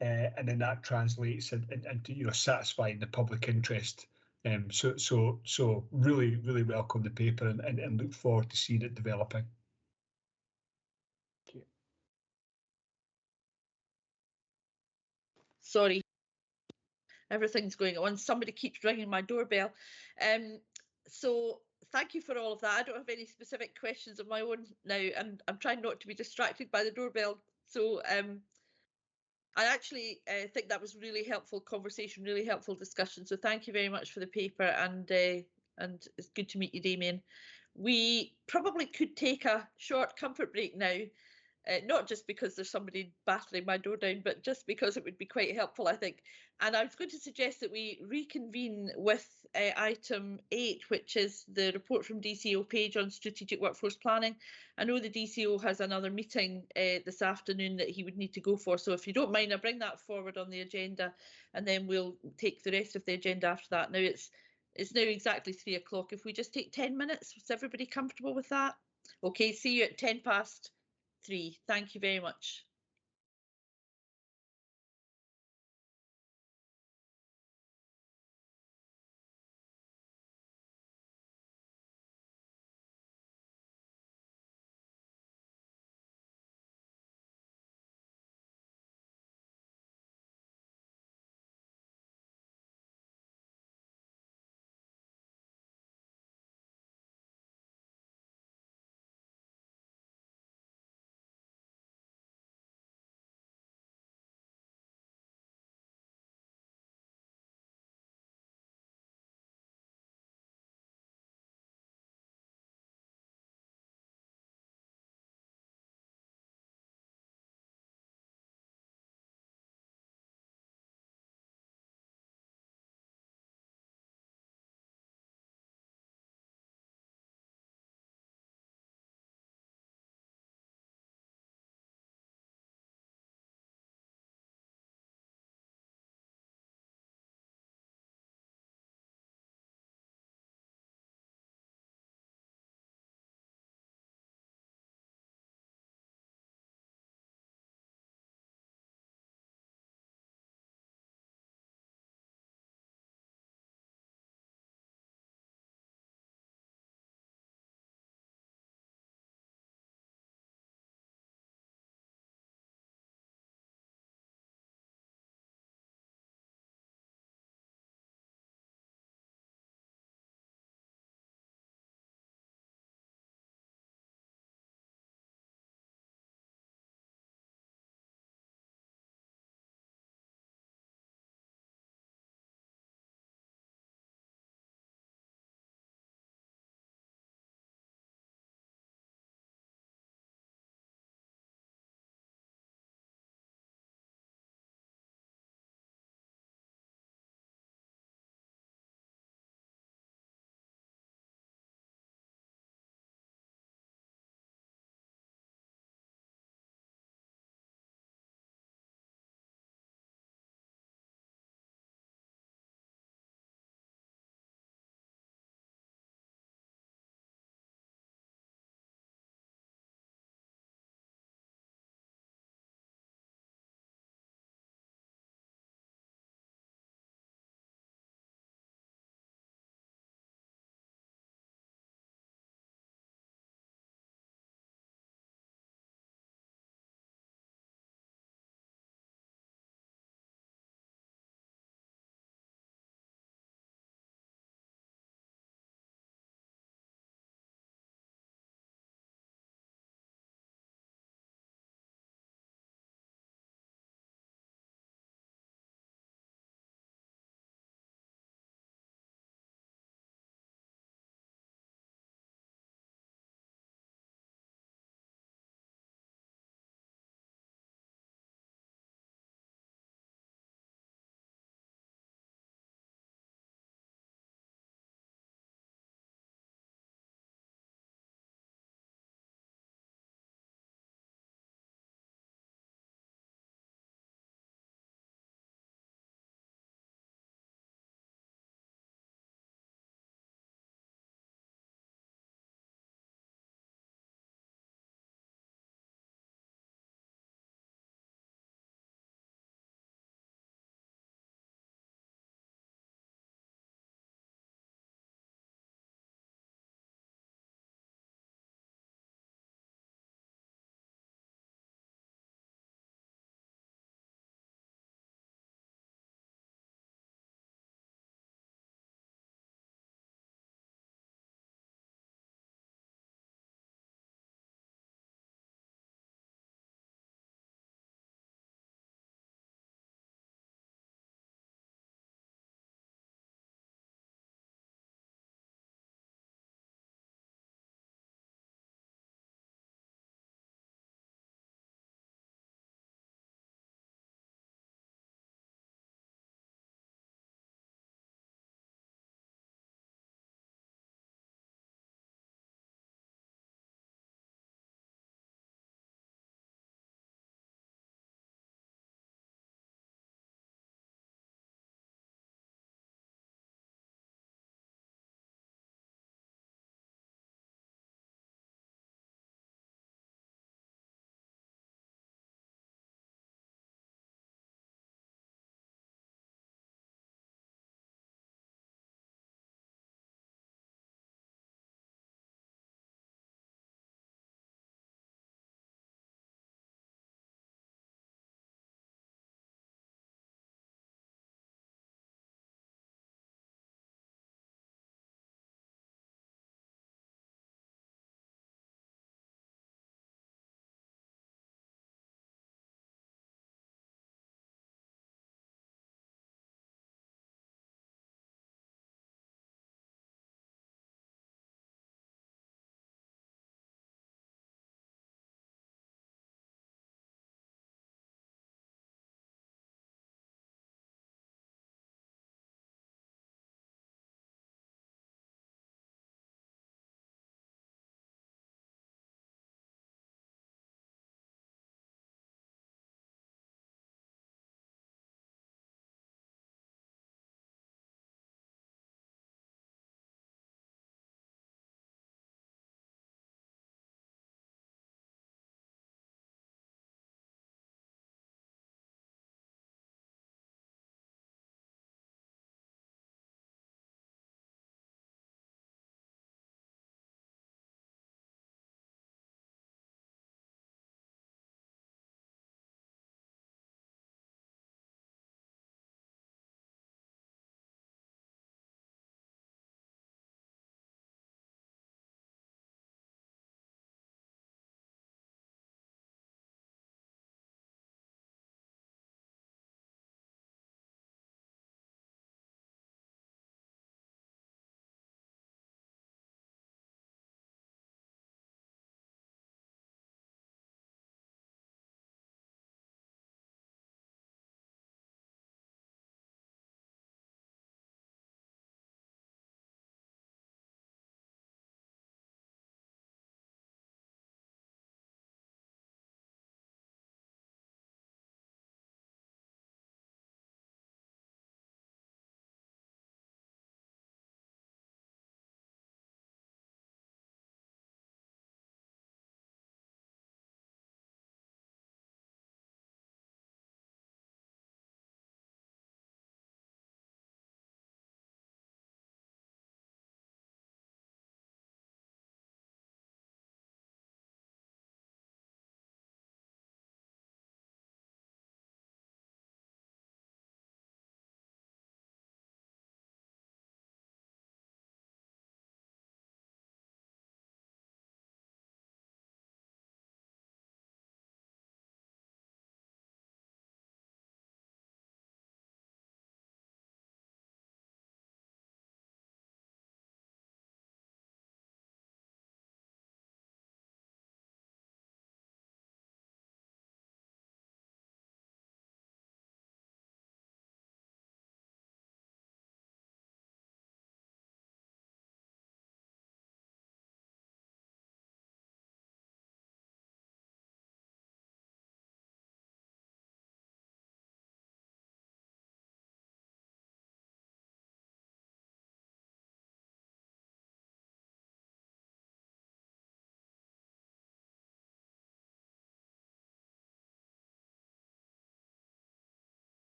and then that translates into satisfying the public interest. So really welcome the paper and look forward to seeing it developing. Sorry, everything's going on. Somebody keeps ringing my doorbell. So thank you for all of that. I don't have any specific questions of my own now, and I'm trying not to be distracted by the doorbell. So I actually think that was really helpful conversation, really helpful discussion. So thank you very much for the paper, and it's good to meet you, Damien. We probably could take a short comfort break now. Not just because there's somebody battering my door down, but just because it would be quite helpful, I think. And I was going to suggest that we reconvene with item 8, which is the report from DCO Page on strategic workforce planning. I know the DCO has another meeting this afternoon that he would need to go for. So if you don't mind, I'll bring that forward on the agenda, and then we'll take the rest of the agenda after that. Now it's now exactly 3 o'clock. If we just take 10 minutes, is everybody comfortable with that? Okay, see you at 3:10. Thank you very much.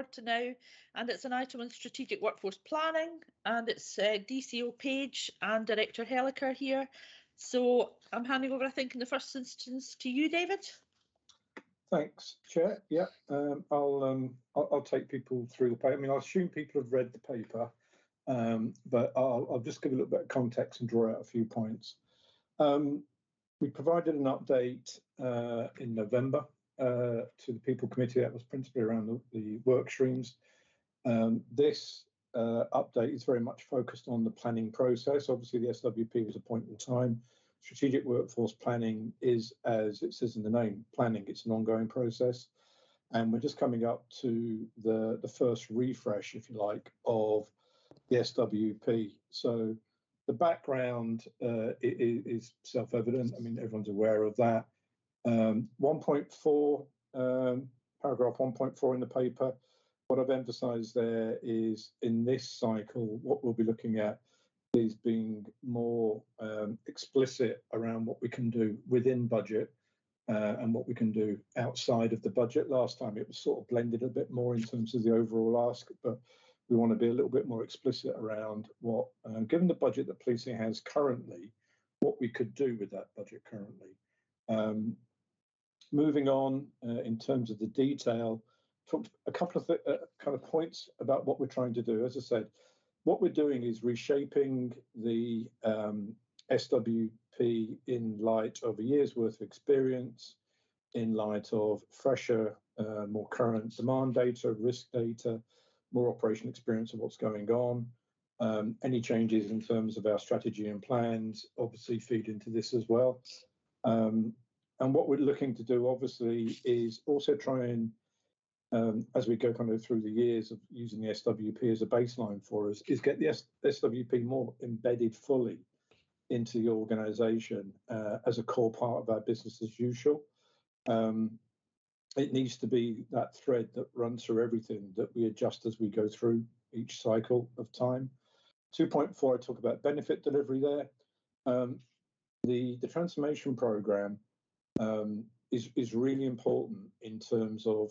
forward to now, and it's an item on strategic workforce planning, and it's DCO Page and Director Helliker here. So I'm handing over, I think, in the first instance to you, David. Thanks, Chair. Yeah, I'll take people through the paper. I mean, I assume people have read the paper, but I'll just give a little bit of context and draw out a few points. We provided an update in November to the People Committee. That was principally around the work streams. This update is very much focused on the planning process. Obviously, the SWP was a point in time. Strategic workforce planning is, as it says in the name, planning. It's an ongoing process. And we're just coming up to the first refresh, if you like, of the SWP. So the background is self-evident. I mean, everyone's aware of that. 1.4, paragraph 1.4 in the paper, what I've emphasised there is in this cycle, what we'll be looking at is being more explicit around what we can do within budget and what we can do outside of the budget. Last time it was sort of blended a bit more in terms of the overall ask, but we want to be a little bit more explicit around what, given the budget that policing has currently, what we could do with that budget currently. Moving on in terms of the detail, talked a couple of kind of points about what we're trying to do. As I said, what we're doing is reshaping the SWP in light of a year's worth of experience, in light of fresher, more current demand data, risk data, more operational experience of what's going on. Any changes in terms of our strategy and plans obviously feed into this as well. And what we're looking to do obviously is also try and as we go kind of through the years of using the SWP as a baseline for us, is get the SWP more embedded fully into the organisation as a core part of our business as usual. It needs to be that thread that runs through everything that we adjust as we go through each cycle of time. 2.4, I talk about benefit delivery there. The transformation programme is really important in terms of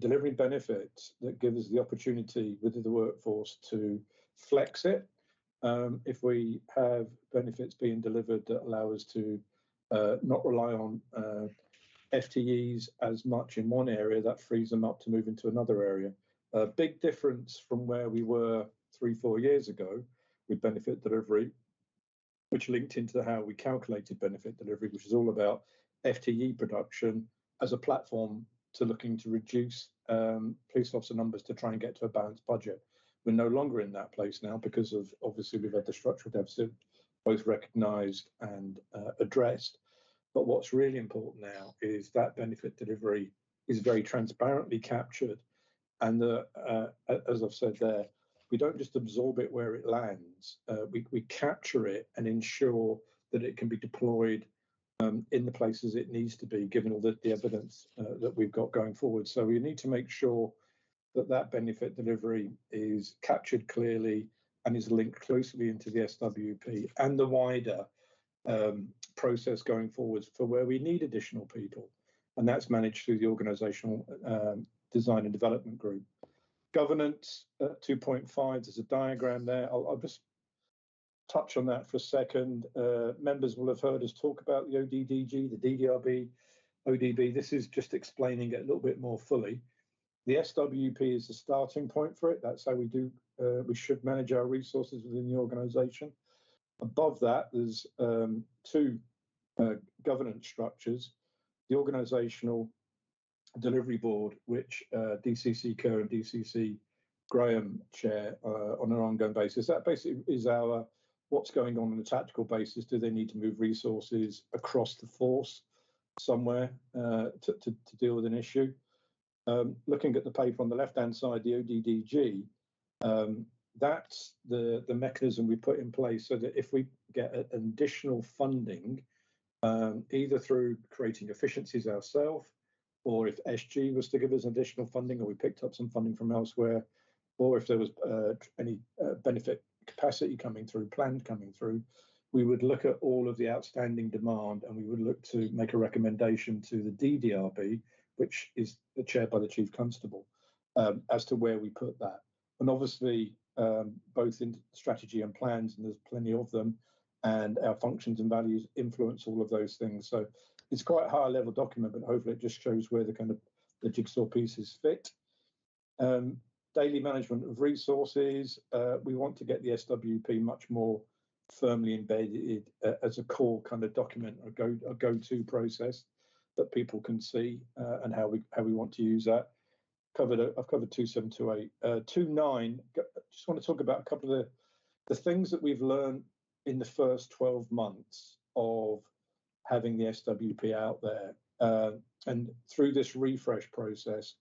delivering benefits that give us the opportunity within the workforce to flex it. If we have benefits being delivered that allow us to not rely on FTEs as much in one area, that frees them up to move into another area. A big difference from where we were 3-4 years ago with benefit delivery, which linked into how we calculated benefit delivery, which is all about FTE production as a platform to looking to reduce police officer numbers to try and get to a balanced budget. We're no longer in that place now because of, obviously, we've had the structural deficit both recognised and addressed. But what's really important now is that benefit delivery is very transparently captured. And as I've said there, we don't just absorb it where it lands. We capture it and ensure that it can be deployed in the places it needs to be, given all the evidence that we've got going forward. So we need to make sure that that benefit delivery is captured clearly and is linked closely into the SWP and the wider process going forwards for where we need additional people. And that's managed through the organisational design and development group. Governance 2.5, there's a diagram there. I'll just touch on that for a second. Members will have heard us talk about the ODDG, the DDRB, ODB. This is just explaining it a little bit more fully. The SWP is the starting point for it. That's how we do. We should manage our resources within the organisation. Above that, there's two governance structures. The organisational delivery board, which DCC Kerr and DCC Graham chair on an ongoing basis. That basically is our what's going on a tactical basis. Do they need to move resources across the force somewhere to deal with an issue? Looking at the paper on the left-hand side, the ODDG, that's the mechanism we put in place so that if we get additional funding, either through creating efficiencies ourselves, or if SG was to give us additional funding, or we picked up some funding from elsewhere, or if there was any benefit capacity coming through, planned coming through, we would look at all of the outstanding demand and we would look to make a recommendation to the DDRB, which is chaired by the Chief Constable, as to where we put that. And obviously, both in strategy and plans, and there's plenty of them, and our functions and values influence all of those things. So it's quite a high level document, but hopefully it just shows where the kind of the jigsaw pieces fit. Daily management of resources. We want to get the SWP much more firmly embedded as a core kind of document, a go-to process that people can see, and how we want to use that. I've covered 2728. 29, just want to talk about a couple of the things that we've learned in the first 12 months of having the SWP out there. And through this refresh process,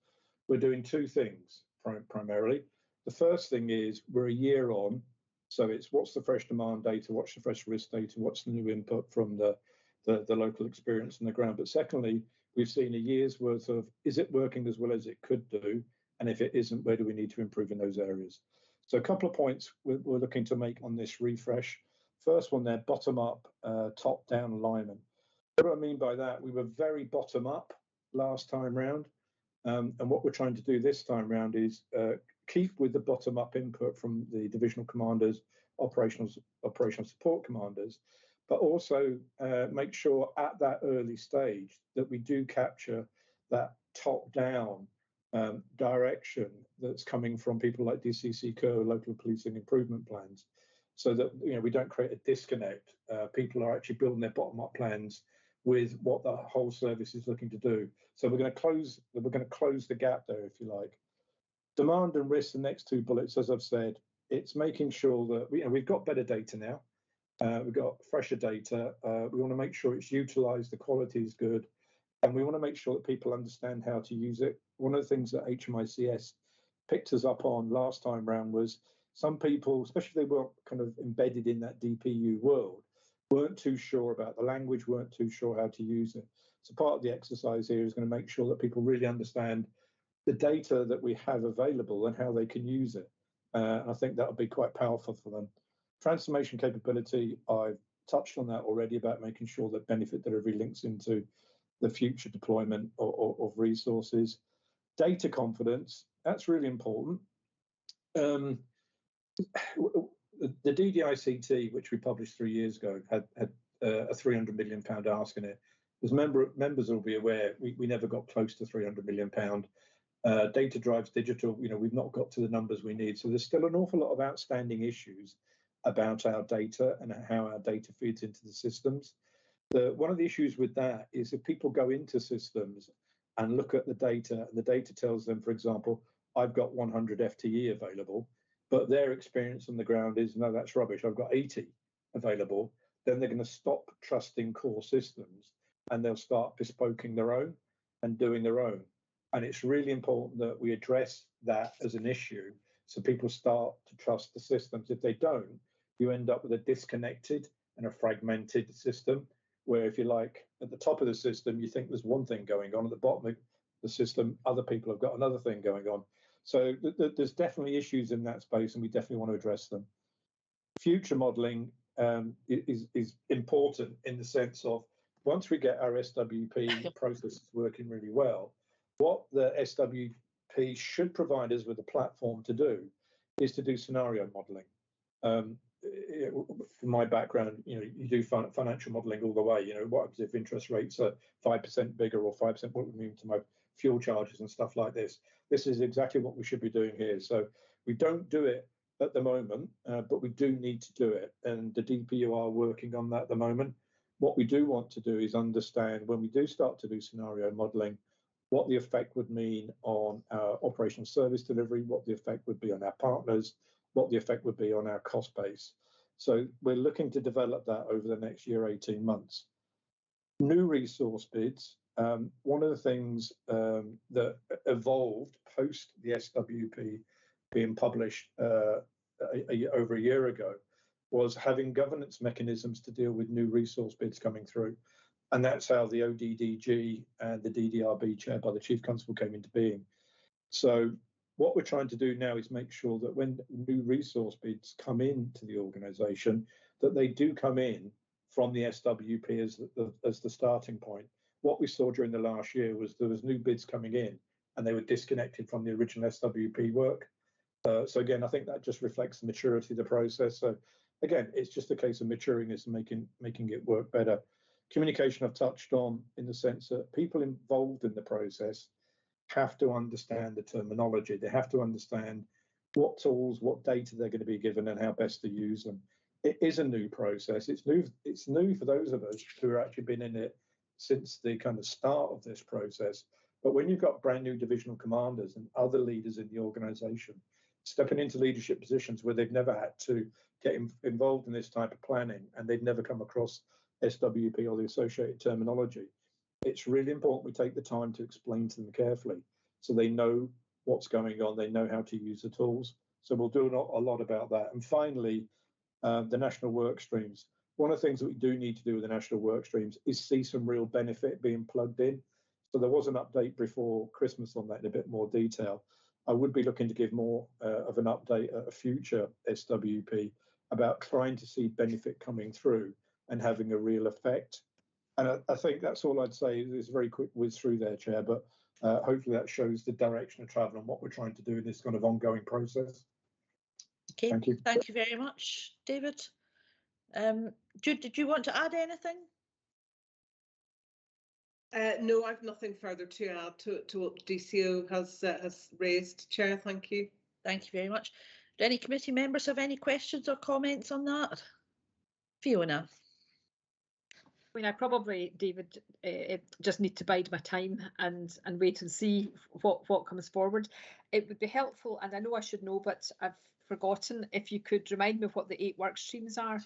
we're doing two things primarily. The first thing is we're a year on, so it's what's the fresh demand data, what's the fresh risk data, what's the new input from the local experience on the ground. But secondly, we've seen a year's worth of, is it working as well as it could do? And if it isn't, where do we need to improve in those areas? So a couple of points we're looking to make on this refresh. First one there, bottom up, top down alignment. What do I mean by that? We were very bottom up last time round. And what we're trying to do this time round is keep with the bottom up input from the divisional commanders, operational support commanders, but also make sure at that early stage that we do capture that top down direction that's coming from people like DCC Co, local policing improvement plans, so that we don't create a disconnect. People are actually building their bottom up plans with what the whole service is looking to do. So we're going to close the gap there, if you like. Demand and risk, the next two bullets, as I've said, it's making sure that we've got better data now. We've got fresher data. We want to make sure it's utilised, the quality is good, and we want to make sure that people understand how to use it. One of the things that HMICS picked us up on last time round was some people, especially if they weren't kind of embedded in that DPU world, weren't too sure about the language, weren't too sure how to use it. So part of the exercise here is going to make sure that people really understand the data that we have available and how they can use it. And I think that'll be quite powerful for them. Transformation capability, I've touched on that already about making sure that benefit delivery links into the future deployment of resources. Data confidence, that's really important. The DDICT, which we published 3 years ago, had a £300 million ask in it. As members will be aware, we never got close to £300 million. Data drives digital, we've not got to the numbers we need. So there's still an awful lot of outstanding issues about our data and how our data feeds into the systems. One of the issues with that is if people go into systems and look at the data, and the data tells them, for example, I've got 100 FTE available, but their experience on the ground is, no, that's rubbish, I've got 80 available, then they're going to stop trusting core systems and they'll start bespoking their own and doing their own. And it's really important that we address that as an issue so people start to trust the systems. If they don't, you end up with a disconnected and a fragmented system where, if you like, at the top of the system, you think there's one thing going on, at the bottom of the system, other people have got another thing going on. So there's definitely issues in that space, and we definitely want to address them. Future modelling is important in the sense of once we get our SWP processes working really well, what the SWP should provide us with a platform to do is to do scenario modelling. From my background, you do financial modelling all the way. What happens if interest rates are 5% bigger or 5%? What would it mean to my fuel charges and stuff like this? This is exactly what we should be doing here. So we don't do it at the moment, but we do need to do it. And the DPU are working on that at the moment. What we do want to do is understand when we do start to do scenario modelling, what the effect would mean on our operational service delivery, what the effect would be on our partners, what the effect would be on our cost base. So we're looking to develop that over the next year, 18 months. New resource bids. One of the things that evolved post the SWP being published over a year ago was having governance mechanisms to deal with new resource bids coming through. And that's how the ODDG and the DDRB chaired by the Chief Constable came into being. So what we're trying to do now is make sure that when new resource bids come into the organisation, that they do come in from the SWP as the starting point. What we saw during the last year was there was new bids coming in and they were disconnected from the original SWP work. So again, I think that just reflects the maturity of the process. So again, it's just a case of maturing this and making it work better. Communication I've touched on, in the sense that people involved in the process have to understand the terminology. They have to understand what tools, what data they're going to be given, and how best to use them. It is a new process. It's new for those of us who have actually been in it since the kind of start of this process. But when you've got brand new divisional commanders and other leaders in the organisation stepping into leadership positions where they've never had to get involved in this type of planning, and they've never come across SWP or the associated terminology, it's really important we take the time to explain to them carefully so they know what's going on, they know how to use the tools. So we'll do a lot about that. And finally, the national work streams. One of the things that we do need to do with the national work streams is see some real benefit being plugged in. So there was an update before Christmas on that in a bit more detail. I would be looking to give more of an update at a future SWP about trying to see benefit coming through and having a real effect. And I think that's all I'd say. There's a very quick whiz through there, Chair, but hopefully that shows the direction of travel and what we're trying to do in this kind of ongoing process. Okay, thank you. Thank you very much, David. Jude, did you want to add anything? No, I've nothing further to add to what DCO has raised. Chair, thank you. Thank you very much. Do any committee members have any questions or comments on that? Fiona. I mean, I probably, David, just need to bide my time and wait and see what comes forward. It would be helpful, and I know I should know, but I've forgotten, if you could remind me of what the 8 work streams are.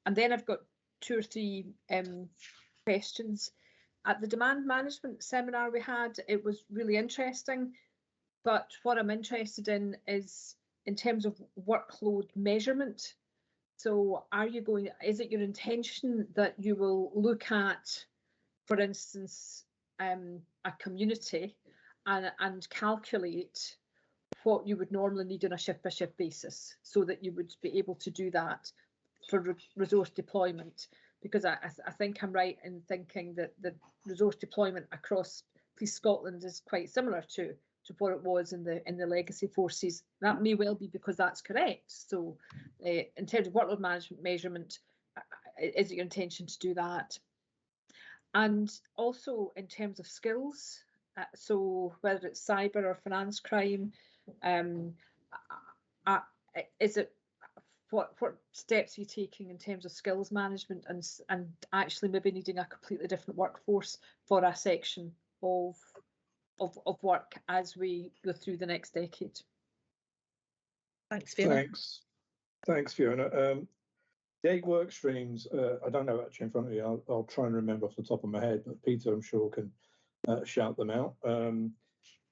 And then I've got 2 or 3 questions. At the demand management seminar we had, it was really interesting, but what I'm interested in is in terms of workload measurement. So is it your intention that you will look at, for instance, a community and calculate what you would normally need on a shift by shift basis, so that you would be able to do that for resource deployment? Because I think I'm right in thinking that the resource deployment across Police Scotland is quite similar to what it was in the legacy forces. That may well be because that's correct. So in terms of workload management measurement, is it your intention to do that? And also in terms of skills, so whether it's cyber or finance crime, is it, what steps are you taking in terms of skills management and actually maybe needing a completely different workforce for a section of work as we go through the next decade? Thanks, Fiona. Thanks, Fiona. The 8 work streams, I don't know actually in front of me. I'll try and remember off the top of my head, but Peter, I'm sure, can shout them out.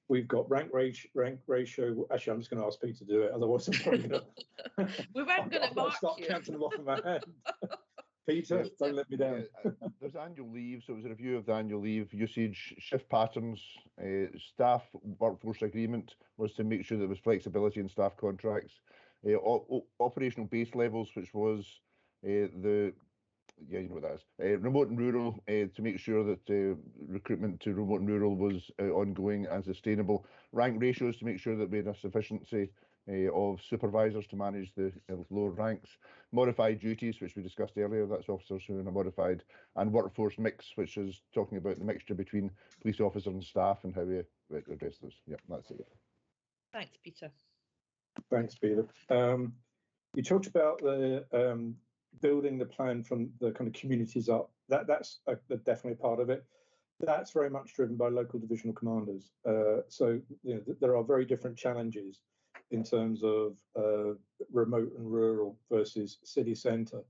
We've got rank ratio. Actually, I'm just going to ask Peter to do it. Otherwise, I'm probably going to. We weren't going to start counting them off in my head. Peter, don't let me down. There's annual leave, so it was a review of the annual leave usage, shift patterns, staff workforce agreement was to make sure there was flexibility in staff contracts, operational base levels, which was you know what that is, remote and rural, to make sure that recruitment to remote and rural was ongoing and sustainable, rank ratios to make sure that we had a sufficiency of supervisors to manage the lower ranks, modified duties, which we discussed earlier, that's officers who are modified, and workforce mix, which is talking about the mixture between police officers and staff and how we address those. Yeah, that's it. Thanks, Peter. Thanks, Peter. You talked about the building the plan from the kind of communities up. That's definitely a part of it. That's very much driven by local divisional commanders. So there are very different challenges in terms of remote and rural versus city centre.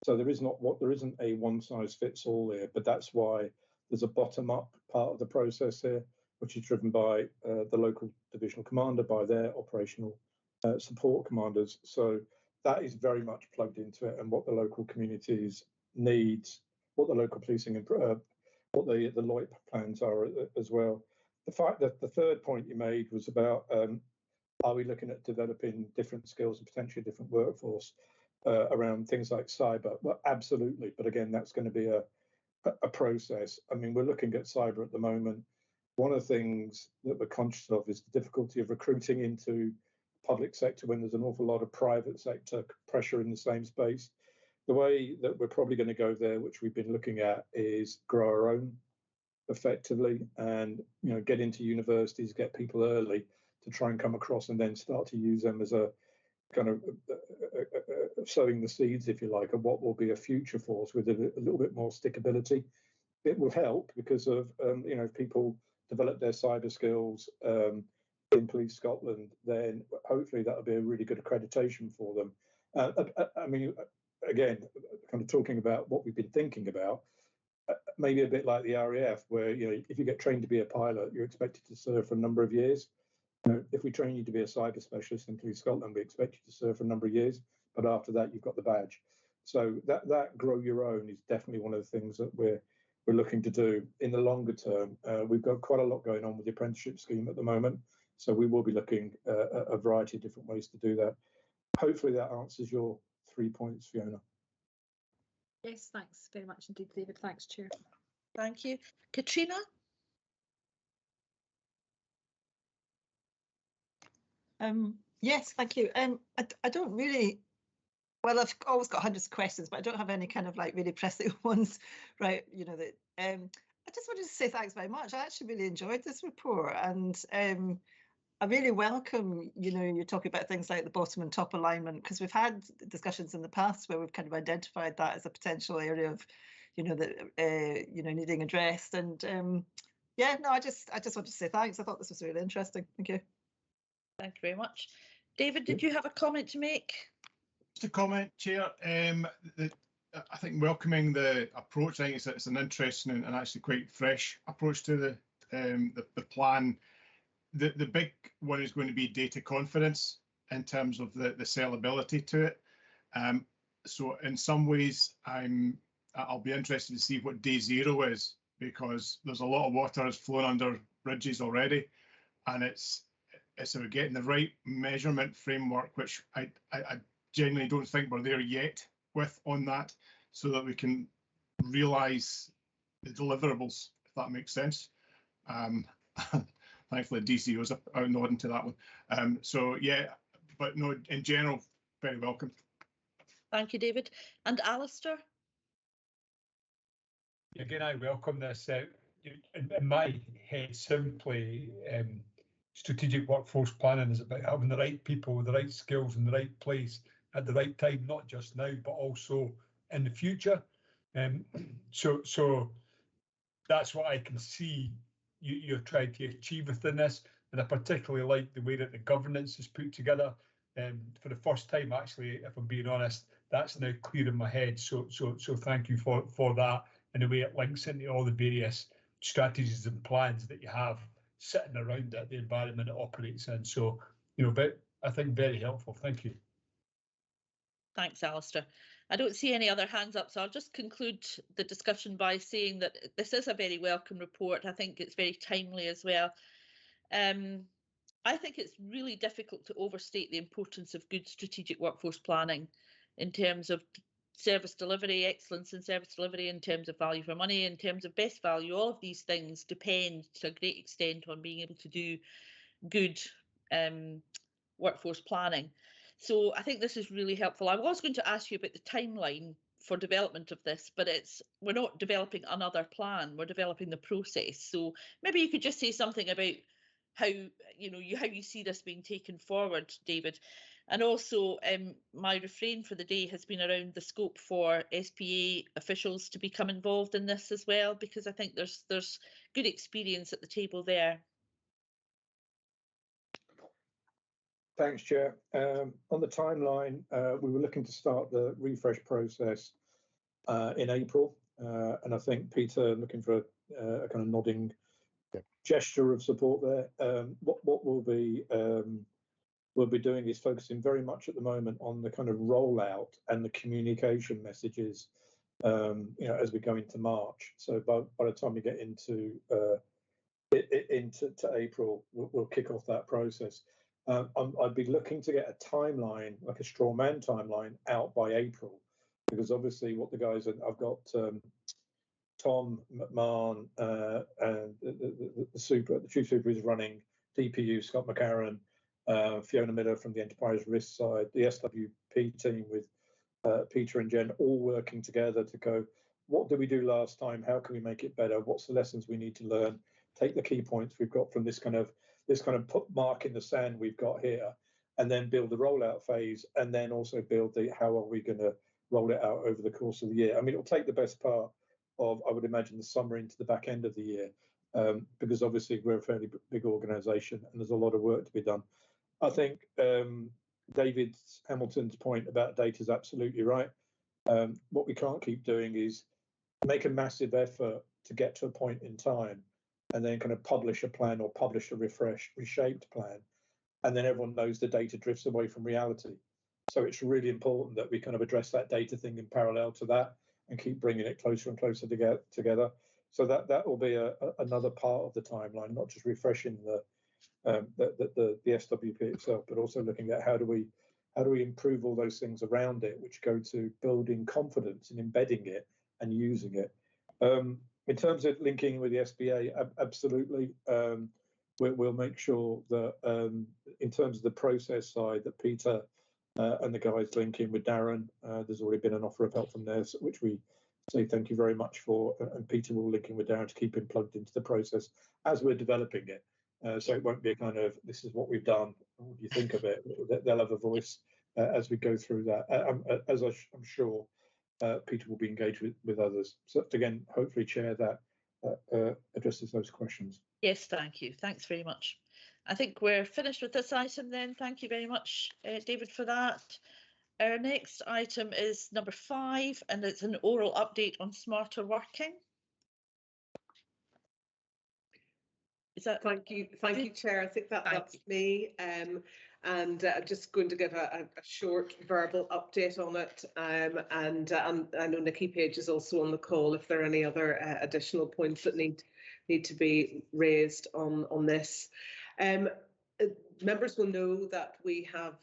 So there isn't a one size fits all here, but that's why there's a bottom up part of the process here, which is driven by the local divisional commander, by their operational support commanders. So that is very much plugged into it, and what the local communities need, what the local policing and what the LOIP plans are as well. The fact that the third point you made was about are we looking at developing different skills and potentially different workforce around things like cyber? Well, absolutely. But again, that's going to be a process. I mean, we're looking at cyber at the moment. one of the things that we're conscious of is the difficulty of recruiting into public sector when there's an awful lot of private sector pressure in the same space. The way that we're probably going to go there, which we've been looking at, is grow our own effectively, and get into universities, get people early to try and come across, and then start to use them as a kind of sowing the seeds, if you like, of what will be a future force with a little bit more stickability. It will help because of if people develop their cyber skills in Police Scotland, then hopefully that'll be a really good accreditation for them. I mean, again, kind of talking about what we've been thinking about, maybe a bit like the RAF, where if you get trained to be a pilot, you're expected to serve for a number of years. If we train you to be a cyber specialist in Police Scotland, we expect you to serve for a number of years, but after that you've got the badge. So that grow your own is definitely one of the things that we're looking to do in the longer term. We've got quite a lot going on with the apprenticeship scheme at the moment, so we will be looking at a variety of different ways to do that. Hopefully that answers your 3 points, Fiona. Yes, thanks very much indeed, David. Thanks, Chair. Thank you. Katrina? Yes, thank you. I don't really, well, I've always got hundreds of questions, but I don't have any kind of like really pressing ones, right? That I just wanted to say thanks very much. I actually really enjoyed this report, and I really welcome, you're talking about things like the bottom and top alignment, because we've had discussions in the past where we've kind of identified that as a potential area of, that needing addressed. And yeah, no, I just wanted to say thanks. I thought this was really interesting. Thank you. Thank you very much. David, did you have a comment to make? Just a comment, Chair. I think welcoming the approach, I think it's an interesting and actually quite fresh approach to the plan. The big one is going to be data confidence in terms of the sellability to it. So in some ways, I'll be interested to see what day zero is, because there's a lot of water has flown under bridges already, and it's about getting the right measurement framework, which I genuinely don't think we're there yet with on that, so that we can realise the deliverables, if that makes sense. Thankfully, DCO's are nodding to that one. So yeah, but no, in general, very welcome. Thank you, David. And Alistair? Again, I welcome this. In my head, simply, strategic workforce planning is about having the right people with the right skills in the right place at the right time, not just now, but also in the future. So that's what I can see you're trying to achieve within this, and I particularly like the way that the governance is put together. For the first time, actually, if I'm being honest, that's now clear in my head. So thank you for that, and the way it links into all the various strategies and plans that you have sitting around it, the environment it operates in. So, but I think very helpful. Thank you. Thanks, Alistair. I don't see any other hands up, so I'll just conclude the discussion by saying that this is a very welcome report. I think it's very timely as well. I think it's really difficult to overstate the importance of good strategic workforce planning in terms of service delivery, excellence in service delivery, in terms of value for money, in terms of best value. All of these things depend to a great extent on being able to do good workforce planning. So I think this is really helpful. I was going to ask you about the timeline for development of this, but we're not developing another plan, we're developing the process. So maybe you could just say something about how you see this being taken forward, David. And also my refrain for the day has been around the scope for SPA officials to become involved in this as well, because I think there's good experience at the table there. Thanks, Chair. On the timeline, we were looking to start the refresh process in April, and I think Peter looking for a kind of nodding gesture of support there. What we'll be doing is focusing very much at the moment on the kind of rollout and the communication messages, as we go into March. So by the time we get into April, we'll kick off that process. I'd be looking to get a timeline, like a straw man timeline, out by April, because obviously what the guys I've got Tom McMahon and the chief super is running DPU, Scott McCarran, Fiona Miller from the enterprise risk side, the SWP team with Peter and Jen all working together to go, what did we do last time? How can we make it better? What's the lessons we need to learn? Take the key points we've got from this kind of put mark in the sand we've got here, and then build the rollout phase, and then also build the how are we going to roll it out over the course of the year. I mean, it'll take the best part of, I would imagine, the summer into the back end of the year, because obviously we're a fairly big organisation and there's a lot of work to be done. I think David Hamilton's point about data is absolutely right. What we can't keep doing is make a massive effort to get to a point in time and then kind of publish a plan or publish a refreshed, reshaped plan, and then everyone knows the data drifts away from reality. So it's really important that we kind of address that data thing in parallel to that and keep bringing it closer and closer together. So that will be another part of the timeline, not just refreshing the SWP itself, but also looking at how do we improve all those things around it, which go to building confidence and embedding it and using it. In terms of linking with the SBA, absolutely. We'll make sure that in terms of the process side, that Peter and the guys link in with Darren. There's already been an offer of help from there, which we say thank you very much for. And Peter will link in with Darren to keep him plugged into the process as we're developing it. So it won't be a kind of, this is what we've done, what do you think of it? They'll have a voice as we go through that, as I'm sure Peter will be engaged with others. So again, hopefully, Chair, that addresses those questions. Yes, thank you. Thanks very much. I think we're finished with this item then. Thank you very much, David, for that. Our next item is number 5, and it's an oral update on smarter working. Is that? Thank you, Chair. I think that's me. And I'm just going to give a short verbal update on it. And I know Nikki Page is also on the call if there are any other additional points that need to be raised on this. Members will know that we have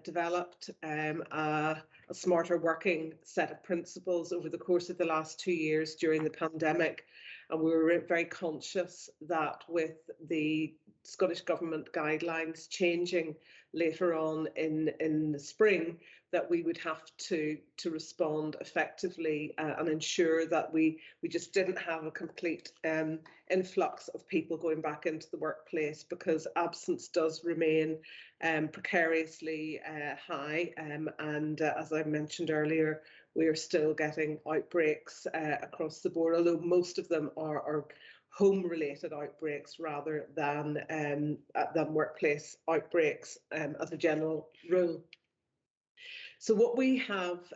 developed a smarter working set of principles over the course of the last 2 years during the pandemic. And we were very conscious that with the Scottish Government guidelines changing later on in the spring, that we would have to respond effectively and ensure that we just didn't have a complete influx of people going back into the workplace, because absence does remain precariously high. And as I mentioned earlier, we are still getting outbreaks across the board, although most of them are home-related outbreaks rather than workplace outbreaks as a general rule. So what we have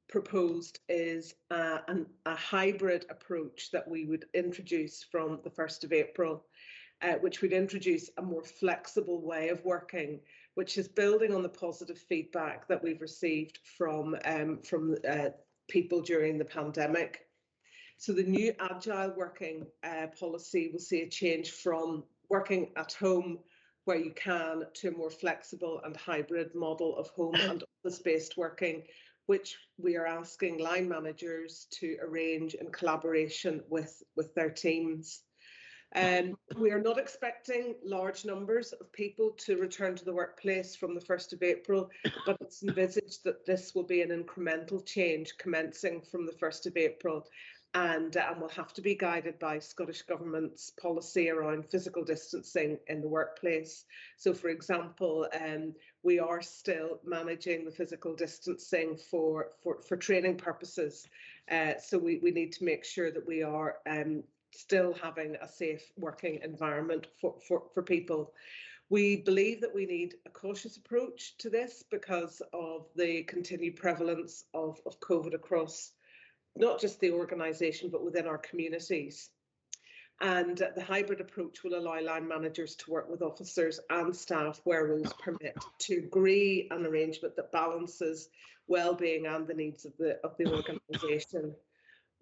proposed is a hybrid approach that we would introduce from the 1st of April, which would introduce a more flexible way of working, which is building on the positive feedback that we've received from people during the pandemic. So the new agile working policy will see a change from working at home where you can to a more flexible and hybrid model of home and office-based working, which we are asking line managers to arrange in collaboration with their teams. We are not expecting large numbers of people to return to the workplace from the 1st of April, but it's envisaged that this will be an incremental change commencing from the 1st of April. And will have to be guided by Scottish Government's policy around physical distancing in the workplace. So, for example, we are still managing the physical distancing for training purposes. So we need to make sure that we are still having a safe working environment for people. We believe that we need a cautious approach to this because of the continued prevalence of COVID across not just the organisation, but within our communities. And the hybrid approach will allow line managers to work with officers and staff where rules permit to agree an arrangement that balances well-being and the needs of the organisation.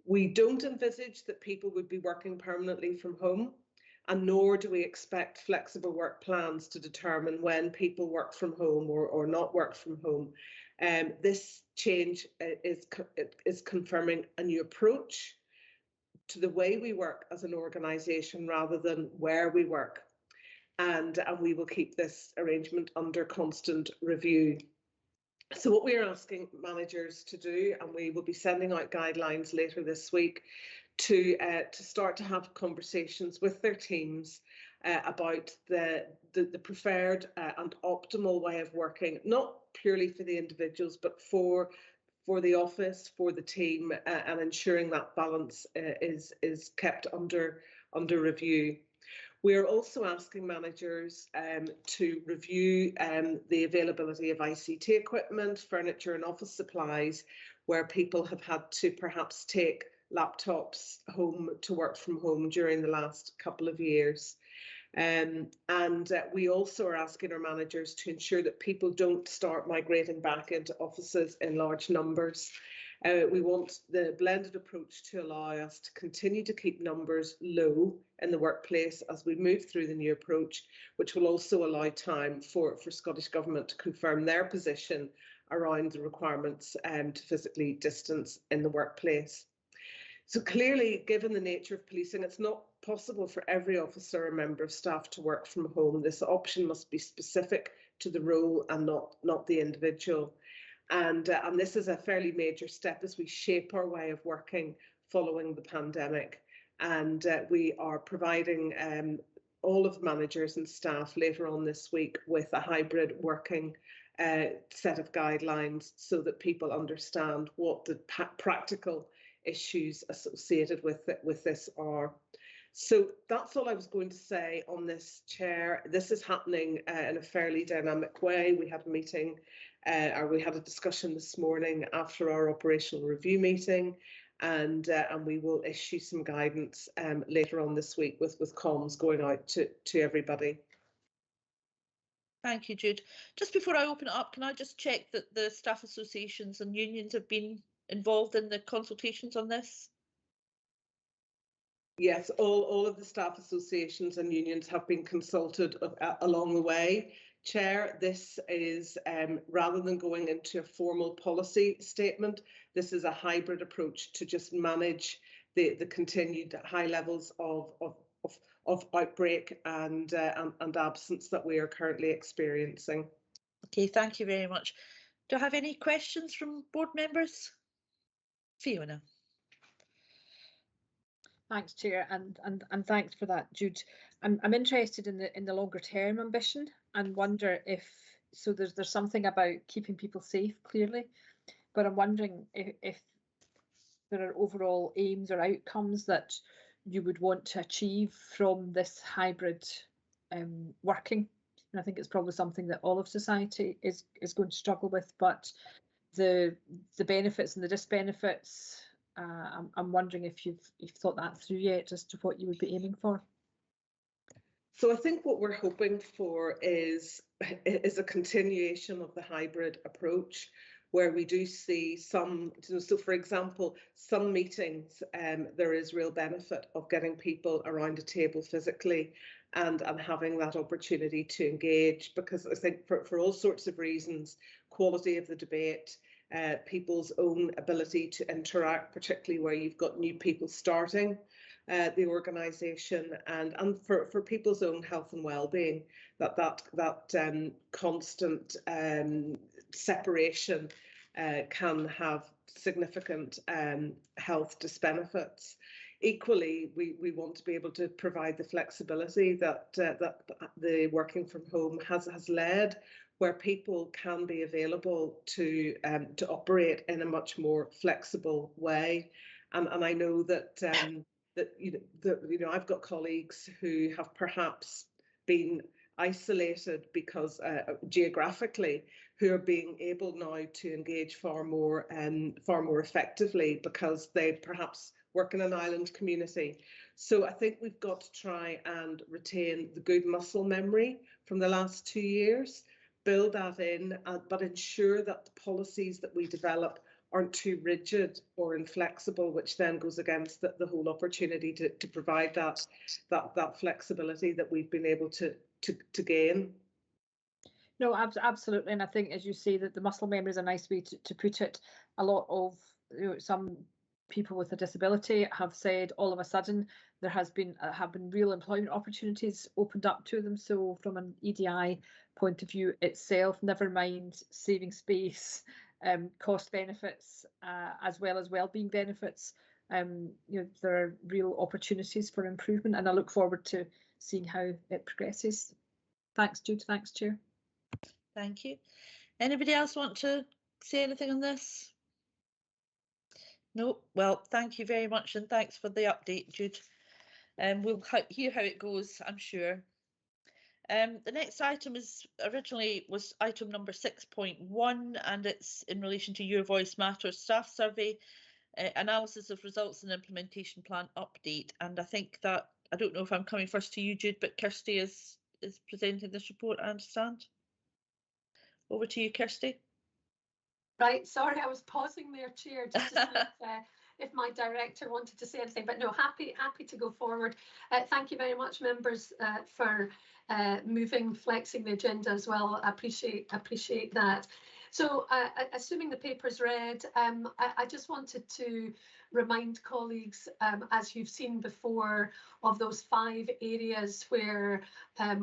We don't envisage that people would be working permanently from home, and nor do we expect flexible work plans to determine when people work from home or not work from home. This change is confirming a new approach to the way we work as an organisation rather than where we work. And we will keep this arrangement under constant review. So what we are asking managers to do, and we will be sending out guidelines later this week, to start to have conversations with their teams about the preferred and optimal way of working, not purely for the individuals, but for the office, for the team, and ensuring that balance is kept under review. We are also asking managers to review the availability of ICT equipment, furniture and office supplies, where people have had to perhaps take laptops home to work from home during the last couple of years. And we also are asking our managers to ensure that people don't start migrating back into offices in large numbers. We want the blended approach to allow us to continue to keep numbers low in the workplace as we move through the new approach, which will also allow time for Scottish Government to confirm their position around the requirements to physically distance in the workplace. So clearly, given the nature of policing, it's not possible for every officer or member of staff to work from home. This option must be specific to the role and not the individual. And this is a fairly major step as we shape our way of working following the pandemic. And we are providing all of the managers and staff later on this week with a hybrid working set of guidelines so that people understand what the practical issues associated with this are. So that's all I was going to say on this, Chair. This is happening in a fairly dynamic way. We had a meeting, or we had a discussion this morning after our operational review meeting, and we will issue some guidance later on this week with comms going out to everybody. Thank you, Jude. Just before I open it up, can I just check that the staff associations and unions have been involved in the consultations on this? Yes, all of the staff associations and unions have been consulted along the way. Chair, this is, rather than going into a formal policy statement, this is a hybrid approach to just manage the continued high levels of outbreak and absence that we are currently experiencing. Okay, thank you very much. Do I have any questions from board members? Fiona. Thanks, Chair, and thanks for that, Jude. I'm interested in the longer term ambition and wonder if there's something about keeping people safe, clearly, but I'm wondering if there are overall aims or outcomes that you would want to achieve from this hybrid working. And I think it's probably something that all of society is going to struggle with, but the benefits and the disbenefits, I'm wondering if you've thought that through yet as to what you would be aiming for. So I think what we're hoping for is a continuation of the hybrid approach, where we do see some, so for example, some meetings, there is real benefit of getting people around a table physically and having that opportunity to engage, because I think for all sorts of reasons, quality of the debate, people's own ability to interact, particularly where you've got new people starting the organisation, and for people's own health and well-being, that constant separation can have significant health disbenefits. Equally, we want to be able to provide the flexibility that the working from home has led, where people can be available to operate in a much more flexible way. And I know that I've got colleagues who have perhaps been isolated because geographically, who are being able now to engage far more effectively because they perhaps work in an island community. So I think we've got to try and retain the good muscle memory from the last 2 years, build that in, but ensure that the policies that we develop aren't too rigid or inflexible, which then goes against the whole opportunity to provide that flexibility that we've been able to gain. No, absolutely, and I think, as you say, that the muscle memory is a nice way to put it. A lot of some people with a disability have said all of a sudden there have been real employment opportunities opened up to them. So from an EDI point of view itself, never mind saving space, cost benefits, as well as wellbeing benefits, you know, there are real opportunities for improvement, and I look forward to seeing how it progresses. Thanks, Jude. Thanks, Chair. Thank you. Anybody else want to say anything on this? No. Well, thank you very much, and thanks for the update, Jude. We'll hear how it goes, I'm sure. The next item originally was item number 6.1, and it's in relation to Your Voice Matters staff survey, analysis of results and implementation plan update. And I think that, I don't know if I'm coming first to you, Jude, but Kirsty is presenting this report, I understand. Over to you, Kirsty. Right, sorry, I was pausing there, Chair, just to see if my director wanted to say anything, but no, happy to go forward. Thank you very much, members, for flexing the agenda as well. I appreciate that. So, assuming the paper's read, I just wanted to remind colleagues, as you've seen before, of those 5 areas where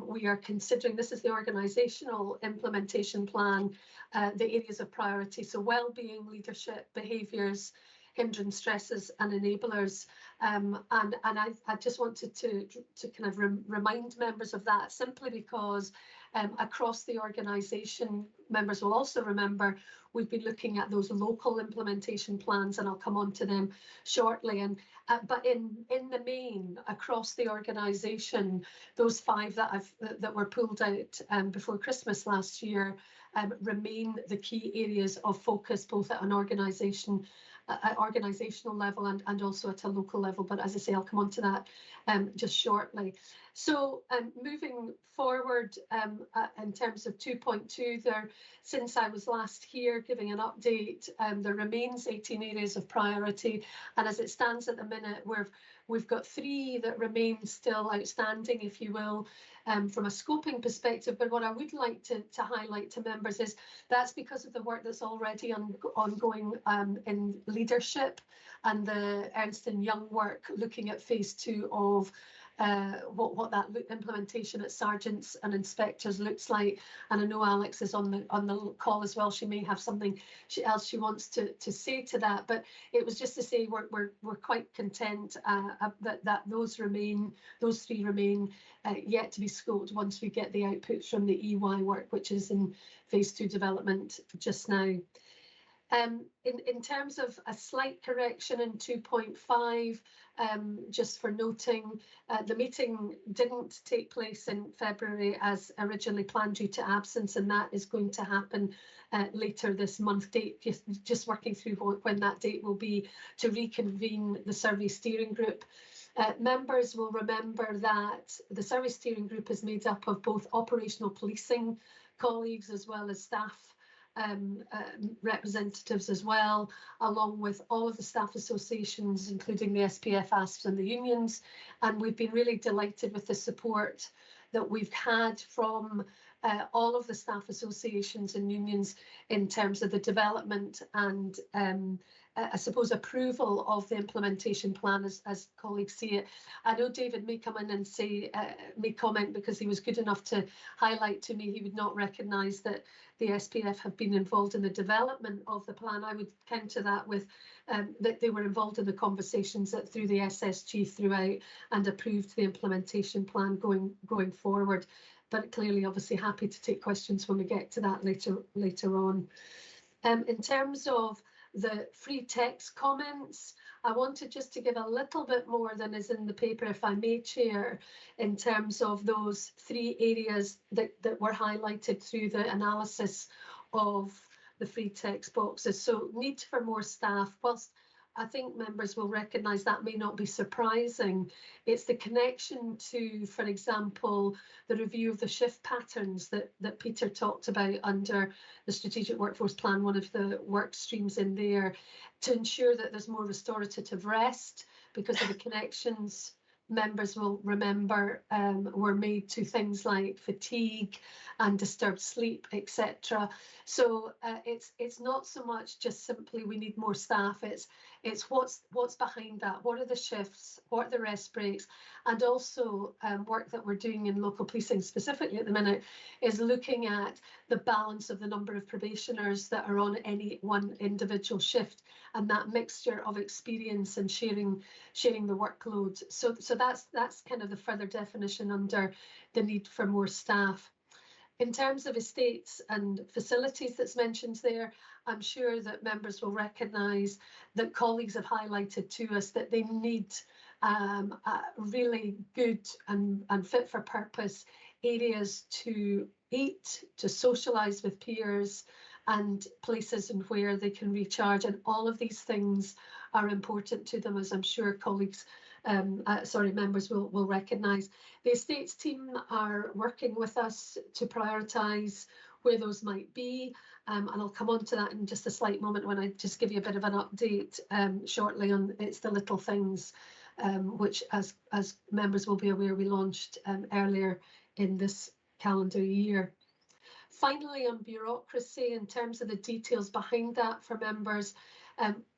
we are considering, this is the organisational implementation plan, the areas of priority, so well-being, leadership, behaviours, hindrance, stresses and enablers, and I just wanted to kind of remind members of that, simply because across the organisation, members will also remember we've been looking at those local implementation plans, and I'll come on to them shortly. And but in the main, across the organisation, those 5 that were pulled out before Christmas last year remain the key areas of focus, both at an organisational level and also at a local level. But as I say, I'll come on to that just shortly. So moving forward in terms of 2.2, there, since I was last here giving an update, there remains 18 areas of priority, and as it stands at the minute, we've got 3 that remain still outstanding, if you will, from a scoping perspective. But what I would like to highlight to members is that's because of the work that's already ongoing in leadership and the Ernst & Young work, looking at phase 2 of what that implementation at sergeants and inspectors looks like. And I know Alex is on the call as well. She may have something else she wants to say to that. But it was just to say we're quite content that those 3 remain yet to be scoped once we get the outputs from the EY work, which is in phase 2 development just now. In terms of a slight correction in 2.5, just for noting, the meeting didn't take place in February as originally planned due to absence, and that is going to happen later this month. Just working through when that date will be to reconvene the survey steering group. Members will remember that the survey steering group is made up of both operational policing colleagues as well as staff representatives as well, along with all of the staff associations, including the SPF, ASPs and the unions. And we've been really delighted with the support that we've had from all of the staff associations and unions in terms of the development and I suppose approval of the implementation plan as colleagues see it. I know David may come in and say, may comment, because he was good enough to highlight to me he would not recognise that the SPF have been involved in the development of the plan. I would counter that with that they were involved in the conversations through the SSG throughout and approved the implementation plan going forward. But clearly, obviously, happy to take questions when we get to that later on. In terms of the free text comments, I wanted just to give a little bit more than is in the paper, if I may, Chair, in terms of those 3 areas that were highlighted through the analysis of the free text boxes. So need for more staff, whilst I think members will recognise that may not be surprising. It's the connection to, for example, the review of the shift patterns that Peter talked about under the Strategic Workforce Plan, one of the work streams in there, to ensure that there's more restorative rest because of the connections members will remember were made to things like fatigue and disturbed sleep, etc. So it's not so much just simply we need more staff. It's what's behind that. What are the shifts? What are the rest breaks? And also work that we're doing in local policing specifically at the minute is looking at the balance of the number of probationers that are on any one individual shift, and that mixture of experience and sharing the workload. So that's kind of the further definition under the need for more staff. In terms of estates and facilities that's mentioned there, I'm sure that members will recognise that colleagues have highlighted to us that they need really good and fit for purpose areas to eat, to socialise with peers, and places and where they can recharge. And all of these things are important to them, as I'm sure colleagues, members will recognise. The estates team are working with us to prioritise where those might be, and I'll come on to that in just a slight moment when I just give you a bit of an update shortly on It's the Little Things, which as members will be aware, we launched earlier in this calendar year. Finally, on bureaucracy, in terms of the details behind that for members,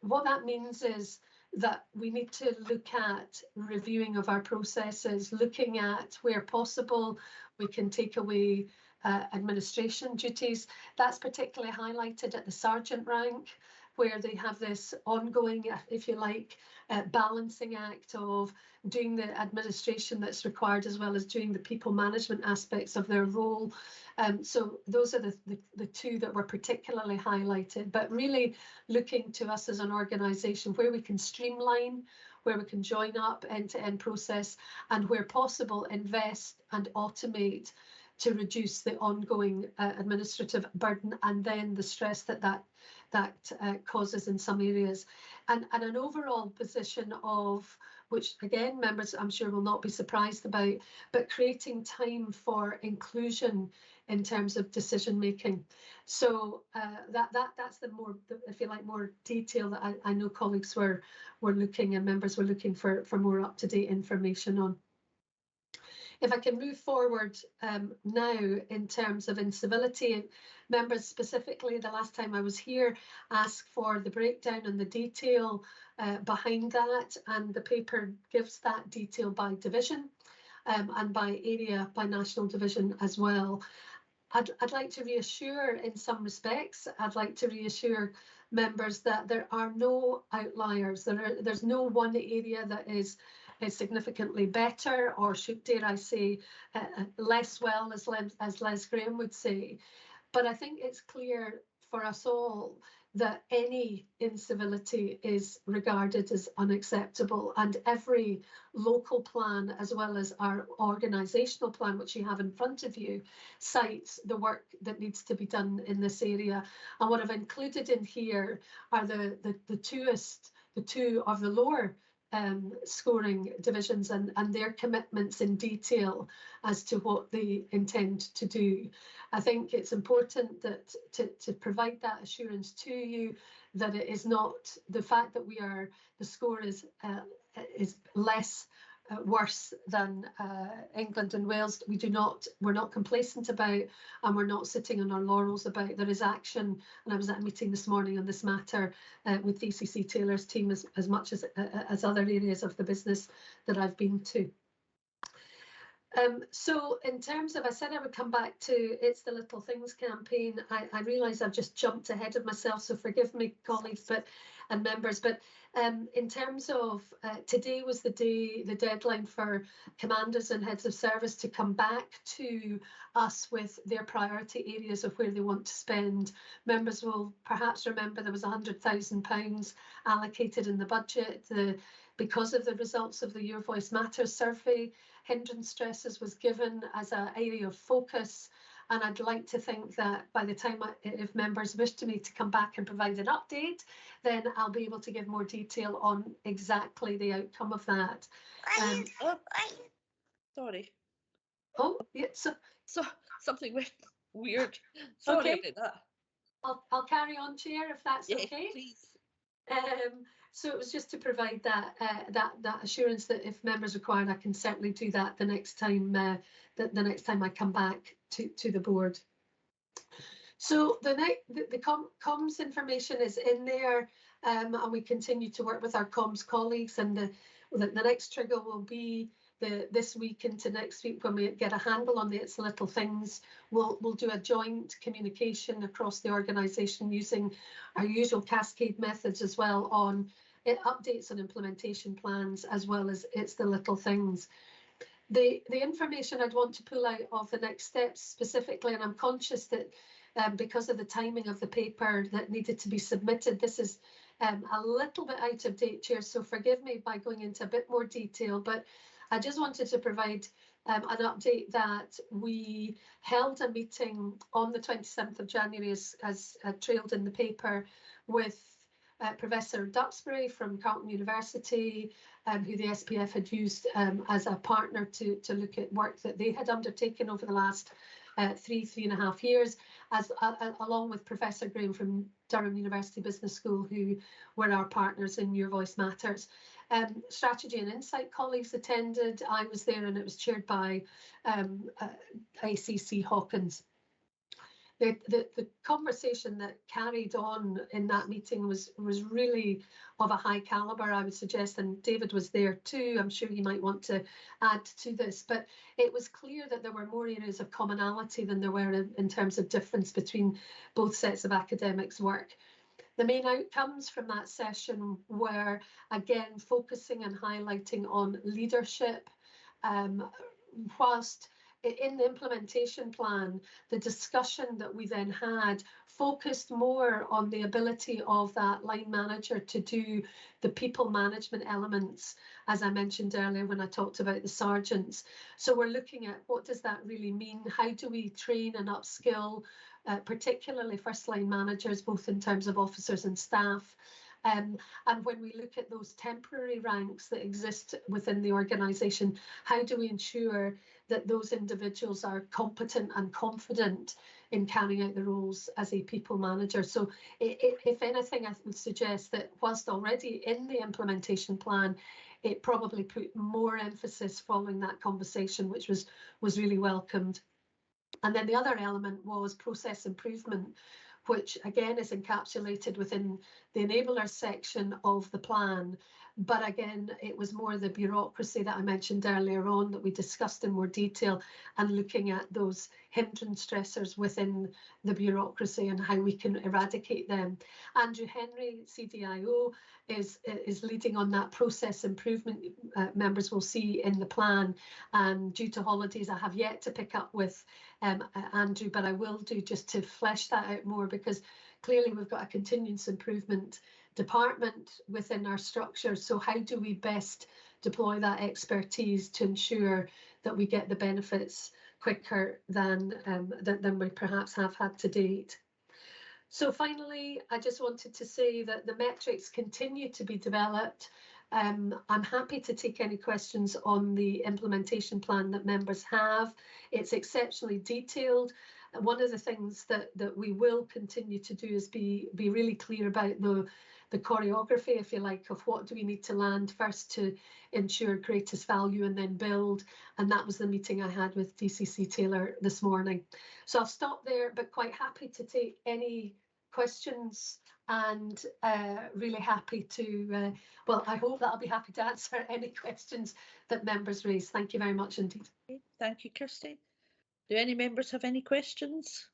what that means is that we need to look at reviewing of our processes, looking at where possible we can take away administration duties. That's particularly highlighted at the sergeant rank, where they have this ongoing, if you like, balancing act of doing the administration that's required as well as doing the people management aspects of their role. So those are the two that were particularly highlighted, but really looking to us as an organisation where we can streamline, where we can join up end-to-end process, and where possible invest and automate to reduce the ongoing administrative burden and then the stress that causes in some areas. And an overall position of, which again members I'm sure will not be surprised about, but creating time for inclusion in terms of decision making. So that's the more, if you like, more detail that I know colleagues were looking and members were looking for more up-to-date information on. If I can move forward now in terms of incivility, members specifically the last time I was here asked for the breakdown and the detail behind that, and the paper gives that detail by division and by area, by national division as well. I'd like to reassure in some respects, I'd like to reassure members that there are no outliers. There's no one area that is significantly better, or should, dare I say, less well, as Les Graham would say. But I think it's clear for us all that any incivility is regarded as unacceptable, and every local plan, as well as our organisational plan, which you have in front of you, cites the work that needs to be done in this area. And what I've included in here are the two of the lower scoring divisions and their commitments in detail as to what they intend to do. I think it's important that to provide that assurance to you that it is not the fact that the score is less worse than England and Wales. We're not complacent about, and we're not sitting on our laurels about. There is action, and I was at a meeting this morning on this matter with DCC Taylor's team as much as other areas of the business that I've been to. So in terms of, I said I would come back to It's the Little Things campaign. I realise I've just jumped ahead of myself, so forgive me, colleagues and members, but in terms of today was the deadline for commanders and heads of service to come back to us with their priority areas of where they want to spend. Members will perhaps remember there was £100,000 allocated in the budget. Because of the results of the Your Voice Matters survey, hindrance stresses was given as an area of focus. And I'd like to think that by the time, if members wish to me to come back and provide an update, then I'll be able to give more detail on exactly the outcome of that. Sorry. Oh, yeah, so something weird. Sorry okay. about that. I'll carry on, Chair, if that's okay. Please. So it was just to provide that that assurance that if members required, I can certainly do that the next time the next time I come back to the board. So the comms information is in there, and we continue to work with our comms colleagues, and the next trigger will be this week into next week when we get a handle on the It's Little Things. We'll do a joint communication across the organisation using our usual cascade methods as well on updates on implementation plans as well as It's the Little Things. The information I'd want to pull out of the next steps specifically, and I'm conscious that because of the timing of the paper that needed to be submitted, this is a little bit out of date, Chair, so forgive me by going into a bit more detail, but I just wanted to provide an update that we held a meeting on the 27th of January as trailed in the paper with Professor Duxbury from Carleton University, who the SPF had used as a partner to look at work that they had undertaken over the last 3.5 years, along with Professor Graham from Durham University Business School, who were our partners in Your Voice Matters. Strategy and Insight colleagues attended. I was there, and it was chaired by ACC Hawkins. The conversation that carried on in that meeting was really of a high calibre, I would suggest, and David was there too. I'm sure he might want to add to this, but it was clear that there were more areas of commonality than there were in terms of difference between both sets of academics' work. The main outcomes from that session were, again, focusing and highlighting on leadership, whilst in the implementation plan, the discussion that we then had focused more on the ability of that line manager to do the people management elements, as I mentioned earlier when I talked about the sergeants. So we're looking at what does that really mean? How do we train and upskill, particularly first line managers, both in terms of officers and staff? And when we look at those temporary ranks that exist within the organisation, how do we ensure that those individuals are competent and confident in carrying out the roles as a people manager? So if anything, I would suggest that whilst already in the implementation plan, it probably put more emphasis following that conversation, which was really welcomed. And then the other element was process improvement, which again is encapsulated within the enablers section of the plan. But again, it was more the bureaucracy that I mentioned earlier on that we discussed in more detail, and looking at those hindrance stressors within the bureaucracy and how we can eradicate them. Andrew Henry, CDIO, is leading on that process improvement. Members will see in the plan, and due to holidays, I have yet to pick up with Andrew, but I will do just to flesh that out more, because clearly we've got a continuous improvement department within our structure. So how do we best deploy that expertise to ensure that we get the benefits quicker than we perhaps have had to date? So finally, I just wanted to say that the metrics continue to be developed. I'm happy to take any questions on the implementation plan that members have. It's exceptionally detailed. And one of the things that we will continue to do is be really clear about the choreography, if you like, of what do we need to land first to ensure greatest value and then build. And that was the meeting I had with DCC Taylor this morning. So I'll stop there, but quite happy to take any questions, and really happy to, well, I hope that I'll be happy to answer any questions that members raise. Thank you very much indeed. Thank you, Kirsty. Do any members have any questions?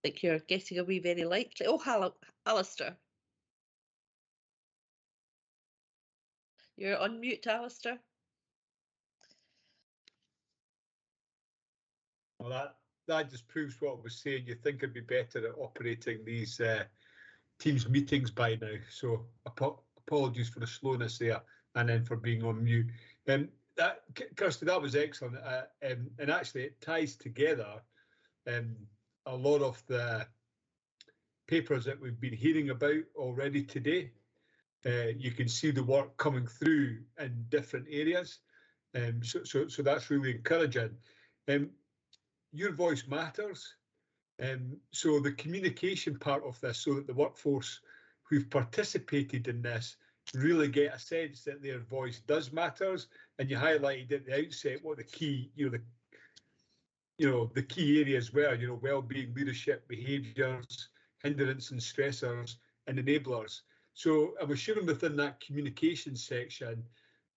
I think you're getting away very lightly. Oh, hello, Alistair. You're on mute, Alistair. Well, that just proves what I was saying. You think I'd be better at operating these Teams meetings by now. So apologies for the slowness there, and then for being on mute. Kirsty, that was excellent, and actually it ties together a lot of the papers that we've been hearing about already today. You can see the work coming through in different areas, so that's really encouraging. Your Voice Matters So the communication part of this, so that the workforce who've participated in this really get a sense that their voice does matters. And you highlighted at the outset what the key, the key areas were, well-being, leadership, behaviours, hindrance and stressors, and enablers. So I'm assuming within that communication section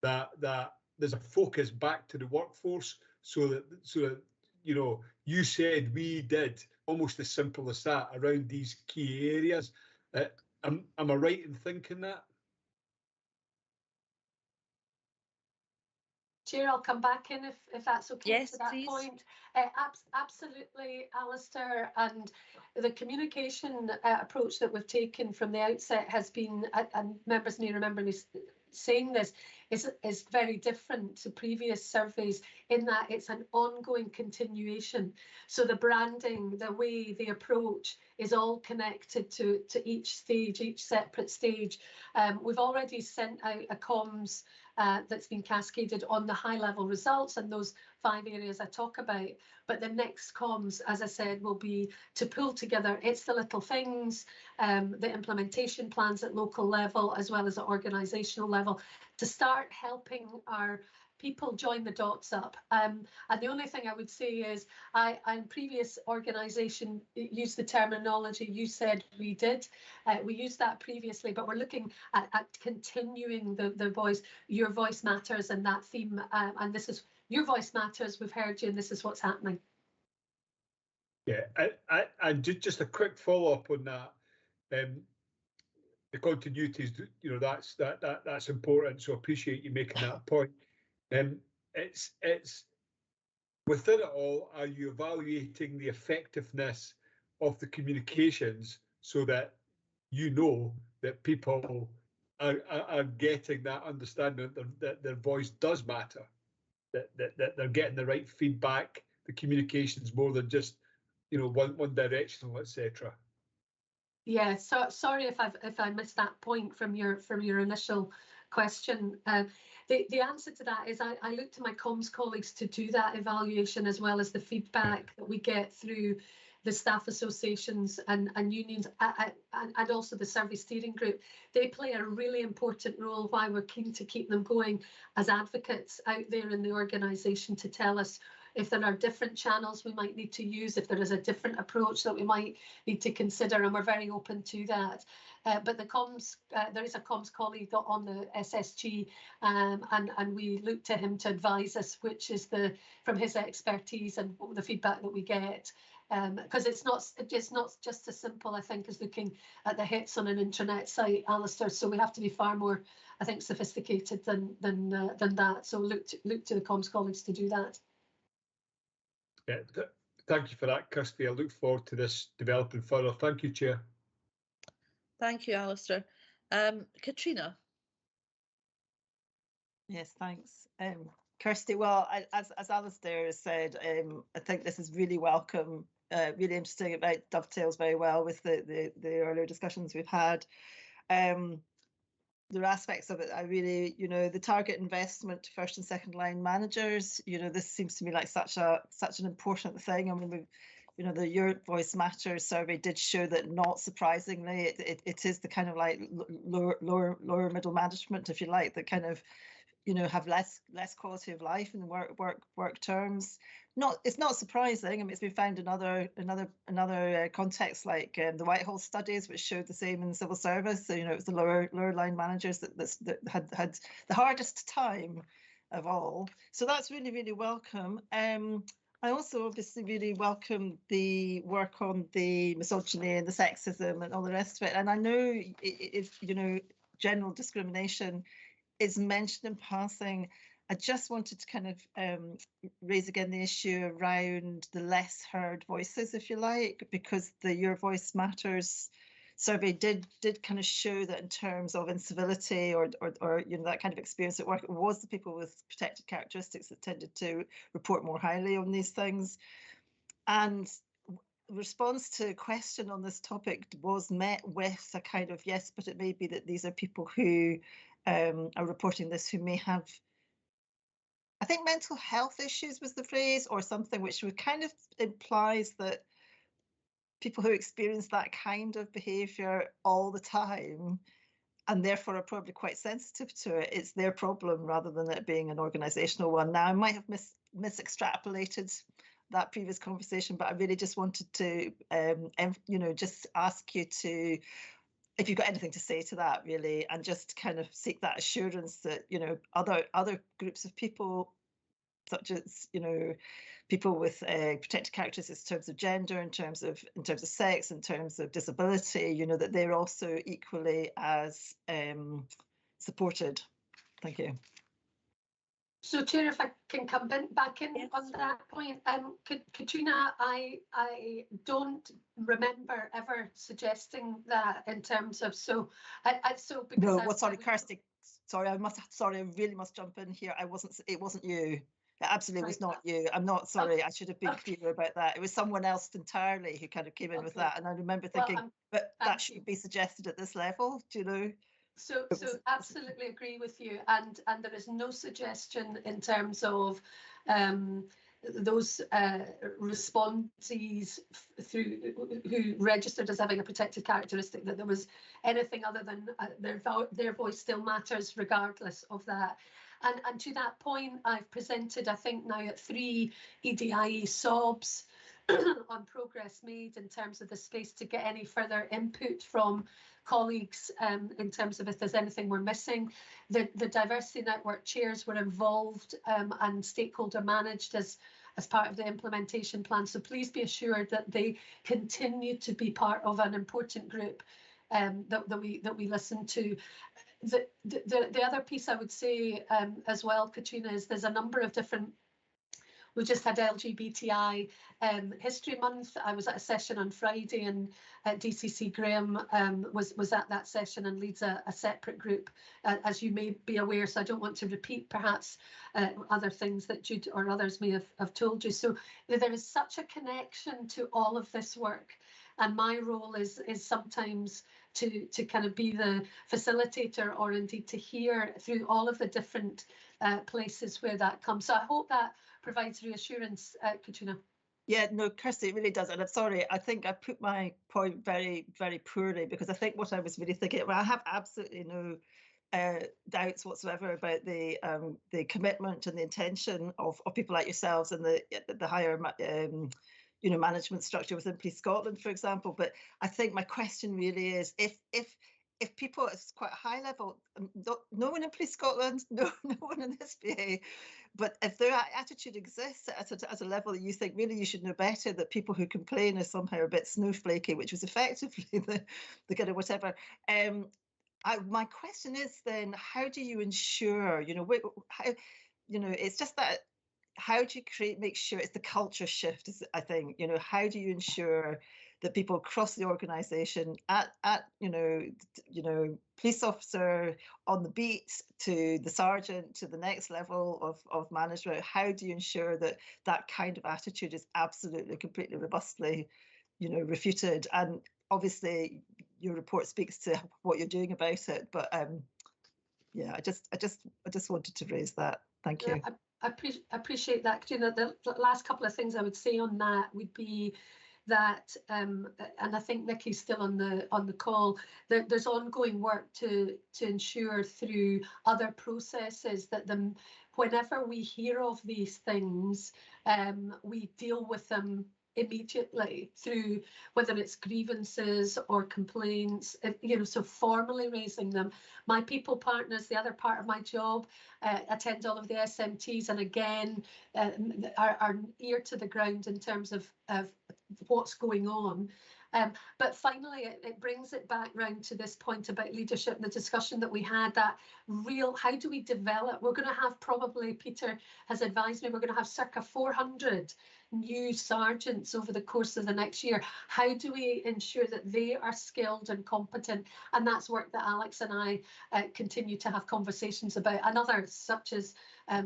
that there's a focus back to the workforce, so that you said we did, almost as simple as that, around these key areas. Am I right in thinking that? Chair, I'll come back in if that's okay. Yes, to that please. point. Absolutely, Alistair, and the communication approach that we've taken from the outset has been, and members may remember me saying this, is very different to previous surveys in that it's an ongoing continuation. So the branding, the way, the approach is all connected to each stage, each separate stage. We've already sent out a comms that's been cascaded on the high level results and those 5 areas I talk about. But the next comms, as I said, will be to pull together it's the little things, the implementation plans at local level as well as at organisational level, to start helping our people join the dots up. And the only thing I would say is in previous organisation used the terminology you said we did. We used that previously, but we're looking at continuing the voice, your voice matters, and that theme. And this is your voice matters. We've heard you, and this is what's happening. Yeah, and just a quick follow up on that. The continuity is, that's important. So appreciate you making that point. It's within it all, are you evaluating the effectiveness of the communications so that that people are getting that understanding that their voice does matter, that they're getting the right feedback, the communications more than just one directional, etc. Yeah, so sorry if I missed that point from your initial question. The answer to that is I look to my comms colleagues to do that evaluation, as well as the feedback that we get through the staff associations and unions, and also the survey steering group. They play a really important role, why we're keen to keep them going as advocates out there in the organisation, to tell us if there are different channels we might need to use, if there is a different approach that we might need to consider, and we're very open to that. But the comms, there is a comms colleague on the SSG, and we look to him to advise us, which is from his expertise and the feedback that we get. Because it's not just as simple, I think, as looking at the hits on an intranet site, Alistair. So we have to be far more, I think, sophisticated than that. So look to the comms colleagues to do that. Yeah, thank you for that, Kirsty. I look forward to this developing further. Thank you, Chair. Thank you, Alistair. Katrina. Yes, thanks. Kirsty, well, as Alistair has said, I think this is really welcome, really interesting. It dovetails very well with the earlier discussions we've had. There are aspects of it I really, the target investment to first and second line managers, this seems to me like such an important thing. I mean, the Your Voice Matters survey did show that, not surprisingly, it is the kind of like lower middle management, if you like, that kind of have less quality of life in work terms. It's not surprising. I mean, it's been found in another context, like the Whitehall studies, which showed the same in the civil service. So it was the lower line managers that had the hardest time of all. So that's really, really welcome. I also obviously really welcome the work on the misogyny and the sexism and all the rest of it. And I know if general discrimination is mentioned in passing. I just wanted to kind of raise again the issue around the less heard voices, if you like, because the Your Voice Matters survey did kind of show that in terms of incivility or that kind of experience at work, it was the people with protected characteristics that tended to report more highly on these things. And response to a question on this topic was met with a kind of, yes, but it may be that these are people who are reporting this who may have, I think, mental health issues was the phrase, or something which would kind of implies that people who experience that kind of behaviour all the time, and therefore are probably quite sensitive to it. It's their problem rather than it being an organisational one. Now, I might have mis-extrapolated that previous conversation, but I really just wanted to, just ask you to, if you've got anything to say to that, really, and just kind of seek that assurance that, other groups of people, such as, people with protected characteristics in terms of gender, in terms of sex, in terms of disability, that they're also equally as supported. Thank you. So, Chair, if I can come back in on that point, Katrina, I don't remember ever suggesting that in terms of Kirsty. Sorry, I really must jump in here. It wasn't you. It absolutely was not you. I'm not sorry. I should have been clear about that. It was someone else entirely who kind of came in with that, and I remember thinking, but that shouldn't be suggested at this level. Do you know? So absolutely agree with you, and there is no suggestion in terms of those responsees who registered as having a protected characteristic that there was anything other than their voice still matters regardless of that. And to that point, I've presented, I think now at 3 EDIE SOBs on progress made in terms of the space to get any further input from colleagues in terms of if there's anything we're missing. The diversity network chairs were involved and stakeholder managed as part of the implementation plan. So please be assured that they continue to be part of an important group that we listen to. The other piece I would say as well, Katrina, is there's a number of different. We just had LGBTI History Month. I was at a session on Friday, and at DCC Graham was at that session and leads a separate group, as you may be aware. So I don't want to repeat perhaps other things that Jude or others may have told you. So there is such a connection to all of this work. And my role is sometimes to kind of be the facilitator, or indeed to hear through all of the different places where that comes. So I hope that provides reassurance, Katrina. Yeah, no, Kirsty, it really does. And I'm sorry, I think I put my point very, very poorly, because I think what I was really thinking, well, I have absolutely no doubts whatsoever about the commitment and the intention of people like yourselves and the higher management structure within Police Scotland, for example. But I think my question really is, if people, it's quite a high level, no one in Police Scotland, no one in SPA, but if their attitude exists at a level that you think really you should know better, that people who complain are somehow a bit snowflakey, which was effectively the kind of whatever. My question is then, how do you ensure, it's just that, how do you make sure it's the culture shift, I think, how do you ensure that people across the organisation at police officer on the beat to the sergeant to the next level of management, how do you ensure that that kind of attitude is absolutely, completely, robustly, refuted? And obviously your report speaks to what you're doing about it, but yeah, I just wanted to raise that. Thank you. I appreciate that, Katrina. The last couple of things I would say on that would be that, and I think Nikki's still on the call, there's ongoing work to ensure through other processes that whenever we hear of these things, we deal with them immediately through whether it's grievances or complaints, so formally raising them. My people partners, the other part of my job, attend all of the SMTs, and again are ear to the ground in terms of what's going on. But finally, it brings it back round to this point about leadership and the discussion that we had, that how do we develop? We're going to have, probably, Peter has advised me, we're going to have circa 400 new sergeants over the course of the next year. How do we ensure that they are skilled and competent? And that's work that Alex and I continue to have conversations about, and others such as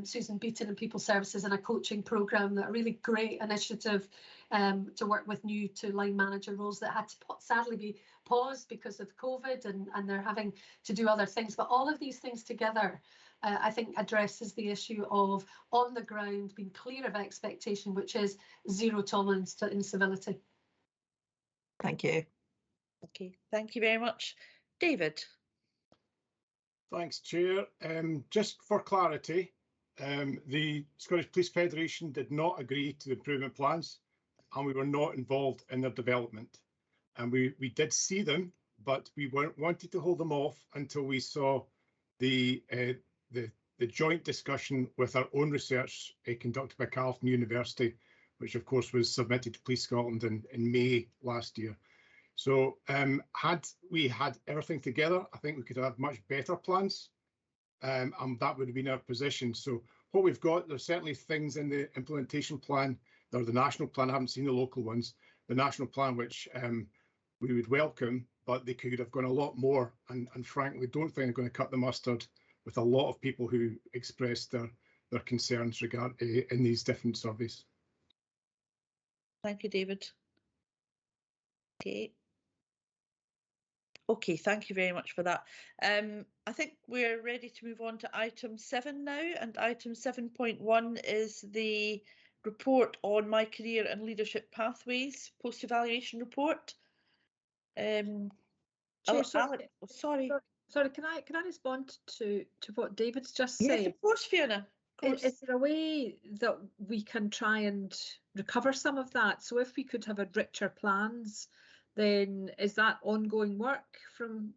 Susan Beaton and People Services and a coaching programme, that a really great initiative to work with new to line manager roles that had to sadly be paused because of COVID, and they're having to do other things. But all of these things together, I think, addresses the issue of, on the ground, being clear of expectation, which is zero tolerance to incivility. Thank you. Okay, thank you very much. David. Thanks, Chair. Just for clarity, the Scottish Police Federation did not agree to the improvement plans, and we were not involved in their development. And we did see them, but we wanted to hold them off until we saw the joint discussion with our own research conducted by Carleton University, which of course was submitted to Police Scotland in May last year. So had we had everything together, I think we could have much better plans, and that would have been our position. So what we've got, there's certainly things in the implementation plan, or the national plan. I haven't seen the local ones. The national plan, which we would welcome, but they could have gone a lot more, and frankly don't think they're going to cut the mustard with a lot of people who expressed their concerns in these different surveys. Thank you, David. Okay, thank you very much for that. I think we're ready to move on to item 7 now, and item 7.1 is the report on my career and leadership pathways post-evaluation report. Chair, sorry, can I respond to what David's just yes, said? Of course, Fiona. Of course. Is there a way that we can try and recover some of that? So if we could have a richer plans, then is that ongoing work from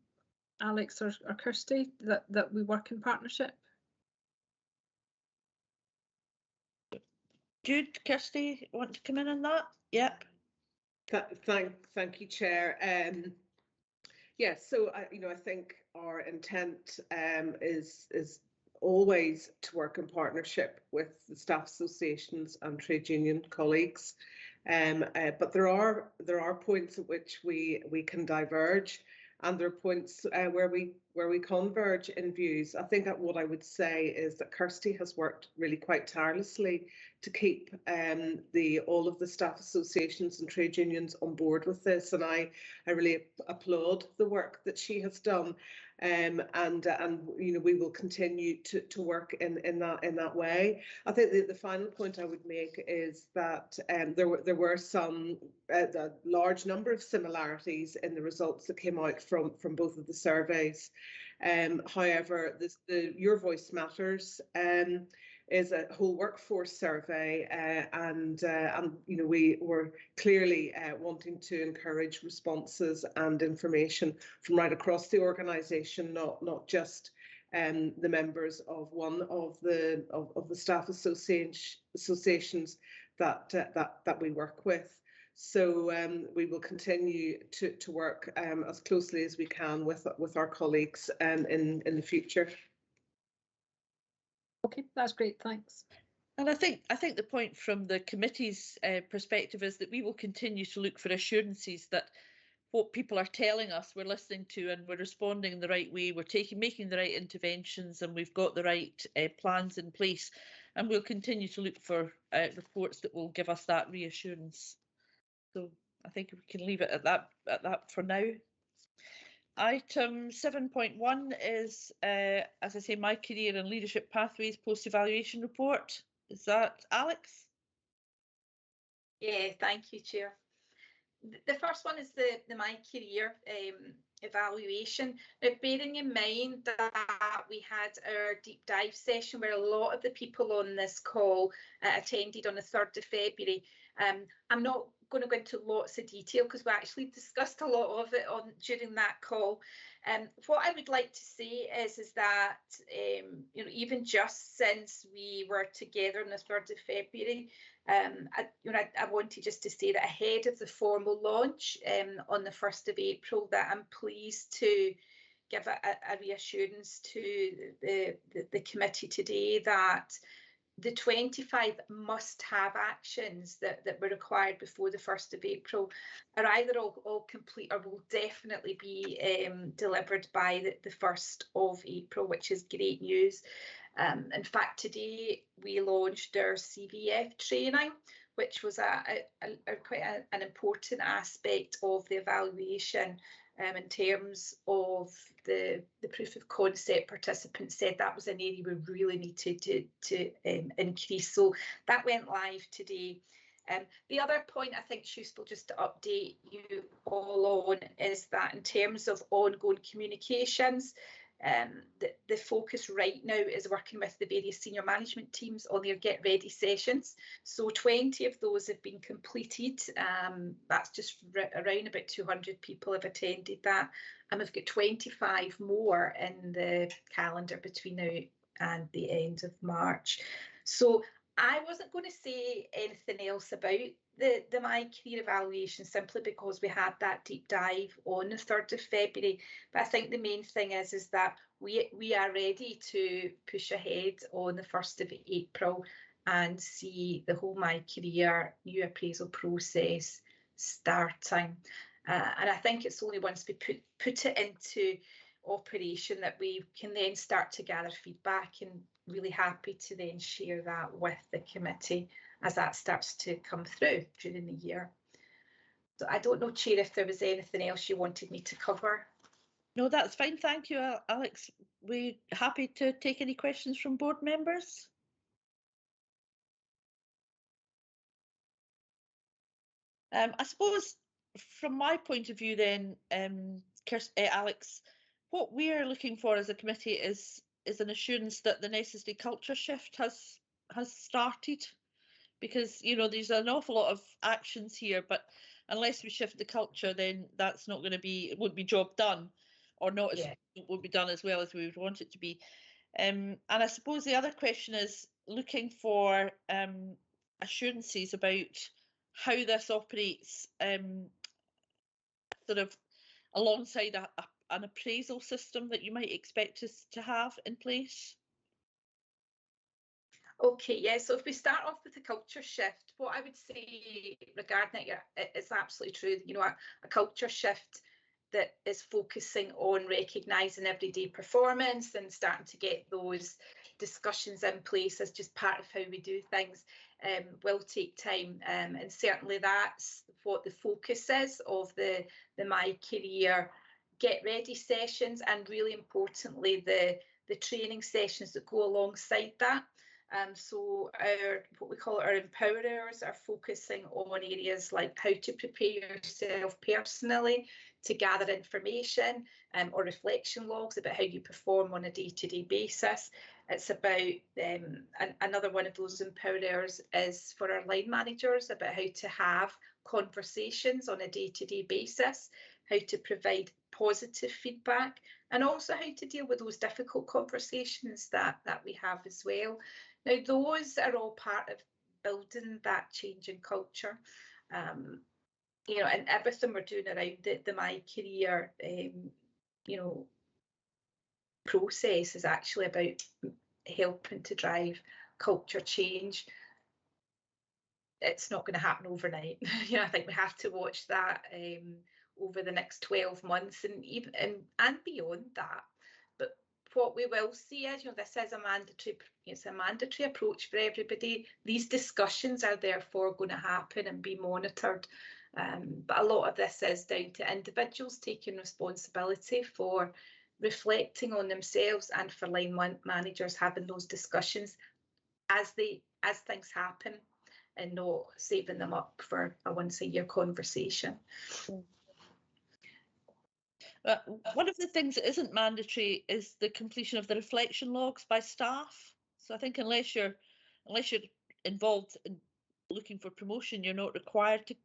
Alex or Kirsty that we work in partnership? Jude, Kirsty, want to come in on that? Yep. Thank you, Chair. Yes, so I think our intent is always to work in partnership with the staff associations and trade union colleagues, but there are points at which we can diverge, and there are points where we converge in views. I think that what I would say is that Kirsty has worked really quite tirelessly to keep all of the staff associations and trade unions on board with this, and I really applaud the work that she has done, and we will continue to work in that way. I think the final point I would make is that there were some a large number of similarities in the results that came out from both of the surveys. However, the Your Voice Matters is a whole workforce survey, and we were clearly wanting to encourage responses and information from right across the organisation, not just the members of one of the staff associations that we work with. So we will continue to work as closely as we can with our colleagues in the future. Okay, that's great, thanks. And I think the point from the committee's perspective is that we will continue to look for assurances that what people are telling us we're listening to, and we're responding in the right way, we're making the right interventions, and we've got the right plans in place, and we'll continue to look for reports that will give us that reassurance. So I think we can leave it at that for now. Item 7.1 is, as I say, my career and leadership pathways post-evaluation report. Is that Alex? Yeah, thank you, Chair. The first one is the my career evaluation. Now, bearing in mind that we had our deep dive session where a lot of the people on this call attended on the 3rd of February, I'm not going to go into lots of detail because we actually discussed a lot of it during that call. What I would like to say is that even just since we were together on the 3rd of February, I wanted just to say that ahead of the formal launch on the 1st of April, that I'm pleased to give a reassurance to the committee today that the 25 must-have actions that were required before the 1st of April are either all complete or will definitely be delivered by the 1st of April, which is great news. In fact, today we launched our CVF training, which was quite an important aspect of the evaluation in terms of the proof of concept. Participants said that was an area we really needed to increase. So that went live today. The other point I think it's useful just to update you all on is that in terms of ongoing communications, the focus right now is working with the various senior management teams on their Get Ready sessions. So 20 of those have been completed. That's just around about 200 people have attended that. And we've got 25 more in the calendar between now and the end of March. So I wasn't going to say anything else about the My Career evaluation simply because we had that deep dive on the 3rd of February. But I think the main thing is that we are ready to push ahead on the 1st of April and see the whole My Career new appraisal process starting. And I think it's only once we put it into operation that we can then start to gather feedback, and really happy to then share that with the committee as that starts to come through during the year. So I don't know, Chair, if there was anything else you wanted me to cover. No, that's fine. Thank you, Alex. We're happy to take any questions from board members. I suppose from my point of view then, Alex, what we're looking for as a committee is an assurance that the necessary culture shift has started, because there's an awful lot of actions here, but unless we shift the culture, then that's not going to be, it won't be job done, or not as, it won't be done as well as we would want it to be. And I suppose the other question is looking for assurances about how this operates sort of alongside an appraisal system that you might expect us to have in place. Okay, yeah, so if we start off with the culture shift, what I would say regarding it is absolutely true. A culture shift that is focusing on recognising everyday performance and starting to get those discussions in place as just part of how we do things will take time. And certainly that's what the focus is of the My Career Get Ready sessions, and really importantly, the training sessions that go alongside that. So what we call our empowerers are focusing on areas like how to prepare yourself personally to gather information or reflection logs about how you perform on a day-to-day basis. It's about another one of those empowerers is for our line managers about how to have conversations on a day-to-day basis, how to provide positive feedback, and also how to deal with those difficult conversations that we have as well. Now, those are all part of building that change in culture. And everything we're doing around the My Career, process is actually about helping to drive culture change. It's not going to happen overnight. I think we have to watch that over the next 12 months and even and beyond that. But what we will see is, this is a mandatory approach for everybody. These discussions are therefore going to happen and be monitored. But a lot of this is down to individuals taking responsibility for reflecting on themselves, and for line managers having those discussions as things happen, and not saving them up for a once-a-year conversation. One of the things that isn't mandatory is the completion of the reflection logs by staff. So I think unless you're involved in looking for promotion, you're not required to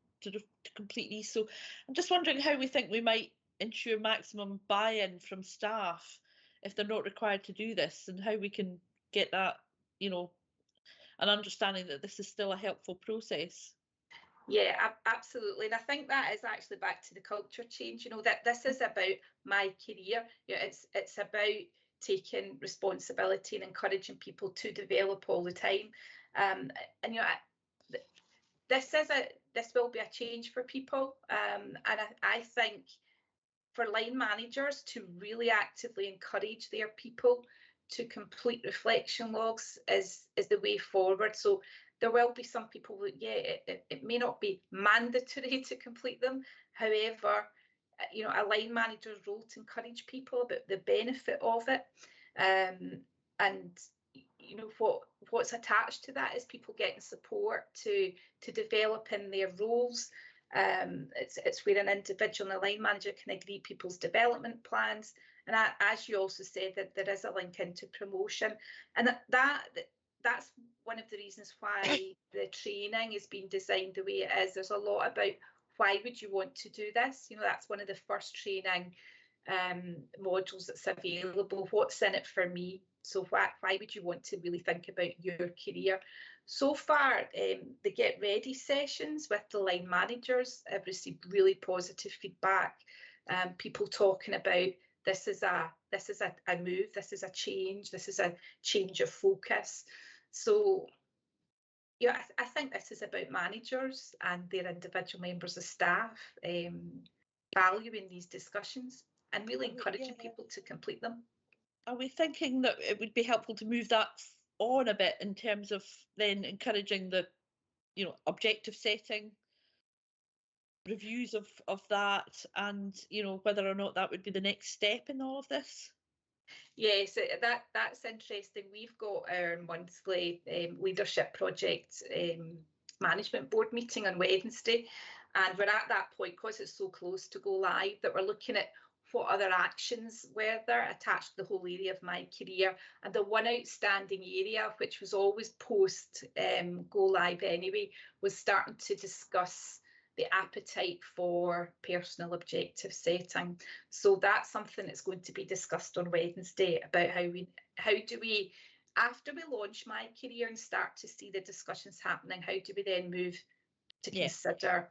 complete these. So I'm just wondering how we think we might ensure maximum buy-in from staff if they're not required to do this, and how we can get that, an understanding that this is still a helpful process. Yeah, absolutely. And I think that is actually back to the culture change, that this is about My Career. It's about taking responsibility and encouraging people to develop all the time. This will be a change for people. And I think for line managers to really actively encourage their people to complete reflection logs is the way forward. So there will be some people that, it may not be mandatory to complete them. However, a line manager's role to encourage people about the benefit of it. And, you know, what's attached to that is people getting support to develop in their roles. It's where an individual and a line manager can agree people's development plans. And as you also said, that there is a link into promotion. And that's one of the reasons why the training is being designed the way it is. There's a lot about why would you want to do this? You know, that's one of the first training modules that's available. What's in it for me? So why would you want to really think about your career? So far, the Get Ready sessions with the line managers have received really positive feedback. People talking about this is a move, this is a change of focus. So yeah, I think this is about managers and their individual members of staff valuing these discussions and really encouraging people to complete them. Are we thinking that it would be helpful to move that on a bit in terms of then encouraging the, you know, objective setting, reviews of that, and, you know, whether or not that would be the next step in all of this? Yes, that's interesting. We've got our monthly leadership project management board meeting on Wednesday, and we're at that point, because it's so close to go live, that we're looking at what other actions were there attached to the whole area of my career. And the one outstanding area, which was always post go live anyway, was starting to discuss the appetite for personal objective setting. So that's something that's going to be discussed on Wednesday, about how do we, after we launch my career and start to see the discussions happening, how do we then move to consider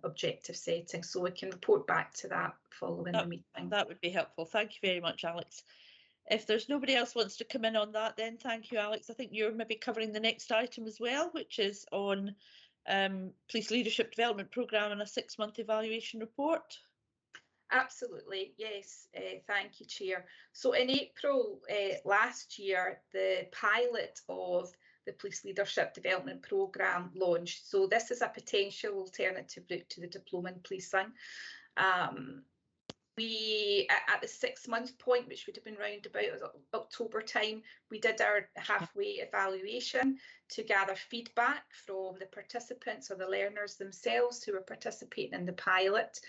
objective setting? So we can report back to that following the meeting. That would be helpful. Thank you very much, Alex. If there's nobody else wants to come in on that, then thank you, Alex. I think you're maybe covering the next item as well, which is on Police Leadership Development Programme and a 6-month evaluation report. Absolutely, yes. Thank you, Chair. So in April last year, the pilot of the Police Leadership Development Programme launched. So this is a potential alternative route to the diploma in policing. We, at the 6-month point, which would have been round about October time, we did our halfway evaluation to gather feedback from the participants or the learners themselves who were participating in the pilot,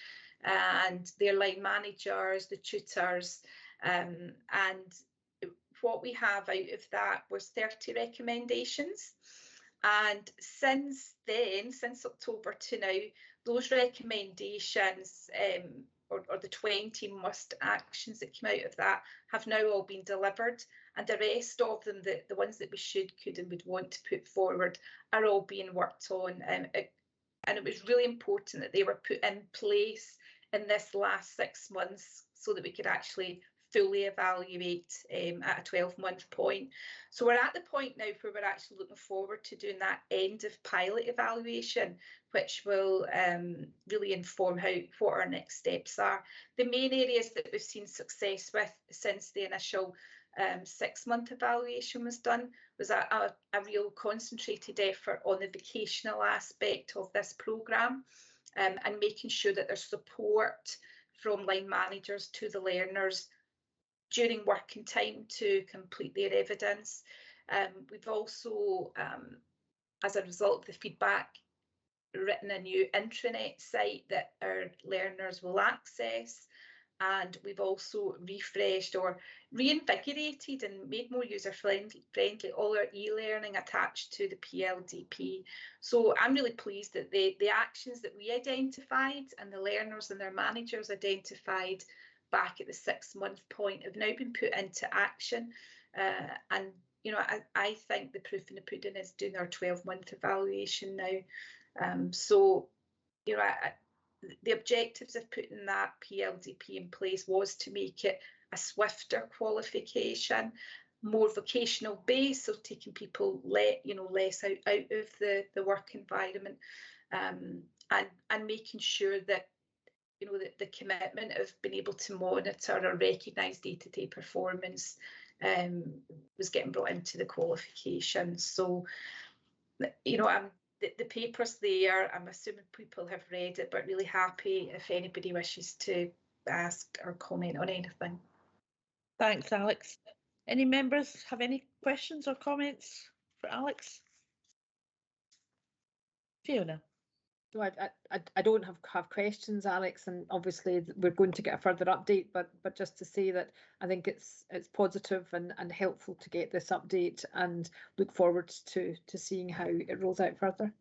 and their line managers, the tutors, and what we have out of that was 30 recommendations. And since then, since October to now, those recommendations or the 20 must actions that came out of that have now all been delivered, and the rest of them, the ones that we should, could and would want to put forward, are all being worked on. And it was really important that they were put in place in this last 6 months so that we could actually fully evaluate at a 12-month point. So we're at the point now where we're actually looking forward to doing that end of pilot evaluation, which will really inform what our next steps are. The main areas that we've seen success with since the initial 6-month evaluation was done was a real concentrated effort on the vocational aspect of this programme, and making sure that there's support from line managers to the learners during working time to complete their evidence. We've also, as a result of the feedback, written a new intranet site that our learners will access, and we've also refreshed or reinvigorated and made more user-friendly all our e-learning attached to the PLDP. So I'm really pleased that the actions that we identified and the learners and their managers identified back at the 6-month point have now been put into action. And, you know, I think the proof in the pudding is doing our 12-month evaluation now. So, you know, the objectives of putting that PLDP in place was to make it a swifter qualification, more vocational based, so taking people less out of the work environment, and making sure that, you know, the commitment of being able to monitor or recognise day-to-day performance was getting brought into the qualification. So, you know, the paper's there. I'm assuming people have read it, but really happy if anybody wishes to ask or comment on anything. Thanks, Alex. Any members have any questions or comments for Alex? Fiona? No, I don't have questions, Alex, and obviously we're going to get a further update, but just to say that I think it's positive and helpful to get this update, and look forward to seeing how it rolls out further.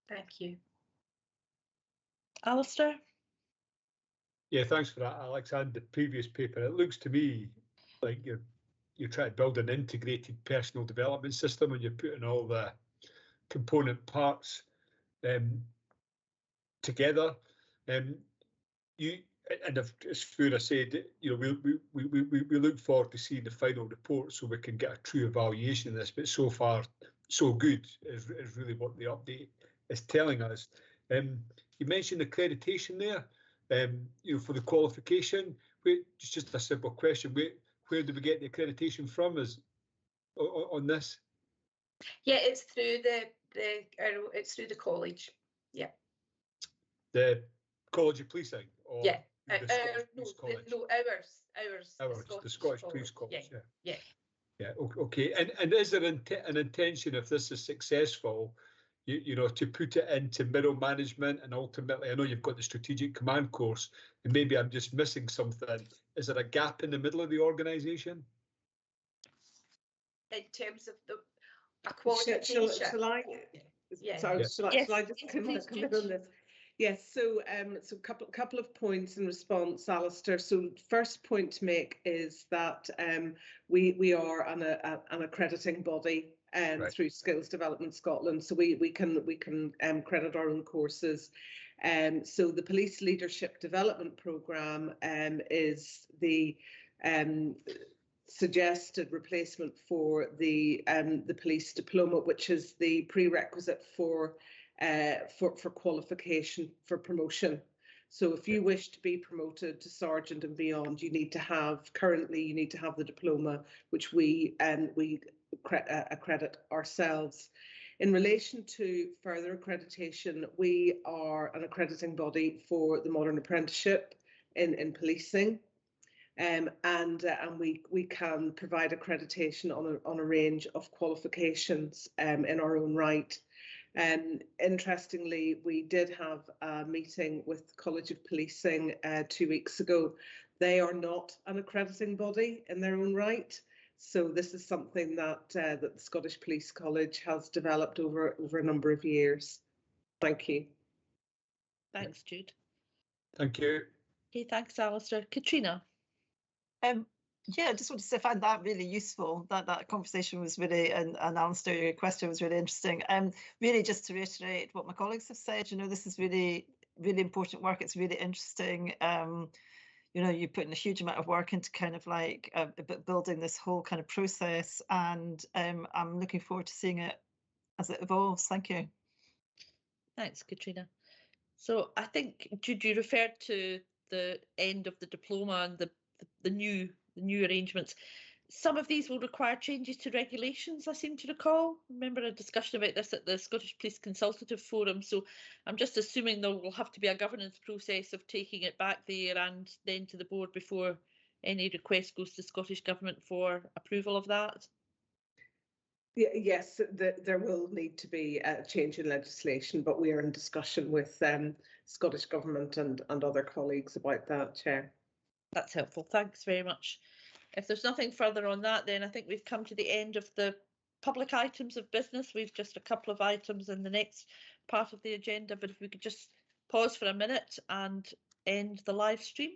Thank you. Alistair? Yeah, thanks for that, Alex. And the previous paper, it looks to me like you're trying to build an integrated personal development system, and you're putting all the component parts together. As Fiona said, we look forward to seeing the final report so we can get a true evaluation of this. But so far, so good is really what the update is telling us. You mentioned accreditation there. For the qualification. It's just a simple question. Where do we get the accreditation from? On this? Yeah, it's through it's through the college. Yeah. The College of Policing, or yeah, the Scottish Police College? No, ours. The Scottish Police College. Yeah. Yeah. Okay. And is there an intention, if this is successful, to put it into middle management, and ultimately, I know you've got the strategic command course, and maybe I'm just missing something. Is there a gap in the middle of the organisation? In terms of a qualification? Shall I? Yeah. Sorry, shall I just come in on this? Yes, so couple of points in response, Alistair. So first point to make is that we are an accrediting body right. through Skills Development Scotland, so we can credit our own courses. So the Police Leadership Development Programme is the suggested replacement for the police diploma, which is the prerequisite for qualification for promotion. So if you wish to be promoted to sergeant and beyond, you need to have the diploma, which we accredit ourselves. In relation to further accreditation, we are an accrediting body for the modern apprenticeship in policing. And we can provide accreditation on a range of qualifications in our own right. Interestingly, we did have a meeting with the College of Policing 2 weeks ago. They are not an accrediting body in their own right. So this is something that the Scottish Police College has developed over a number of years. Thank you. Thanks, Jude. Thank you. Okay, thanks, Alistair. Katrina? Yeah, I just wanted to say I find that really useful. That conversation was really, and Alistair, your question was really interesting. Really, just to reiterate what my colleagues have said, this is really, really important work. It's really interesting. You put in a huge amount of work into kind of like building this whole kind of process, and I'm looking forward to seeing it as it evolves. Thank you. Thanks, Katrina. So I think, Jude, you referred to the end of the diploma and the new arrangements. Some of these will require changes to regulations, I seem to recall. Remember a discussion about this at the Scottish Police Consultative Forum. So I'm just assuming there will have to be a governance process of taking it back there and then to the board before any request goes to Scottish Government for approval of that. Yes, there will need to be a change in legislation, but we are in discussion with Scottish Government and other colleagues about that, Chair. That's helpful. Thanks very much. If there's nothing further on that, then I think we've come to the end of the public items of business. We've just a couple of items in the next part of the agenda, but if we could just pause for a minute and end the live stream.